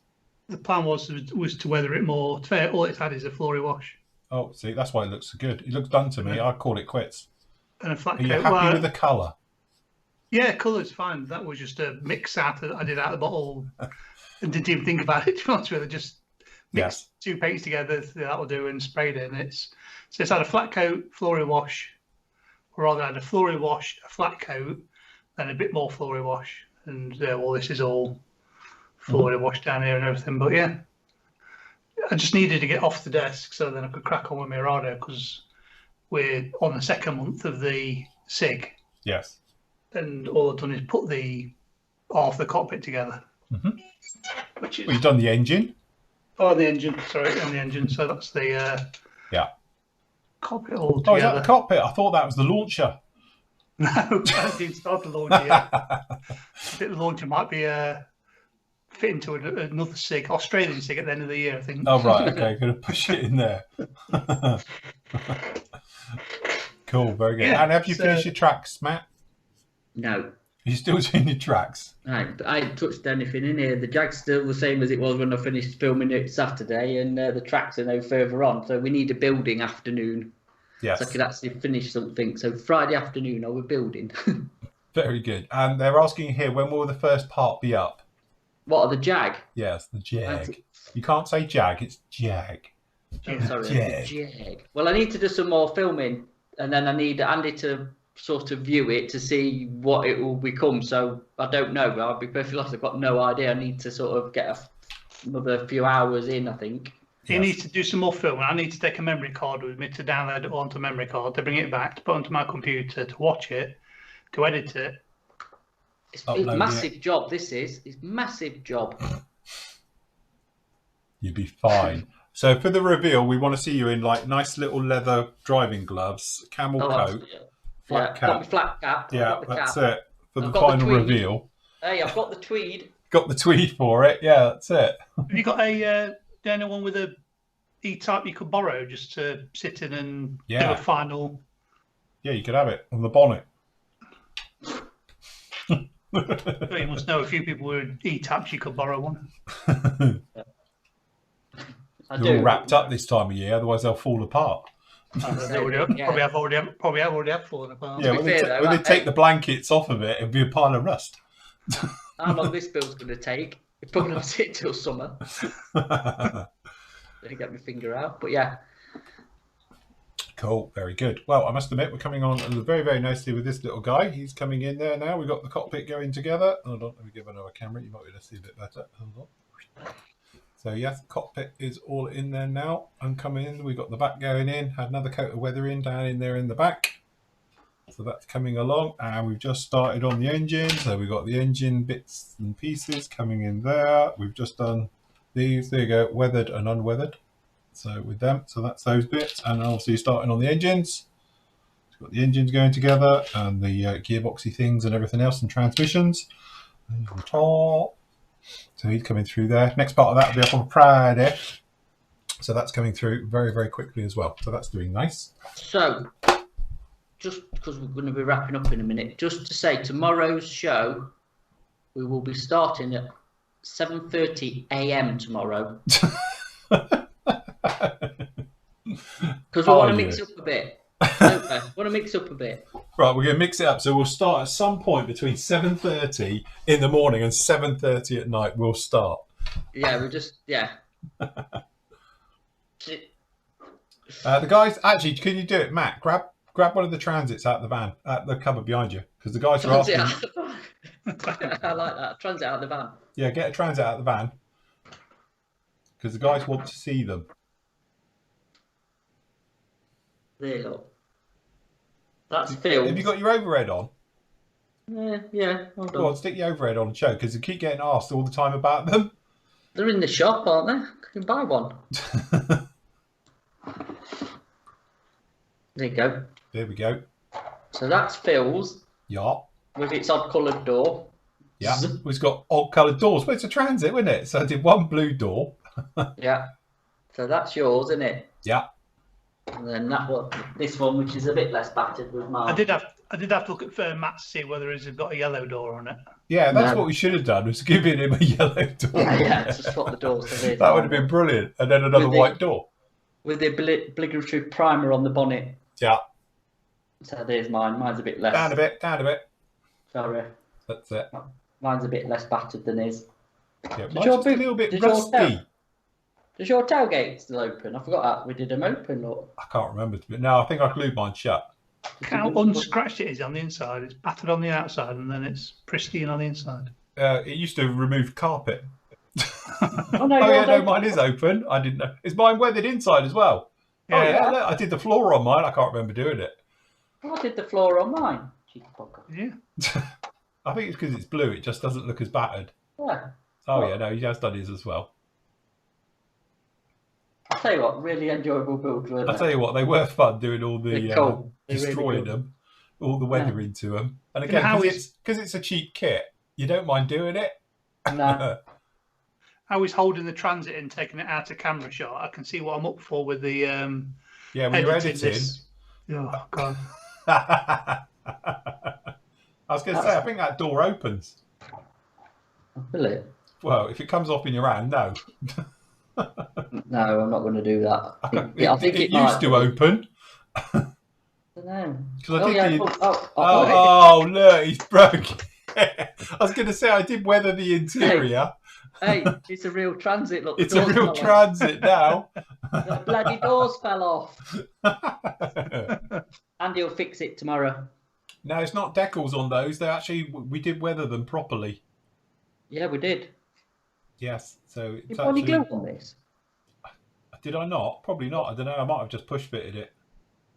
The plan was to weather it more. To fair, all it's had is a Flory wash. Oh, see, that's why it looks so good. It looks done to me. I'd call it quits. And a flat Are you coat. happy with the colour? Yeah, colour's fine. That was just a mix out that I did out of the bottle and didn't even think about it, to be honest with you. Just mixed two paints together, that'll do, and sprayed it. And it's had a flat coat, Flory wash, or rather had a Flory wash, a flat coat, then a bit more Flory wash. and well, this is all fully washed down here and everything. But yeah, I just needed to get off the desk so then I could crack on with my radio because we're on the second month of the SIG. Yes. And all I've done is put half the cockpit together. Which is, Well, you've done the engine. Oh, the engine. Sorry, on the engine. So that's the cockpit all together. Oh, is that the cockpit? I thought that was the launcher. No, I didn't start the launcher yet. I think the launcher might be fit into another SIG, Australian SIG at the end of the year, I think. Oh, right. Okay. Going to push it in there. Cool. Very good. Yeah, and have you finished your tracks, Matt? No. Are you still doing your tracks? I ain't touched anything in here. The drag's still the same as it was when I finished filming it Saturday, and the tracks are no further on. So we need a building afternoon. Yes. So I could actually finish something. So Friday afternoon, I will building. Very good. And they're asking here, when will the first part be up? What are the Jag? Yes, the Jag. You can't say Jag, it's Jag. Oh, sorry, Jag. the Jag. Well, I need to do some more filming, and then I need Andy to sort of view it to see what it will become. So I don't know. I'll be perfectly honest, I've got no idea. I need to sort of get another few hours in, I think. He needs to do some more filming. I need to take a memory card with me to download it onto a memory card, to bring it back, to put onto my computer, to watch it, to edit it. It's a massive job, this is. It's a massive job. You'd be fine. So for the reveal, we want to see you in like nice little leather driving gloves, camel coat, flat cap. Got my flat cap. Yeah, that's it. For the I've got final the tweed. reveal. Hey, I've got the tweed. Got the tweed for it. Yeah, that's it. Have you got anyone with a E-type you could borrow just to sit in and do a final? Yeah, you could have it on the bonnet. Well, you must know a few people with E-types you could borrow one. They're all wrapped up this time of year, otherwise they'll fall apart. Probably have already fallen apart. Yeah, when they take the blankets off of it, it'll be a pile of rust. How long this build's going to take? It's probably not sit till summer. Let me get my finger out, but yeah. Cool, very good. Well, I must admit, we're coming on very, very nicely with this little guy. He's coming in there now. We've got the cockpit going together. Hold on, let me give another camera. You might be able to see a bit better. Hold on. So, yes, the cockpit is all in there now. I'm coming in. We've got the back going in. Had another coat of weathering down in there in the back. So that's coming along. And we've just started on the engine. So we've got the engine bits and pieces coming in there. We've just done these. There you go, weathered and unweathered. So with them, so that's those bits, and obviously starting on the engines. We've got the engines going together, and the gearboxy things and everything else, and transmissions. And on top. So he's coming through there. Next part of that will be up on Friday. So that's coming through very, very quickly as well. So that's doing nice. So, just because we're going to be wrapping up in a minute, just to say tomorrow's show, we will be starting at 7:30 a.m. tomorrow. Because we want to mix up a bit. Don't we? Want to mix up a bit. Right, we're going to mix it up. So we'll start at some point between 7:30 in the morning and 7:30 at night. We'll start. Yeah, The guys, actually, can you do it, Matt? Grab one of the transits out of the van, at the cupboard behind you, because the guys are asking. I like that. Transit out of the van. Yeah, get a transit out of the van, because the guys want to see them. There you go. That's filmed. Have you got your overhead on? Yeah. Hold Go on. on, stick your overhead on and show, because they keep getting asked all the time about them. They're in the shop, aren't they? You can buy one. There you go. There we go. So that's Phil's Yeah. with its odd coloured door. Yeah. It's got odd coloured doors. Well, it's a transit, isn't it? So I did one blue door. Yeah. So that's yours, isn't it? Yeah. And then this one, which is a bit less battered, was mine. I did have to look at Matt to see whether it's got a yellow door on it. Yeah, that's what we should have done, was giving him a yellow door. Yeah, just swap the doors. So that would have been brilliant. And then another white door. With the obligatory primer on the bonnet. Yeah. So there's mine. Mine's a bit less. Down a bit. Sorry. That's it. Mine's a bit less battered than his. Yeah, mine's just a little bit rusty. Does your tailgate still open? I forgot that. We did them open, look. I can't remember. No, I think I glued mine shut. Look how unscratched it is on the inside. It's battered on the outside and then it's pristine on the inside. It used to remove carpet. Oh, no, Oh yeah, no, open. mine is open. I didn't know. Is mine weathered inside as well? Yeah. Oh yeah, look, I did the floor on mine. I can't remember doing it. Oh, I did the floor on mine. Cheeky fucker. Yeah. I think it's because it's blue. It just doesn't look as battered. Yeah. Oh yeah, no, he has done his as well. I'll tell you what, really enjoyable builds, weren't I'll they? tell you what, they were fun doing all the They're cool. They're really destroying cool. them, all the weather into them. And You know again, how because it's a cheap kit, you don't mind doing it. No. I was holding the transit and taking it out of camera shot. I can see what I'm up for with the Yeah, when you're editing editing. this. Oh god. I was going to say, I think that door opens. Will it? Well, if it comes off in your hand, no. No, I'm not going to do that. I think it used to open. I don't know. Because I did Oh, look, he's broke. I was going to say, I did weather the interior. hey, it's a real transit. Look, It's a real transit now. The bloody doors fell off. And he'll fix it tomorrow. No, it's not decals on those. They actually, we did weather them properly. Yeah, we did. Yes. So You it's put any actually, glue on this? did I not? Probably not. I don't know. I might have just push fitted it.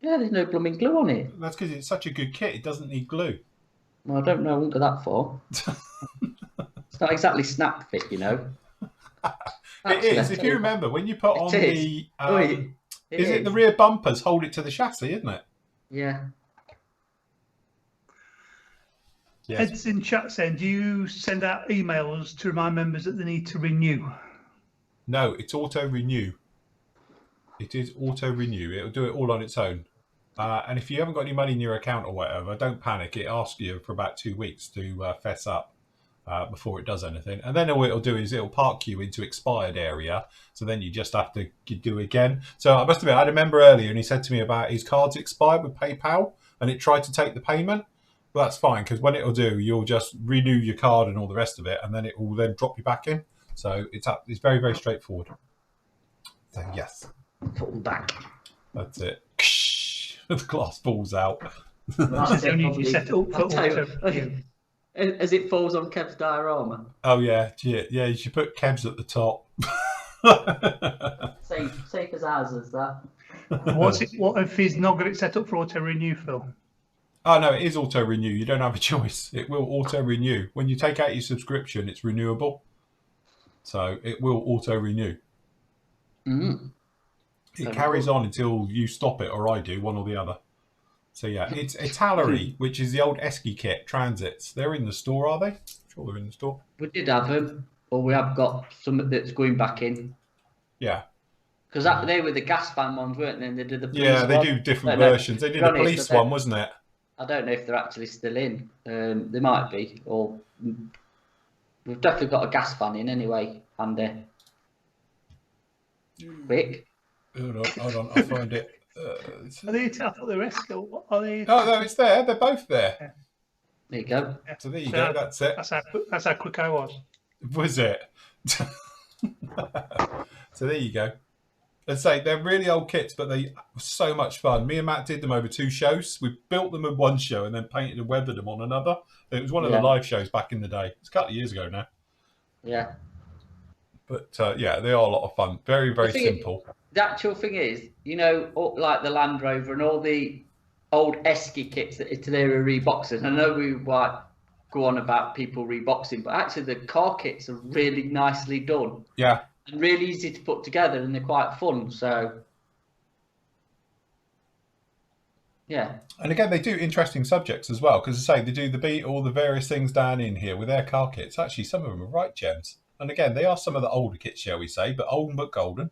Yeah, there's no blooming glue on it. That's because it's such a good kit. It doesn't need glue. Well, I don't know. I won't go that far. It's not exactly snap fit, you know. It is. If you remember, when you put on the, is it the rear bumpers hold it to the chassis, isn't it? Yeah. Yes. Ed's in chat saying, do you send out emails to remind members that they need to renew? No, it's auto renew. It is auto renew. It'll do it all on its own. And if you haven't got any money in your account or whatever, don't panic. It asks you for about 2 weeks to fess up before it does anything. And then all it'll do is it'll park you into expired area. So then you just have to do it again. So I must admit, I had a member earlier and he said to me about his cards expired with PayPal and it tried to take the payment. Well, that's fine because when it'll do, you'll just renew your card and all the rest of it, and then it will then drop you back in. So it's very, very straightforward. So yes, Put them back. that's it. The glass falls out. That's only if you set it up for auto renew. As it falls on Kev's diorama. Oh yeah. You should put Kevs at the top. Safe as ours as that. What if he's not got it set up for auto renew, Phil? Oh no, it is auto renew. You don't have a choice. It will auto renew. When you take out your subscription, it's renewable. So it will auto renew. Mm. It carries on until you stop it or I do, one or the other. So yeah, it's Italeri, which is the old Esky kit transits. They're in the store, are they? I'm sure they're in the store. We did have them, but we have got some that's going back in. Yeah. Because they were the gas fan ones, weren't they? And they did the police Yeah, they one. do different versions. They did a police one, wasn't it? I don't know if they're actually still in. They might be, or we've definitely got a gas fan in anyway. And quick. Hold on, I'll find it. Are they? I thought they were Esco. Are they? Oh no, it's there. They're both there. There you go. So there you go. That's it. That's how quick I was. Was it? So there you go. I'd say they're really old kits, but they were so much fun. Me and Matt did them over 2 shows. We built them in one show and then painted and weathered them on another. It was one of the live shows back in the day. It's a couple of years ago now. Yeah. But yeah, they are a lot of fun. Very, very simple. The actual thing is, you know, like the Land Rover and all the old Esky kits that Italeri reboxes. I know we might go on about people reboxing, but actually the car kits are really nicely done. Yeah. And really easy to put together, and they're quite fun. So, yeah. And again, they do interesting subjects as well, because I say they do all the various things down in here with their car kits. Actually, some of them are right gems. And again, they are some of the older kits, shall we say, but olden but golden.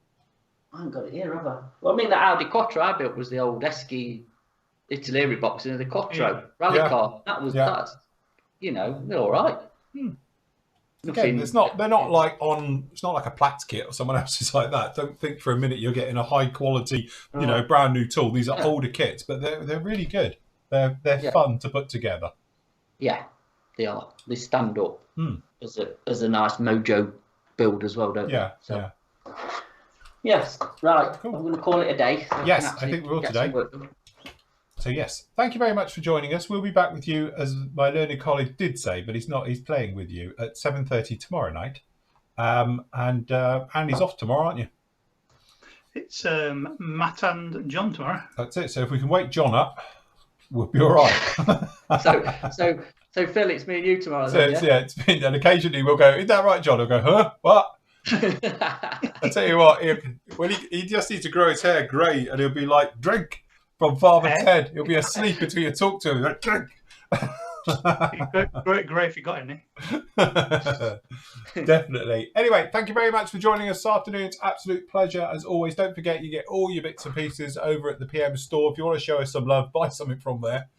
I haven't got it here, have I? Well, I mean, the Audi Quattro I built was the old Esky Italeri boxing of the Quattro rally car. That's, you know, they're all right. Again, they're not like it's not like a Platts kit or someone else's like that. Don't think for a minute you're getting a high quality, brand new tool. These are older kits, but they're really good. They're fun to put together. Yeah, they are. They stand up as a nice mojo build as well, don't they? Yeah, so. yeah. Yes, right. Cool. I'm going to call it a day. So yes, I think we're all today. So yes, thank you very much for joining us. We'll be back with you, as my learned colleague did say, but he's not. He's playing with you at 7:30 tomorrow night. And Andy's off tomorrow, aren't you? It's Matt and John tomorrow. That's it. So if we can wake John up, we'll be all right. So Phil, it's me and you tomorrow. So Then, yeah? it's been, and occasionally we'll go, is that right, John? He'll go, huh? What? I tell you what, he just needs to grow his hair grey, and he'll be like, drink from Father Ted. He'll be asleep until you talk to him. Like, drink. Great if you got any. Definitely. Anyway, thank you very much for joining us this afternoon. It's absolute pleasure as always. Don't forget, you get all your bits and pieces over at the PM store. If you want to show us some love, buy something from there.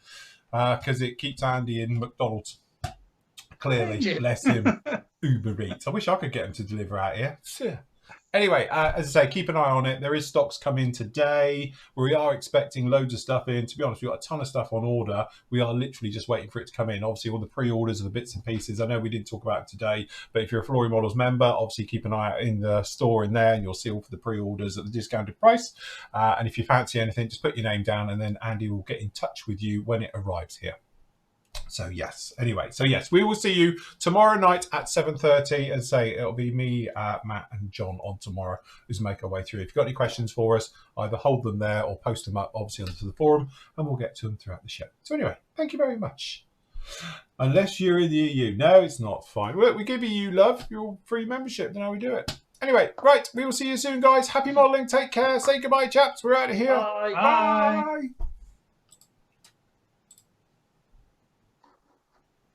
Because it keeps Andy in McDonald's. Clearly, bless him. Uber Eats. I wish I could get him to deliver out here. Anyway, as I say, keep an eye on it. There is stocks coming today. We are expecting loads of stuff in. To be honest, we've got a ton of stuff on order. We are literally just waiting for it to come in. Obviously, all the pre-orders of the bits and pieces. I know we didn't talk about it today, but if you're a Flory Models member, obviously keep an eye out in the store in there, and you'll see all for the pre-orders at the discounted price. And if you fancy anything, just put your name down, and then Andy will get in touch with you when it arrives here. So yes, anyway, we will see you tomorrow night at 7:30. As I say, it'll be me, Matt and John on tomorrow who's make our way through. If you've got any questions for us, either hold them there or post them up, obviously, onto the forum, and we'll get to them throughout the show. So anyway, thank you very much. Unless you're in the EU. No, it's not fine. We give you love, your free membership, then how we do it. Anyway, right, we will see you soon, guys. Happy modelling, take care, say goodbye, chaps. We're out of here. Bye. Bye. Bye.